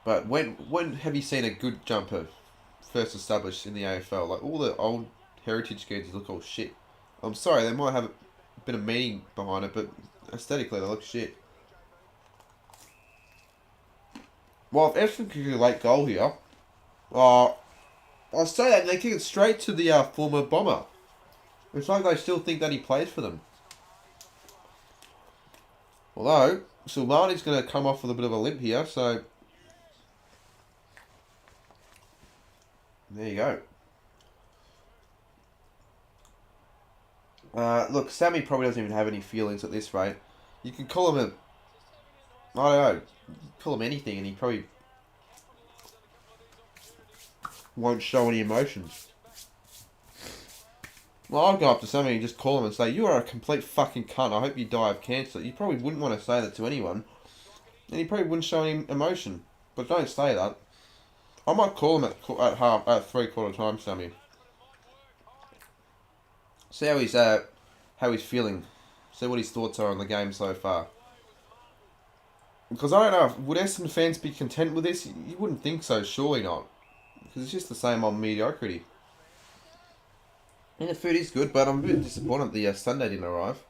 But when have you seen a good jumper first established in the AFL? Like, all the old heritage kids look all shit. I'm sorry, they might have a bit of meaning behind it, but aesthetically they look shit. Well, if Essendon kick a late goal here, I'll say that they kick it straight to the former Bomber. It's like they still think that he plays for them. Although, Silvani's going to come off with a bit of a limp here, so... There you go. Look, Sammy probably doesn't even have any feelings at this rate. You can call him a... I don't know. Call him anything and he probably... won't show any emotions. Well, I'll go up to Sammy and just call him and say, you are a complete fucking cunt. I hope you die of cancer. You probably wouldn't want to say that to anyone. And he probably wouldn't show any emotion. But don't say that. I might call him at 3/4 time, Sammy. See how he's feeling. See what his thoughts are on the game so far. Because I don't know, would Essendon fans be content with this? You wouldn't think so, surely not. Because it's just the same old mediocrity. And the food is good, but I'm a bit disappointed the Sunday didn't arrive.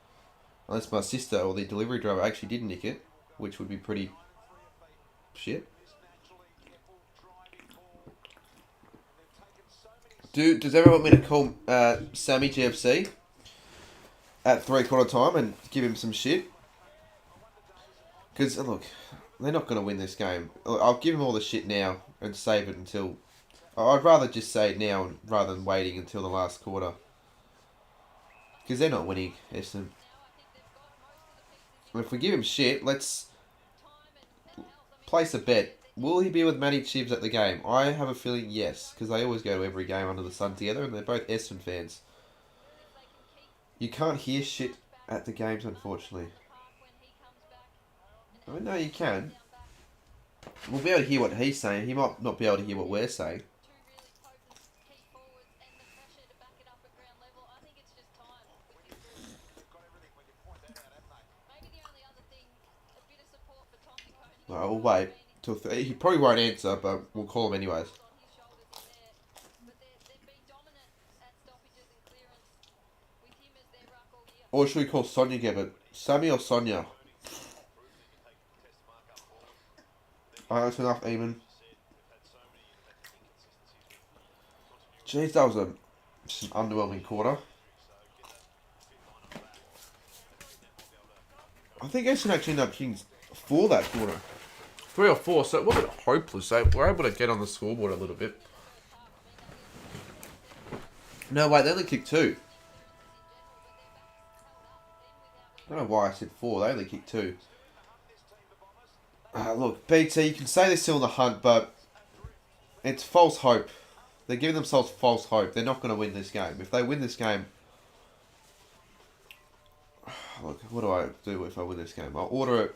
Unless my sister or the delivery driver actually did nick it, which would be pretty shit. Does everyone want me to call Sammy GFC at 3/4 time and give him some shit? Because, look, they're not going to win this game. I'll give him all the shit now and save it until... I'd rather just say it now rather than waiting until the last quarter. Because they're not winning, Essendon. And if we give him shit, let's place a bet. Will he be with Matty Chivs at the game? I have a feeling yes, because they always go to every game under the sun together, and they're both Essendon fans. You can't hear shit at the games, unfortunately. I mean, no, you can. We'll be able to hear what he's saying. He might not be able to hear what we're saying. Alright, we'll wait till he probably won't answer, but we'll call him anyways. Or should we call Sonia Gebbett? Sammy or Sonia? Alright, that's enough, even. Jeez, that was just an underwhelming quarter. I think Essendon actually ended up kicking 4 that quarter. 3 or 4, so it wasn't hopeless. They were able to get on the scoreboard a little bit. No, wait, they only kicked 2. I don't know why I said 4. They only kicked 2. Look, BT, you can say they're still in the hunt, but it's false hope. They're giving themselves false hope. They're not going to win this game. If they win this game... Look, what do I do if I win this game? I'll order a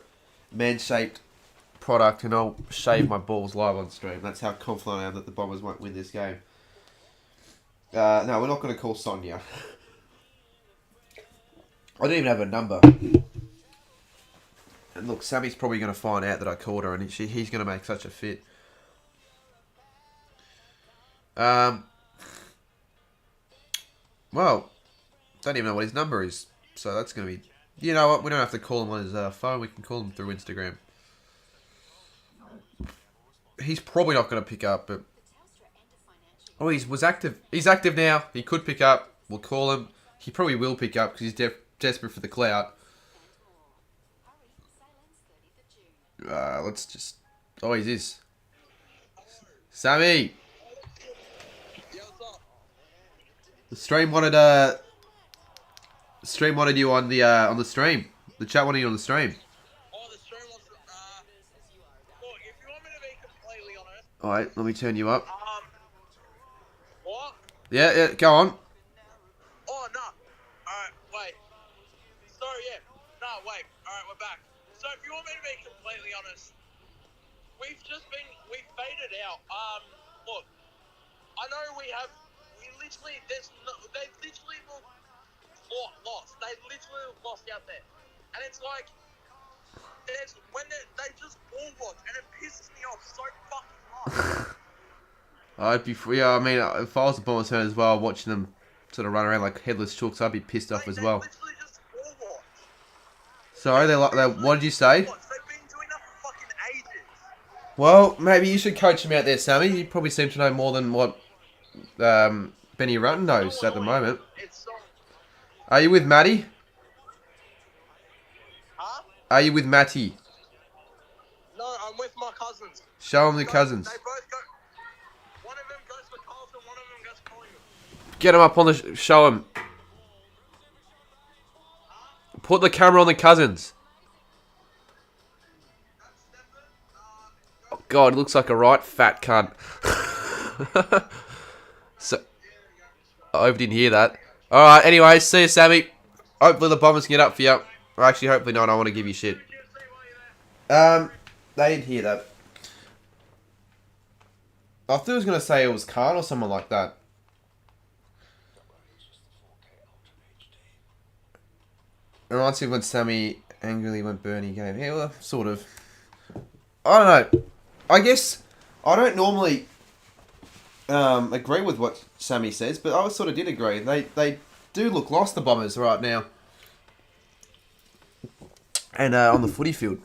man-shaped product and I'll shave my balls live on stream. That's how confident I am that the Bombers won't win this game. No, we're not going to call Sonia. I don't even have a number. And look, Sammy's probably going to find out that I called her and he's going to make such a fit. Well, don't even know what his number is. So that's going to be... You know what? We don't have to call him on his phone. We can call him through Instagram. He's probably not going to pick up, but... Oh, he was active. He's active now. He could pick up. We'll call him. He probably will pick up because he's desperate for the clout. Let's just... Oh, he is. Sammy! The stream wanted you on the stream. The chat wanted you on the stream. Oh, the stream wants look, if you want me to be completely honest. Alright, let me turn you up. What? Yeah, go on. Oh, no. Alright, wait. So, yeah. No, wait. Alright, we're back. So, if you want me to be completely honest, we faded out. Look, I know we literally, they literally lost. They literally lost out there. And it's like, they just ball watch, and it pisses me off so fucking much. I mean, if I was a Bombers fan as well, watching them sort of run around like headless chooks, I'd be pissed off as well. They literally just ball watch. Sorry, what did you say? They've been doing that for fucking ages. Well, maybe you should coach him out there, Sammy. You probably seem to know more than what Benny Rutten knows at the moment. Are you with Matty? Huh? Are you with Matty? No, I'm with my cousins. Show him the cousins. They both go. One of them goes for Carlton, one of them goes for Collingwood. Get him up on the... Show him. Put the camera on the cousins. Oh, God, looks like a right fat cunt. So, I hope you didn't hear that. Alright, anyway, see you, Sammy. Hopefully the Bombers can get up for you. Or actually, hopefully not. I want to give you shit. They didn't hear that. I thought he was going to say it was Khan or someone like that. It reminds me of when Sammy angrily went Bernie game. Yeah, well, sort of. I don't know. I guess I don't normally agree with what Sammy says, but I sort of did agree. They do look lost, the Bombers, right now. and on the footy field.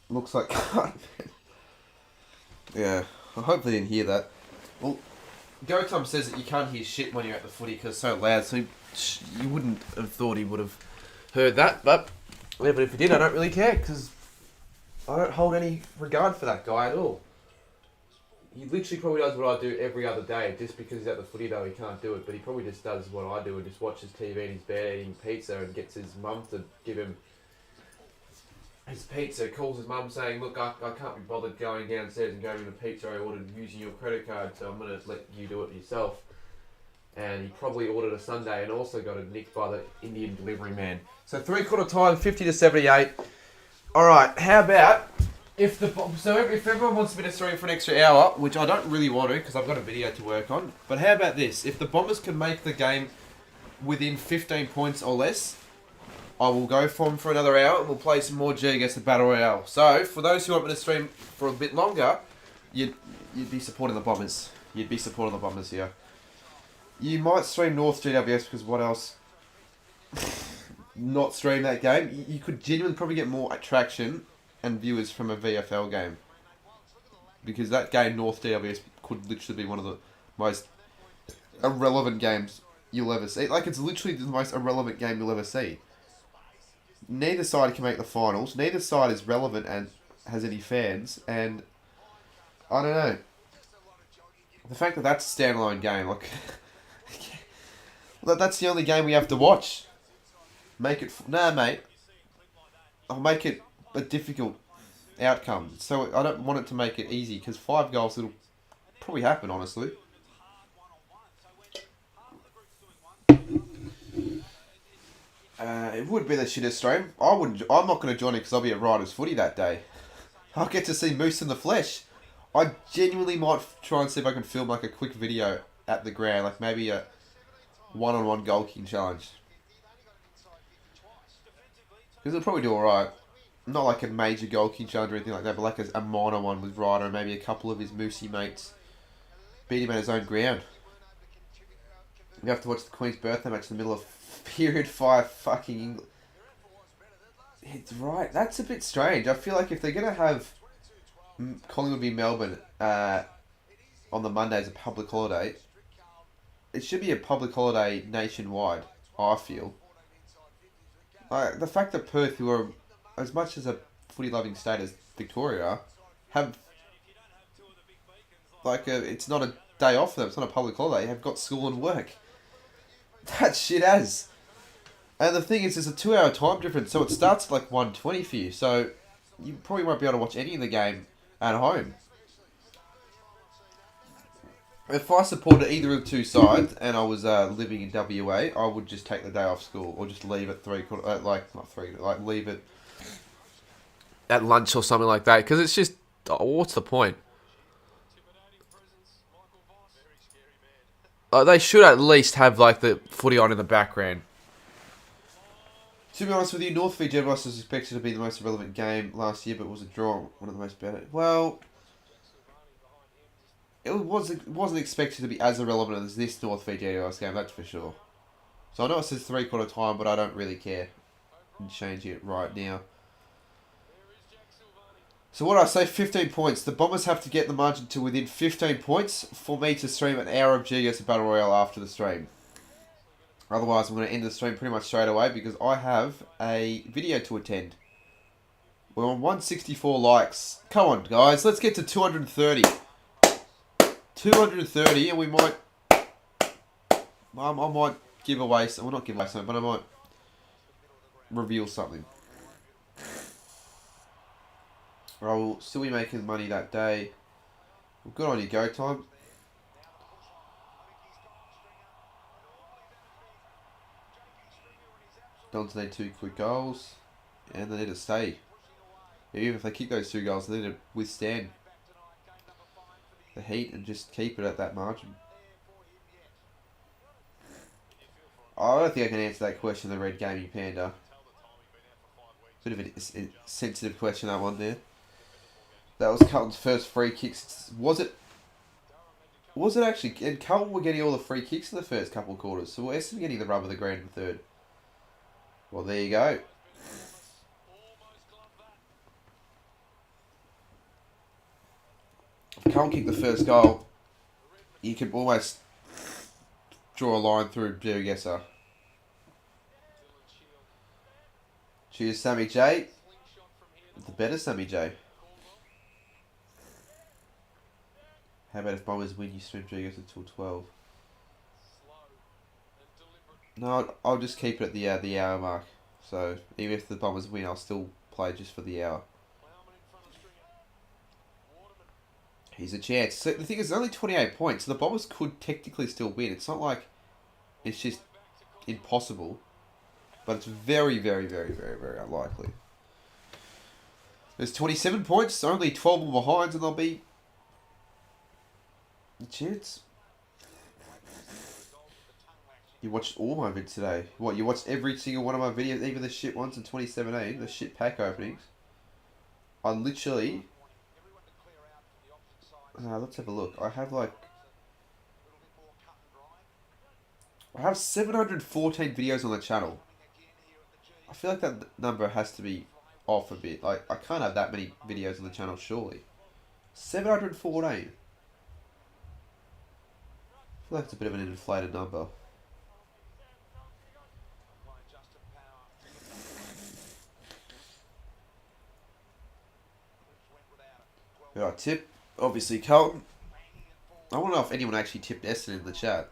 Looks like... yeah, I hope they didn't hear that. Well, Go Tom says that you can't hear shit when you're at the footy because it's so loud, so you wouldn't have thought he would have heard that, but if he did, I don't really care, because I don't hold any regard for that guy at all. He literally probably does what I do every other day. Just because he's at the footy though, he can't do it. But he probably just does what I do and just watches TV in his bed eating pizza and gets his mum to give him his pizza. Calls his mum saying, look, I can't be bothered going downstairs and grabbing the pizza I ordered using your credit card, so I'm going to let you do it yourself. And he probably ordered a sundae and also got it nicked by the Indian delivery man. So 3/4 time, 50-78. Alright, how about... If everyone wants me to stream for an extra hour, which I don't really want to because I've got a video to work on, but how about this? If the Bombers can make the game within 15 points or less, I will go for them for another hour and we'll play some more G against the Battle Royale. So, for those who want me to stream for a bit longer, you'd be supporting the Bombers. You'd be supporting the Bombers here. You might stream North GWS because what else? Not stream that game. You could genuinely probably get more attraction and viewers from a VFL game. Because that game, North DWS, could literally be one of the most irrelevant games you'll ever see. Like, it's literally the most irrelevant game you'll ever see. Neither side can make the finals. Neither side is relevant and has any fans. And, I don't know. The fact that that's a standalone game, like... that's the only game we have to watch. Make it... Nah, mate. I'll make it a difficult outcome. So I don't want it to make it easy because 5 goals, it'll probably happen, honestly. It would be the shittest stream. I'm not going to join it because I'll be at Riders Footy that day. I'll get to see Moose in the flesh. I genuinely might try and see if I can film like a quick video at the ground, like maybe a one-on-one goal kicking challenge. Because it'll probably do alright. Not like a major goal kicking challenge or anything like that, but like a minor one with Ryder and maybe a couple of his Moosey mates beat him at his own ground. We have to watch the Queen's birthday match in the middle of period 5 fucking England. It's right. That's a bit strange. I feel like if they're going to have Collingwood v Melbourne on the Monday as a public holiday, it should be a public holiday nationwide, I feel. The fact that Perth, who are as much as a footy-loving state as Victoria, have it's not a day off for them. It's not a public holiday. Have got school and work. That shit has. And the thing is, there's a 2-hour time difference, so it starts at like 1:20 for you. So you probably won't be able to watch any of the game at home. If I supported either of the two sides and I was living in WA, I would just take the day off school or just leave at leave it at lunch or something like that. Because it's just, what's the point? They should at least have like the footy on in the background. To be honest with you, North v Jedwas was expected to be the most relevant game last year, but was a draw, one of the most better. Well, it wasn't expected to be as irrelevant as this North v Jedwas game, that's for sure. So I know it says 3/4 time, but I don't really care. I'm changing it right now. So what I say, 15 points. The Bombers have to get the margin to within 15 points for me to stream an hour of GS Battle Royale after the stream. Otherwise, I'm going to end the stream pretty much straight away because I have a video to attend. We're on 164 likes. Come on, guys. Let's get to 230. 230 and we might... I might give away... Well, not give away something, but I might reveal something. I will still be making money that day. Good on you, Go Time. Dons need 2 quick goals. And they need to stay. Even if they kick those 2 goals, they need to withstand the heat and just keep it at that margin. I don't think I can answer that question, the Red Gaming Panda. Bit of a sensitive question, that one there. That was Carlton's first free kick. Was it? Was it actually? And Carlton were getting all the free kicks in the first couple of quarters, so Essendon getting the rub of the ground in the third. Well, there you go. If Carlton kicked the first goal, you could almost draw a line through Burgesser. Cheers, Sammy J. The better Sammy J. How about if Bombers win, you stream Burgesser until 12? No, I'll just keep it at the hour mark. So even if the Bombers win, I'll still play just for the hour. Here's a chance. So the thing is, only 28 points. So the Bombers could technically still win. It's not like it's just impossible. But it's very, very, very, very, very unlikely. There's 27 points. Only 12 more behinds, and they'll be a chance. You watched all my vids today. What, you watched every single one of my videos, even the shit ones in 2017, the shit pack openings? I literally... let's have a look. I have like... I have 714 videos on the channel. I feel like that number has to be off a bit. Like, I can't have that many videos on the channel, surely. 714. I feel like it's a bit of an inflated number. Right, tip. Obviously, Carlton. I want to know if anyone actually tipped Essendon in the chat.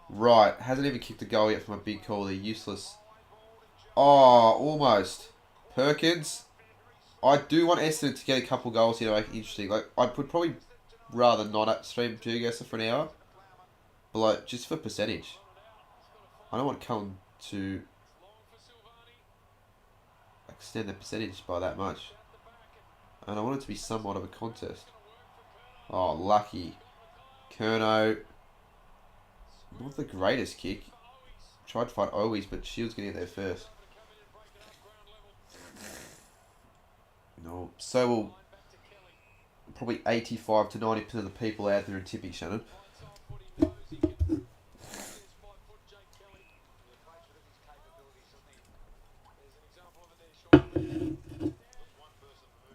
Right, hasn't even kicked a goal yet for my big call. They're useless. Oh, almost. Perkins. I do want Essendon to get a couple goals here to make it interesting. Like, I would probably rather not stream Burgesser for an hour. But, like, just for percentage. I don't want Carlton to extend the percentage by that much. And I want it to be somewhat of a contest. Oh, lucky. Kerno. Not the greatest kick. Tried to fight Owies, but Shields getting there first. No, so will probably 85 to 90% of the people out there in tipping, Shannon.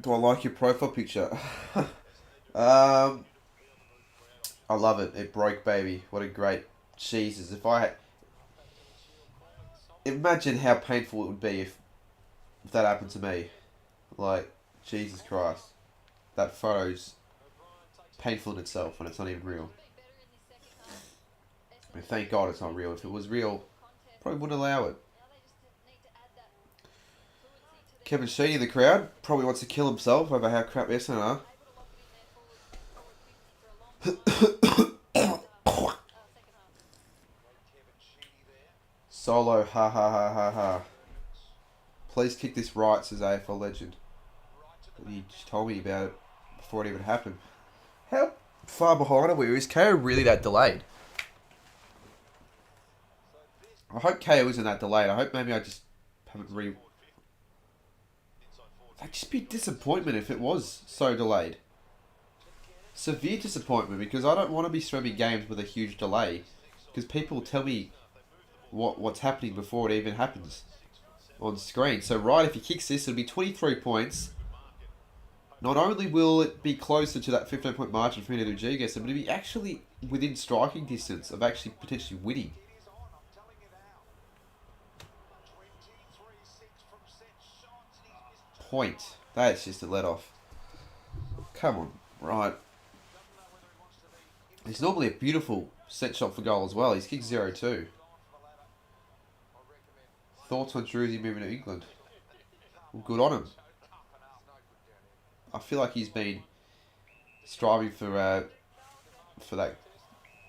Do I like your profile picture? I love it. It broke, baby. What a great... Jesus, if I... Imagine how painful it would be if that happened to me. Like, Jesus Christ. That photo's painful in itself when it's not even real. I mean, thank God it's not real. If it was real, probably wouldn't allow it. Kevin Sheedy in the crowd probably wants to kill himself over how crap Essendon are. Solo, ha ha ha ha ha. Please kick this right, says AFL legend. He just told me about it before it even happened. How far behind are we? Is KO really that delayed? I hope KO isn't that delayed. I hope maybe I just haven't That'd just be a disappointment if it was so delayed. Severe disappointment, because I don't want to be streaming games with a huge delay. Because people tell me what's happening before it even happens on screen. So right, if he kicks this, it'll be 23 points. Not only will it be closer to that 15-point margin for me to do G-Guess, but it'll be actually within striking distance of actually potentially winning. Point. That's just a let-off. Come on. Right. It's normally a beautiful set shot for goal as well. He's kicked 0-2. Thoughts on Druzy moving to England? Well, good on him. I feel like he's been striving for that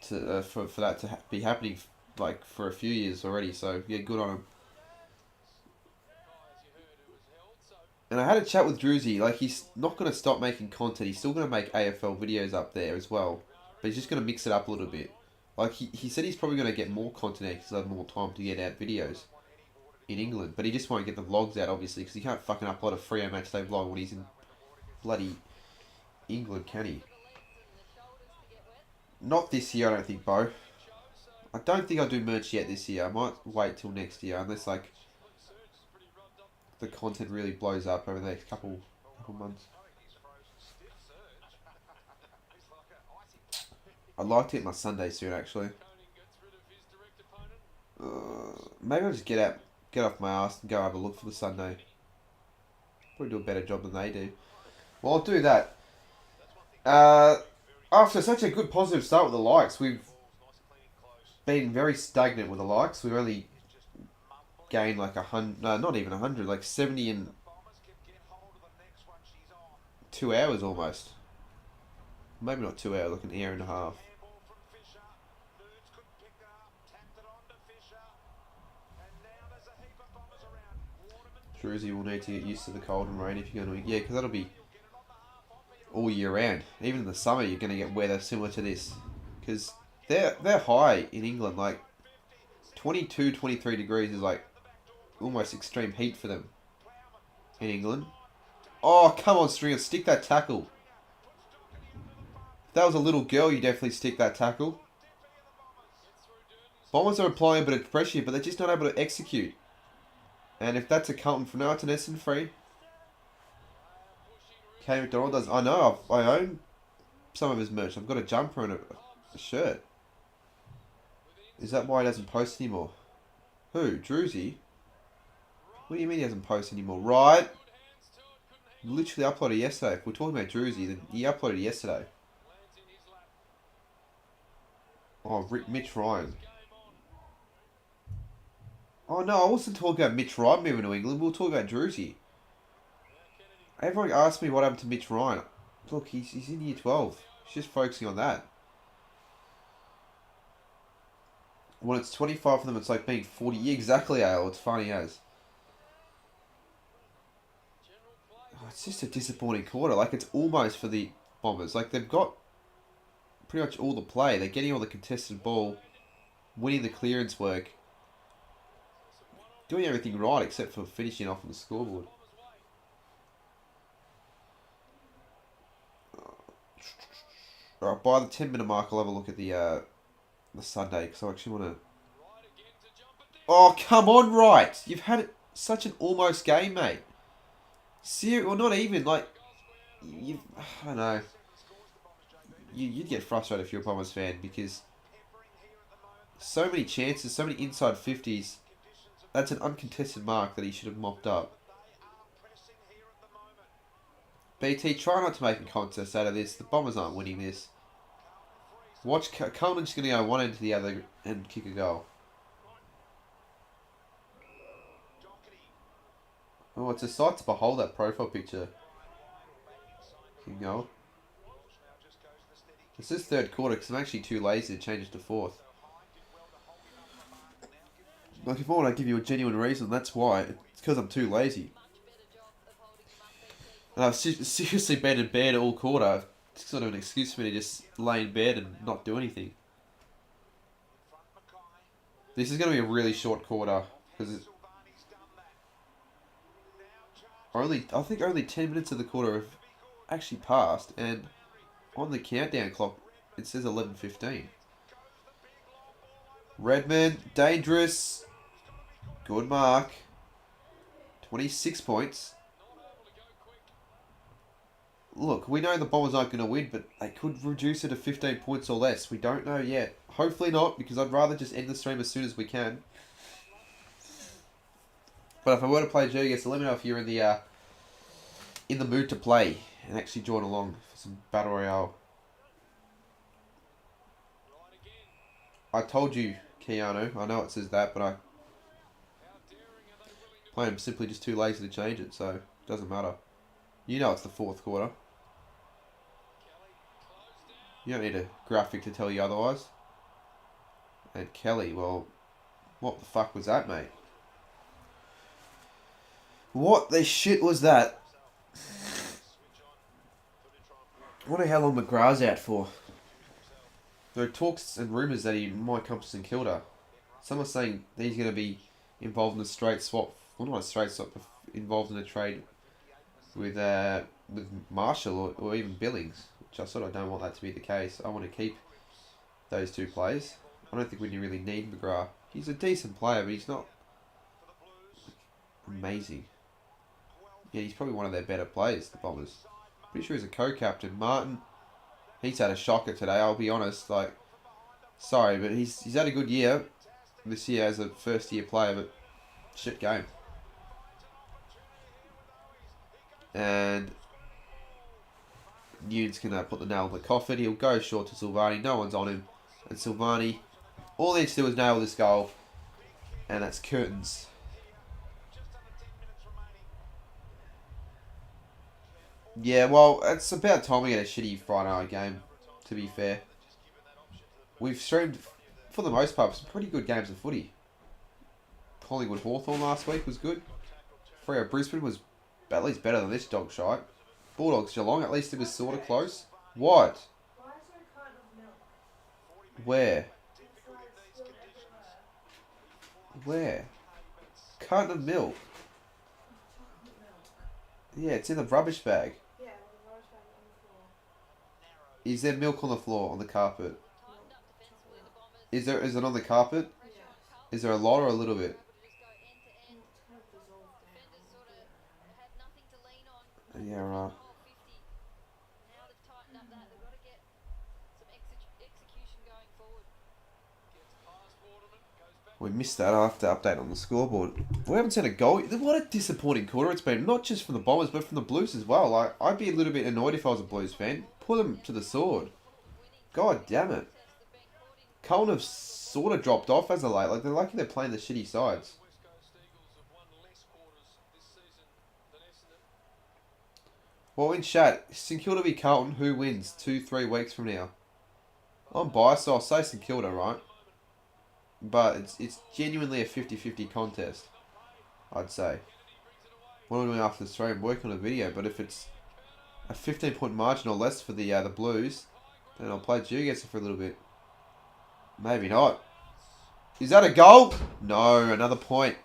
to be happening like for a few years already. So yeah, good on him. And I had a chat with Druzy. Like, he's not going to stop making content. He's still going to make AFL videos up there as well, but he's just going to mix it up a little bit. Like, he said he's probably going to get more content because he'll have more time to get out videos in England, but he just won't get the vlogs out, obviously, because he can't fucking upload a Freo Matchday vlog when he's in bloody England, can he? Not this year, I don't think, Bo. I don't think I'll do merch yet this year. I might wait till next year, unless like the content really blows up over the next couple months. I'd like to hit my Sunday soon, actually. Maybe I'll just get off my ass and go have a look for the Sunday. Probably do a better job than they do. Well, I'll do that. After such a good positive start with the likes, we've been very stagnant with the likes. We've only gained like 100, no, not even 100, like 70 in 2 hours almost. Maybe not 2 hours, like an hour and a half. Druzy will need to get used to the cold and rain if you're going to... Yeah, because that'll be all year round. Even in the summer, you're going to get weather similar to this. Because they're high in England. Like, 22, 23 degrees is like almost extreme heat for them in England. Oh, come on, Stringer. Stick that tackle. If that was a little girl, you definitely stick that tackle. Bombers are applying a bit of pressure, but they're just not able to execute. And if that's a Carlton for now, it's an Essendon free. K McDonald does. I know, I own some of his merch. I've got a jumper and a shirt. Is that why he doesn't post anymore? Who? Druzy? What do you mean he doesn't post anymore? Right. Literally uploaded yesterday. If we're talking about Druzy, then he uploaded yesterday. Oh, Mitch Ryan. Oh no, I wasn't talking about Mitch Ryan moving to England. We were talking about Druzy. Everyone asked me what happened to Mitch Ryan. Look, he's in year 12. He's just focusing on that. When it's 25 for them, it's like being 40. Yeah, exactly, Al. It's funny as. Oh, it's just a disappointing quarter. Like, it's almost for the Bombers. Like, they've got pretty much all the play. They're getting all the contested ball, winning the clearance work, doing everything right except for finishing off on the scoreboard. Alright, by the 10-minute mark, I'll have a look at the Sunday, because I actually want to... Oh, come on, right! You've had such an almost game, mate. Well, not even, like... I don't know. You'd get frustrated if you're a Bombers fan, because... So many chances, so many inside 50s. That's an uncontested mark that he should have mopped up. BT, try not to make a contest out of this. The Bombers aren't winning this. Watch, Carlton's going to go one end to the other and kick a goal. Oh, it's a sight to behold, that profile picture. Kick a goal. This is third quarter because I'm actually too lazy to change it to fourth. Like, if I want to give you a genuine reason, that's why. It's because I'm too lazy. And I've seriously been in bed all quarter. It's sort of an excuse for me to just lay in bed and not do anything. This is going to be a really short quarter. Because I think only 10 minutes of the quarter have actually passed. And on the countdown clock, it says 11:15. Redmond, dangerous. Good mark. 26 points. Look, we know the Bombers aren't going to win, but they could reduce it to 15 points or less. We don't know yet. Hopefully not, because I'd rather just end the stream as soon as we can. But if I were to play Jurgis, let me know if you're in the mood to play and actually join along for some Battle Royale. I told you, Keanu. I know it says that, but I'm simply just too lazy to change it, so it doesn't matter. You know it's the fourth quarter. You don't need a graphic to tell you otherwise. And Kelly, well, what the fuck was that, mate? What the shit was that? I wonder how long McGrath's out for. There are talks and rumours that he might come to St Kilda. Some are saying that he's going to be involved in a straight swap. Well, not a straight swap, but involved in a trade with Marshall or even Billings. Which I sort of don't want that to be the case. I want to keep those two players. I don't think we really need McGrath. He's a decent player, but he's not amazing. Yeah, he's probably one of their better players, the Bombers. Pretty sure he's a co-captain. Martin, he's had a shocker today, I'll be honest. Like, sorry, but he's had a good year this year as a first-year player, but shit game. And Newton's going to put the nail in the coffin. He'll go short to Silvani. No one's on him. And Silvani, all he needs to do is nail this goal. And that's curtains. Yeah, well, it's about time we get a shitty Friday night game, to be fair. We've streamed, for the most part, some pretty good games of footy. Collingwood Hawthorn last week was good. Freo Brisbane was at least better than this dog shite. Bulldogs Geelong, at least it was sort of close. What? Why is there a carton of milk? Where? It's like spilled everywhere. Where? Carton of milk. Chocolate milk. Yeah, it's in the rubbish bag. Yeah, with a rubbish bag on the floor. Is there milk on the floor, on the carpet? Tightened up defensively, the Bombers. Is it on the carpet? Pressure on Carlton. Is there a lot or a little bit? Able to just go end to end. It's kind of dissolved down. Defenders sort of had nothing to lean on. Yeah, right. The whole 50. Now they've tightened up that. They've got to get some execution going forward. We missed that after update on the scoreboard. We haven't seen a goal. What a disappointing quarter it's been. Not just from the Bombers, but from the Blues as well. Like, I'd be a little bit annoyed if I was a Blues fan. Put them to the sword. God damn it. Carlton have sort of dropped off as of late. Like, they're lucky they're playing the shitty sides. Well, in chat, St Kilda v Carlton, who wins 2-3 weeks from now? I'm biased, so I'll say St Kilda, right? But it's genuinely a 50-50 contest, I'd say. What am I doing after the stream? Working on a video, but if it's a 15-point margin or less for the Blues, then I'll play Geoguessr for a little bit. Maybe not. Is that a goal? No, another point.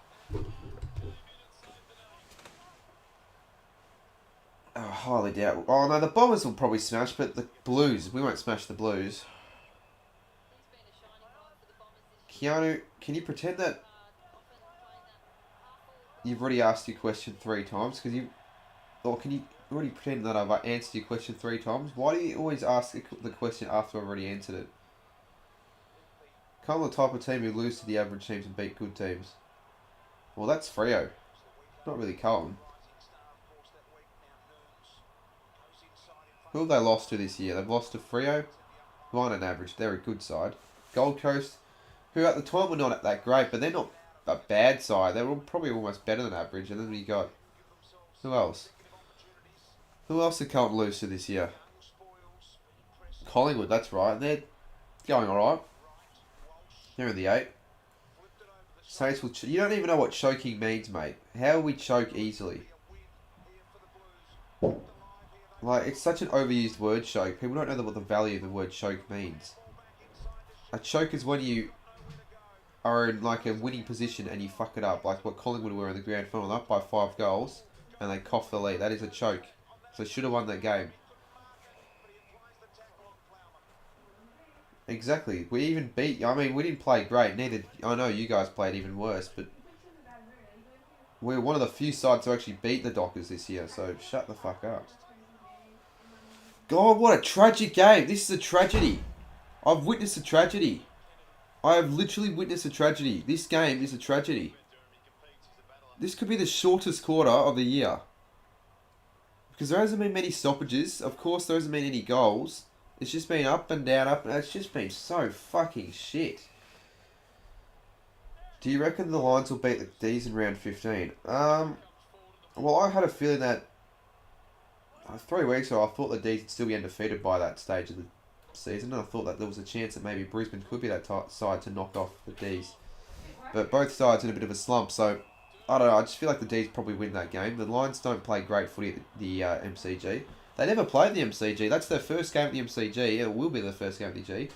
Oh, highly doubt. Oh no, the Bombers will probably smash, but the Blues, we won't smash the Blues. He's been a shining light for the Bombers this year. Keanu, can you pretend that Often playing that half you've already asked your question 3 times? Or can you already pretend that I've answered your question 3 times? Why do you always ask the question after I've already answered it? Carlton the type of team who lose to the average teams and beat good teams. Well, that's Freo. Not really Carlton. Who have they lost to this year? They've lost to Freo, who aren't an average. They're a good side. Gold Coast, who at the time were not that great, but they're not a bad side. They were probably almost better than average. And then we got... Who else? Who else did Carlton lose to this year? Collingwood, that's right. They're going alright. They're in the 8. Saints will... You don't even know what choking means, mate. How we choke easily? Like, it's such an overused word, choke. People don't know what the value of the word choke means. A choke is when you are in, like, a winning position and you fuck it up. Like what Collingwood were in the grand final, up by 5 goals, and they cough the lead. That is a choke. So they should have won that game. Exactly. We even beat... I mean, we didn't play great. Neither... I know you guys played even worse, but... We're one of the few sides to actually beat the Dockers this year, so shut the fuck up. God, what a tragic game. This is a tragedy. I've witnessed a tragedy. I have literally witnessed a tragedy. This game is a tragedy. This could be the shortest quarter of the year. Because there hasn't been many stoppages. Of course, there hasn't been any goals. It's just been up and down, up and down. It's just been so fucking shit. Do you reckon the Lions will beat the D's in round 15? Well, I had a feeling that 3 weeks ago, I thought the D's would still be undefeated by that stage of the season. And I thought that there was a chance that maybe Brisbane could be that side to knock off the D's. But both sides in a bit of a slump, so I don't know. I just feel like the D's probably win that game. The Lions don't play great footy at the MCG. They never played the MCG. That's their first game at the MCG. It will be their first game at the G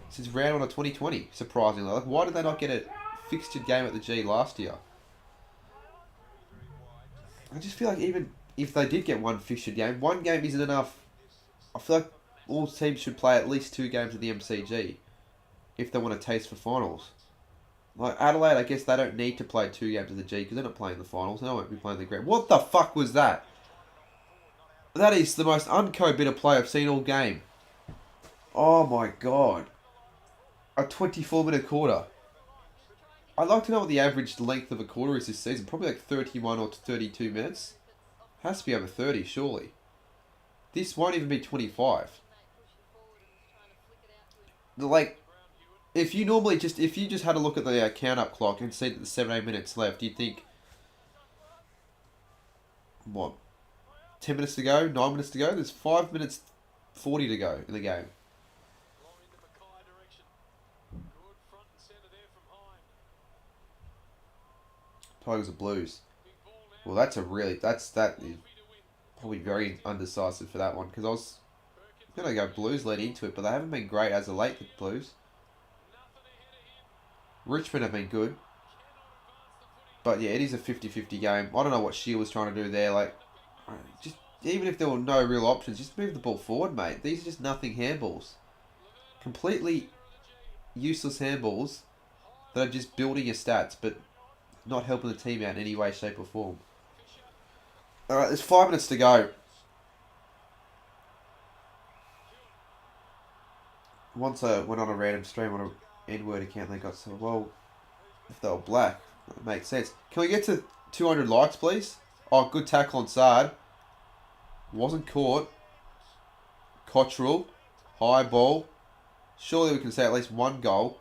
since round 1 of 2020, surprisingly. Like, why did they not get a fixtured game at the G last year? I just feel like even if they did get one fixtured game, one game isn't enough. I feel like all teams should play at least 2 games at the MCG. if they want to taste for finals. Like Adelaide, I guess they don't need to play 2 games of the G because they're not playing the finals. They won't be playing the grand. What the fuck was that? That is the most unco bit of play I've seen all game. Oh my god. A 24-minute quarter. I'd like to know what the average length of a quarter is this season. Probably like 31 or 32 minutes. Has to be over 30, surely. This won't even be 25. Like, if you just had a look at the count-up clock and see that there's 7-8 minutes left, you'd think, what, 10 minutes to go, 9 minutes to go? There's 5 minutes 40 to go in the game. Tigers or Blues? Well, that is probably very undecisive for that one, because I was going to go Blues lead into it, but they haven't been great as of late, the Blues. Richmond have been good. But yeah, it is a 50-50 game. I don't know what Shield was trying to do there. Like, just even if there were no real options, just move the ball forward, mate. These are just nothing handballs. Completely useless handballs that are just building your stats, but not helping the team out in any way, shape or form. Alright, there's 5 minutes to go. Once I went on a random stream on an N-word account, they got so, well, if they were black, that makes sense. Can we get to 200 likes, please? Oh, good tackle on Sard. Wasn't caught. Cottrell. High ball. Surely we can say at least 1 goal.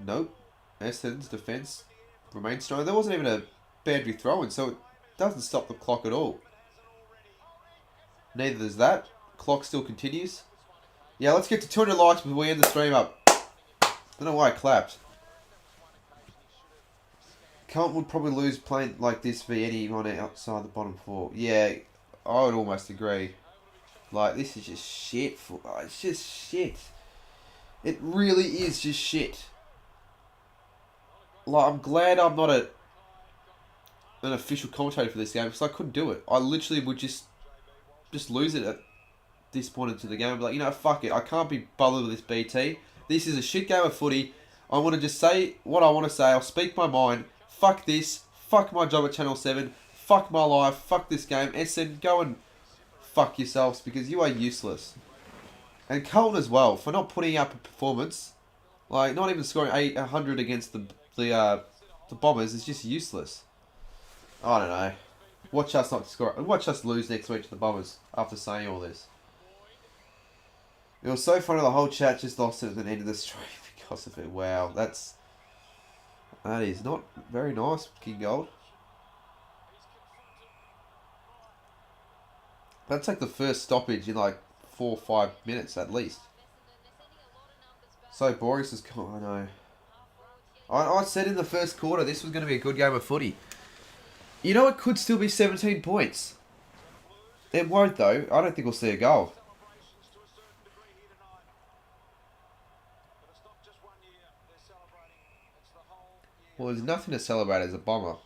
Nope. Essendon's defence remains strong. There wasn't even a boundary throw-in, so it doesn't stop the clock at all. Neither does that. Clock still continues. Yeah, let's get to 200 likes before we end the stream up. Don't know why I clapped. Carlton would probably lose playing like this for anyone outside the bottom 4. Yeah, I would almost agree. Like, this is just shit. It's just shit. It really is just shit. Like, I'm glad I'm not an official commentator for this game, because I couldn't do it. I literally would just lose it at this point into the game. I'd be like, you know, fuck it. I can't be bothered with this BT. This is a shit game of footy. I want to just say what I want to say. I'll speak my mind. Fuck this. Fuck my job at Channel 7. Fuck my life. Fuck this game. Essendon, go and fuck yourselves, because you are useless. And Carlton as well, for not putting up a performance. Like, not even scoring 100 against the Bombers is just useless. I don't know. Watch us not score. Watch us lose next week to the Bombers after saying all this. It was so funny. The whole chat just lost it at the end of the stream because of it. Wow, that is not very nice, King Gold. That's like the first stoppage in like 4 or 5 minutes at least. So boring. I know. I said in the first quarter this was going to be a good game of footy. You know, it could still be 17 points. It won't though. I don't think we'll see a goal. Well, there's nothing to celebrate as a Bomber.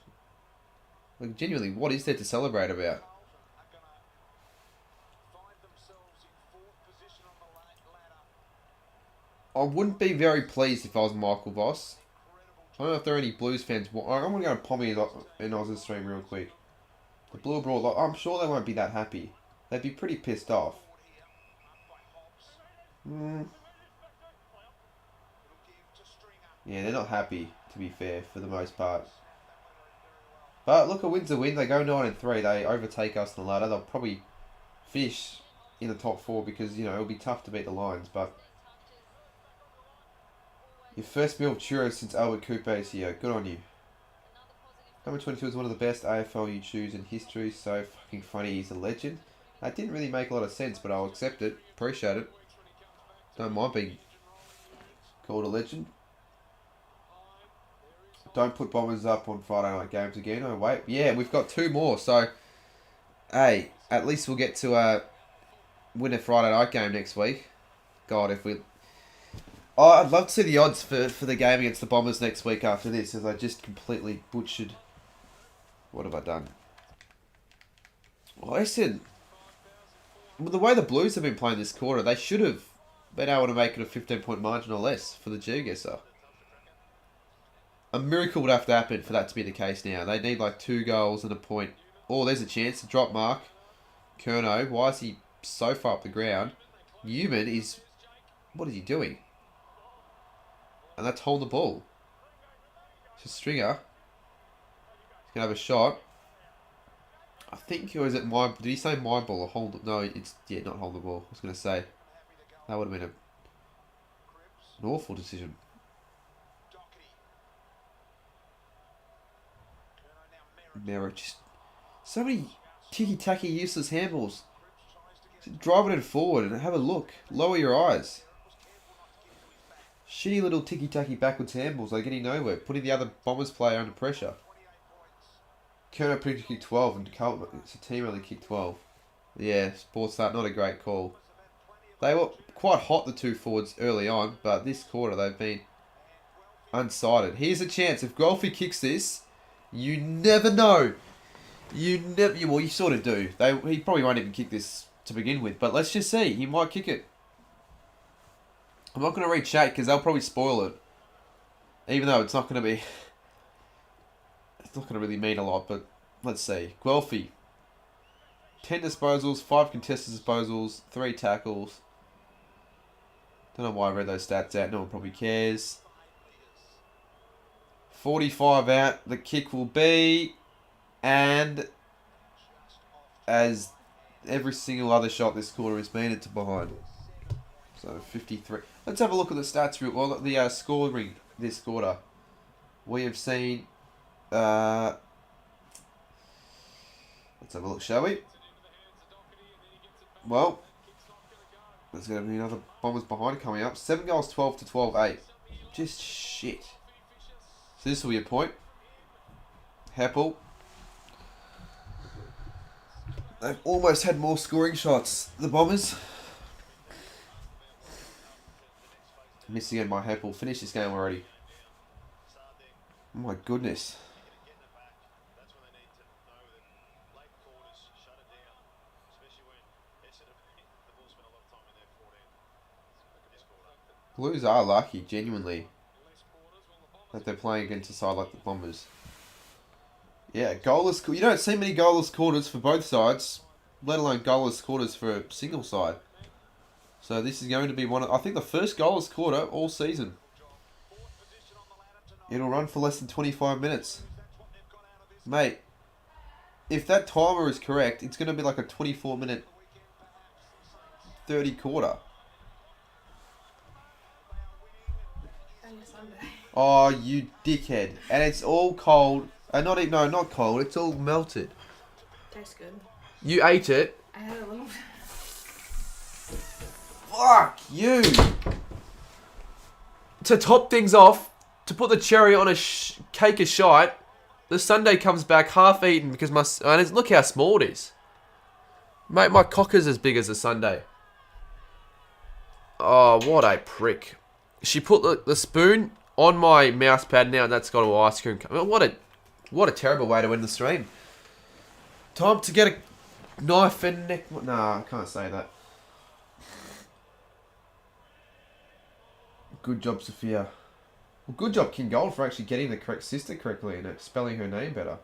Like, genuinely, what is there to celebrate about? I wouldn't be very pleased if I was Michael Voss. I don't know if there are any Blues fans. I'm going to go Pommy in Oz's stream real quick. The Blue Brawl, like, I'm sure they won't be that happy. They'd be pretty pissed off. Yeah, they're not happy, to be fair, for the most part. But look, a win's a win. They go 9-3. They overtake us on the ladder. They'll probably finish in the top 4 because, you know, it'll be tough to beat the Lions. But your first meal of churros since Albert Coupe is here. Good on you. Number 22 is one of the best AFL you choose in history. So fucking funny. He's a legend. That didn't really make a lot of sense, but I'll accept it. Appreciate it. Don't mind being called a legend. Don't put Bombers up on Friday night games again. Oh, wait. Yeah, we've got 2 more. So, hey, at least we'll get to win a Friday night game next week. God, if we... Oh, I'd love to see the odds for the game against the Bombers next week after this, as I just completely butchered... What have I done? Well, I said... Well, the way the Blues have been playing this quarter, they should have been able to make it a 15-point margin or less for the G-Guesser. A miracle would have to happen for that to be the case now. They need like 2 goals and a point. Oh, there's a chance to drop mark. Kerno, why is he so far up the ground? Newman is... What is he doing? And that's holding the ball. So Stringer. He's going to have a shot. I think, or is it my... Did he say my ball or hold... No, it's... Yeah, not hold the ball. I was going to say. That would have been an awful decision. Merrick, just... So many ticky-tacky useless handballs. Just drive it forward and have a look. Lower your eyes. Shitty little ticky-tacky backwards handballs. They're getting nowhere. Putting the other Bombers player under pressure. Kerno predicted to kick 12 and Carlton, it's a team only kicked 12. Yeah, Sportsstart, not a great call. They were quite hot, the 2 forwards, early on, but this quarter they've been unsighted. Here's a chance. If Golfy kicks this, you never know. Well, you sort of do. He probably won't even kick this to begin with, but let's just see. He might kick it. I'm not going to read chat because they'll probably spoil it. Even though it's not going to be... It's not going to really mean a lot, but let's see. Guelphy. 10 disposals, 5 contested disposals, 3 tackles. Don't know why I read those stats out. No one probably cares. 45 out. The kick will be... And... As every single other shot this quarter has been, it's behind. So 53. Let's have a look at the stats real well. The scoring this quarter. We have seen. Let's have a look, shall we? Well, there's going to be another Bombers behind coming up. 7 goals, 12 to 12-8. Just shit. So this will be a point. Heppel. They've almost had more scoring shots, the Bombers. Missing in my Heppel. Finished this game already. Oh my goodness. Blues are lucky, genuinely, that they're playing against a side like the Bombers. Yeah, goalless. You don't see many goalless quarters for both sides, let alone goalless quarters for a single side. So this is going to be one of, I think, the first goalless quarter all season. It'll run for less than 25 minutes. Mate, if that timer is correct, it's going to be like a 24-minute 30 quarter. Oh, you dickhead. And it's all cold. Not cold. It's all melted. Tastes good. You ate it. I had a little. Fuck you. To top things off, to put the cherry on a cake of shite, the sundae comes back half eaten because look how small it is. Mate, my cock is as big as a sundae. Oh, what a prick. She put the spoon on my mouse pad now, and that's got all ice cream. What a terrible way to end the stream. Time to get a knife and neck. Nah, I can't say that. Good job, Sophia. Well, good job, King Gold, for actually getting the correct sister correctly and spelling her name better.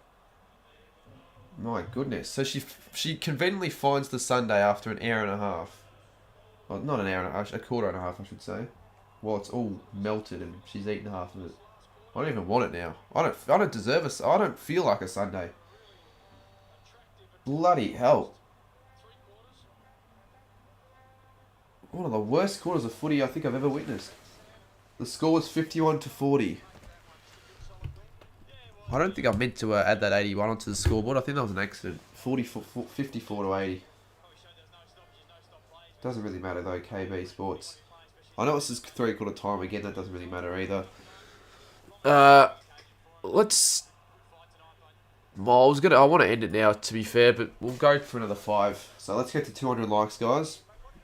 My goodness. So she conveniently finds the sundae after an hour and a half. Well, not an hour and a half, a quarter and a half, I should say. Well, it's all melted and she's eaten half of it. I don't even want it now. I don't deserve a... I don't feel like a sundae. Bloody hell. One of the worst quarters of footy I think I've ever witnessed. The score was 51-40. I don't think I meant to add that 81 onto the scoreboard. I think that was an accident. 54-80. Doesn't really matter though, KB Sports. I know it's just 3/4 time again. That doesn't really matter either. Let's... Well, I want to end it now, to be fair, but we'll go for another 5. So let's get to 200 likes, guys.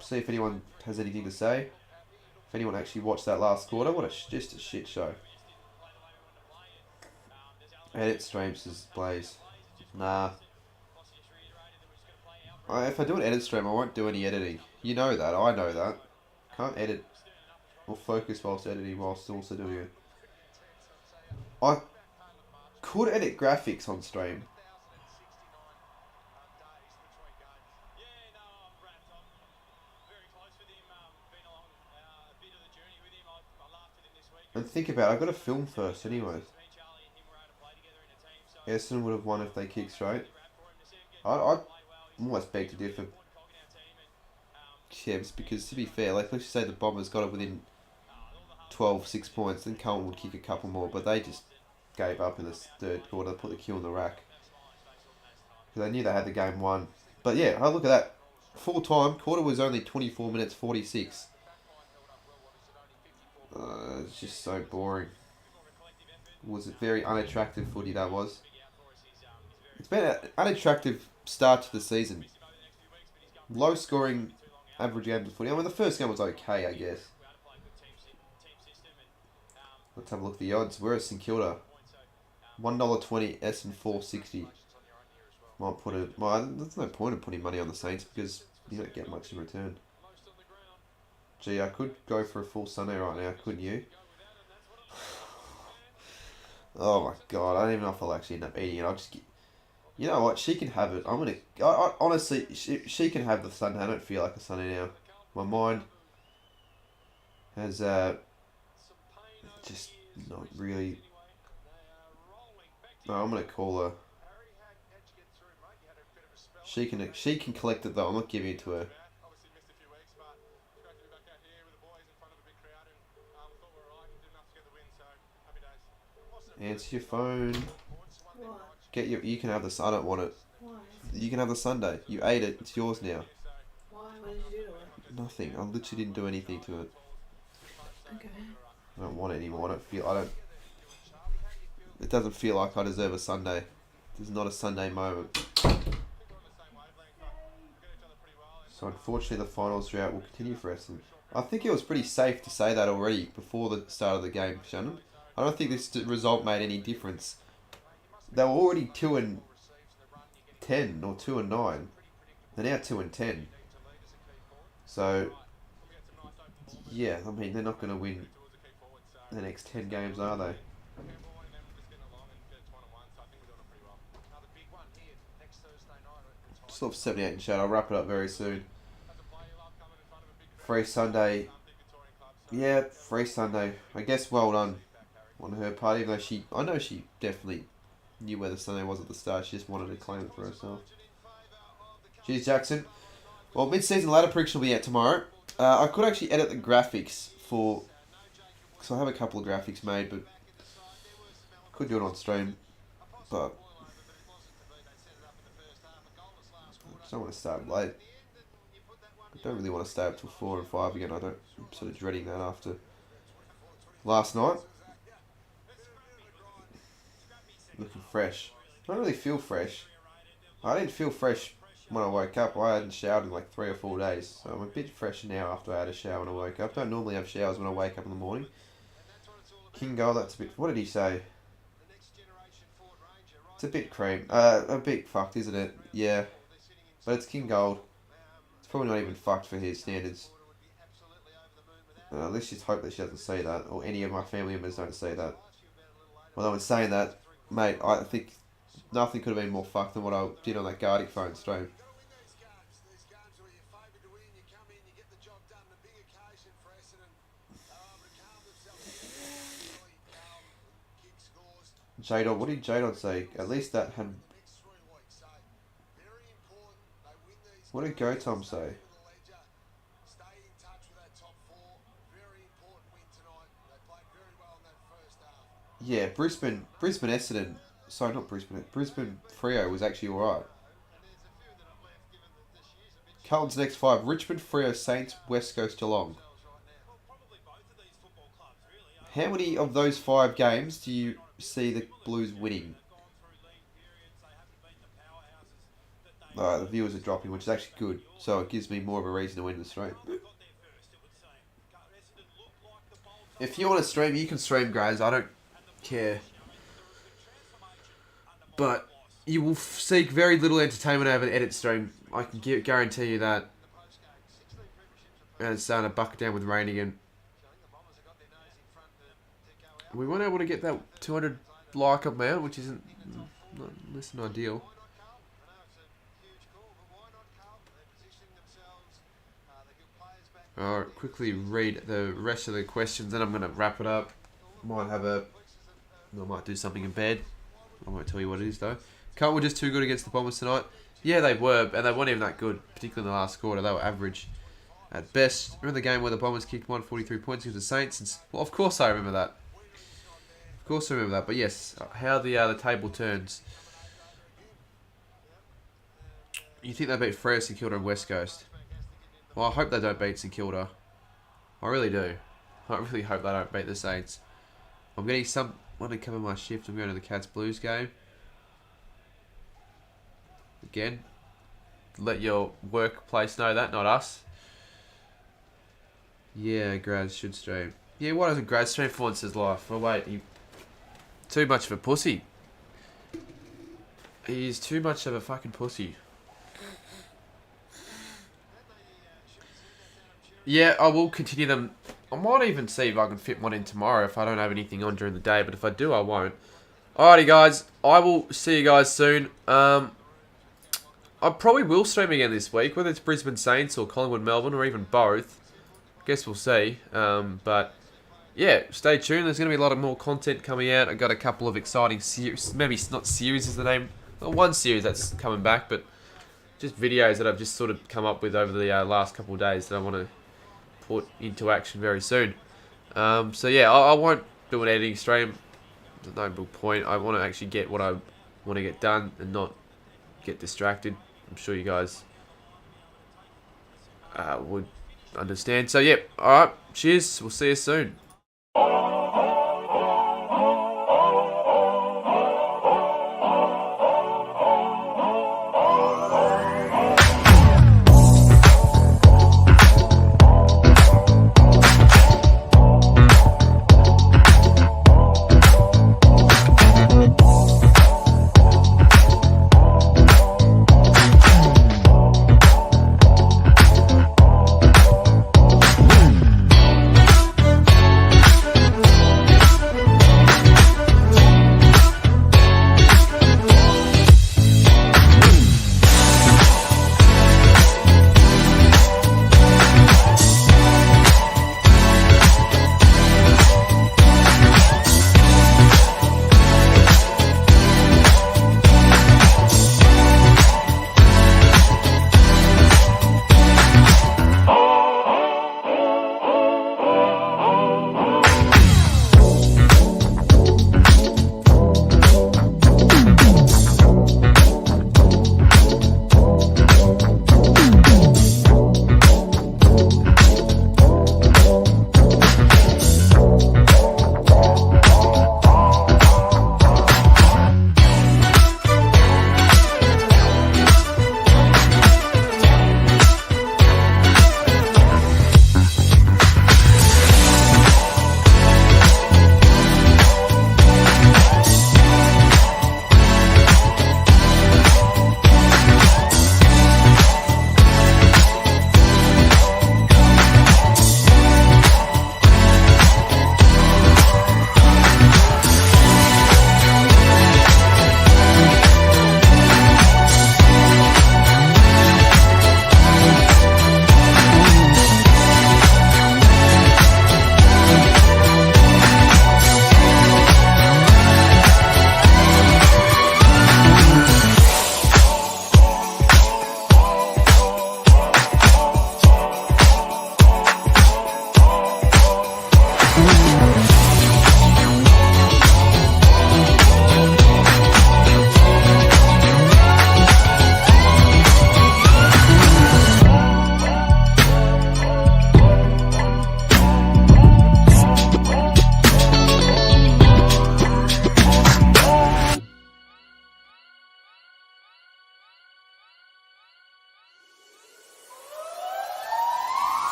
See if anyone has anything to say. If anyone actually watched that last quarter. Just a shit show. Edit stream, says Blaze. Nah. If I do an edit stream, I won't do any editing. You know that. I know that. Can't edit or focus whilst editing whilst also doing it. I could edit graphics on stream. And think about it, I've got to film first anyways. Essendon would have won if they kicked straight. I'd almost beg to differ. Yeah, it's because to be fair, like let's just say the Bombers got it within 6 points, then Carlton would kick a couple more, but they just gave up in the third quarter. They put the cue on the rack. Because they knew they had the game won. But yeah, oh, look at that. Full time, quarter was only 24 minutes 46. It's just so boring. It was a very unattractive footy that was. It's been an unattractive start to the season. Low scoring, average games of footy. I mean, the first game was okay, I guess. Let's have a look at the odds. We're at St Kilda. $1.20, Essendon $4.60. Might put it. Well, there's no point in putting money on the Saints because you don't get much in return. Gee, I could go for a full Sunday right now, couldn't you? Oh my god, I don't even know if I'll actually end up eating it. I'll just get... You know what? She can have it. Honestly, she can have the Sunday. I don't feel like a Sunday now. My mind has just not really. No, I'm gonna call her. She can collect it though. I'm not giving it to her. Answer your phone. What? You can have this. I don't want it. Why? You can have the Sunday. You ate it. It's yours now. Why? What did you do to it? Nothing. I literally didn't do anything to it. Okay. I don't want it anymore. It doesn't feel like I deserve a Sunday. This is not a Sunday moment. So unfortunately the finals drought will continue for Essendon. I think it was pretty safe to say that already before the start of the game, Shannon. I don't think this result made any difference. They were already 2-10 or 2-9. They're now 2-10. So yeah, I mean they're not going to win the next 10 games, are they? Still have 78 in chat. I'll wrap it up very soon. Free Sunday. Yeah, free Sunday. I guess well done on her part, even though I know she definitely knew where the Sunday was at the start. She just wanted to claim it for herself. Cheers, Jackson. Well, mid-season ladder prediction will be out tomorrow. I could actually edit the graphics for... Because I have a couple of graphics made, but... Could do it on stream. But... I just don't want to start late. I don't really want to stay up till 4 and 5 again. I'm sort of dreading that after last night. Looking fresh. I don't really feel fresh. I didn't feel fresh when I woke up. I hadn't showered in like 3 or 4 days. So I'm a bit fresh now after I had a shower when I woke up. I don't normally have showers when I wake up in the morning. King Gold, that's a bit... What did he say? It's a bit cream. A bit fucked, isn't it? Yeah. But it's King Gold. It's probably not even fucked for his standards. Let's just hope that she doesn't say that. Or any of my family members don't say that. Although in saying that, mate, I think nothing could have been more fucked than what I did on that Guardic phone stream. J-Dog, what did J-Dog say? At least that had... What did Go-Tom say? Yeah, Brisbane Essendon... Sorry, not Brisbane. Brisbane Freo was actually alright. Carlton's next 5. Richmond, Freo, Saints, West Coast, Geelong. How many of those 5 games do you see the Blues winning? Alright, the viewers are dropping, which is actually good. So it gives me more of a reason to win the stream. If you want to stream, you can stream, guys. I don't care. But you will seek very little entertainment over an edit stream. I can guarantee you that. And it's starting to bucket down with rain again. We weren't able to get that 200 like amount, which isn't less than ideal. Alright, quickly read the rest of the questions, then I'm going to wrap it up. I might do something in bed. I won't tell you what it is though. Carlton were just too good against the Bombers tonight. Yeah, they were, and they weren't even that good, particularly in the last quarter. They were average at best. Remember the game where the Bombers kicked 143 points against the Saints? And, well, of course I remember that. Of course I remember that. But yes, how the table turns. You think they beat Freo, St Kilda and West Coast? Well, I hope they don't beat St Kilda. I really do. I really hope they don't beat the Saints. I'm getting someone to cover my shift. I'm going to the Cats Blues game. Again, let your workplace know that, not us. Yeah, Grad should stream. Yeah, why doesn't Grad stream for once in his life? Oh wait, he too much of a pussy. He's too much of a fucking pussy. Yeah, I will continue them. I might even see if I can fit one in tomorrow if I don't have anything on during the day, but if I do, I won't. Alrighty, guys. I will see you guys soon. I probably will stream again this week, whether it's Brisbane Saints or Collingwood Melbourne or even both. Guess we'll see. But yeah, stay tuned. There's going to be a lot of more content coming out. I've got a couple of exciting series. Maybe not series is the name. Well, one series that's coming back, but just videos that I've just sort of come up with over the last couple of days that I want to put into action very soon. So yeah, I won't do an editing stream. There's no real point. I want to actually get what I want to get done and not get distracted. I'm sure you guys would understand. So, yeah. Alright. Cheers. We'll see you soon.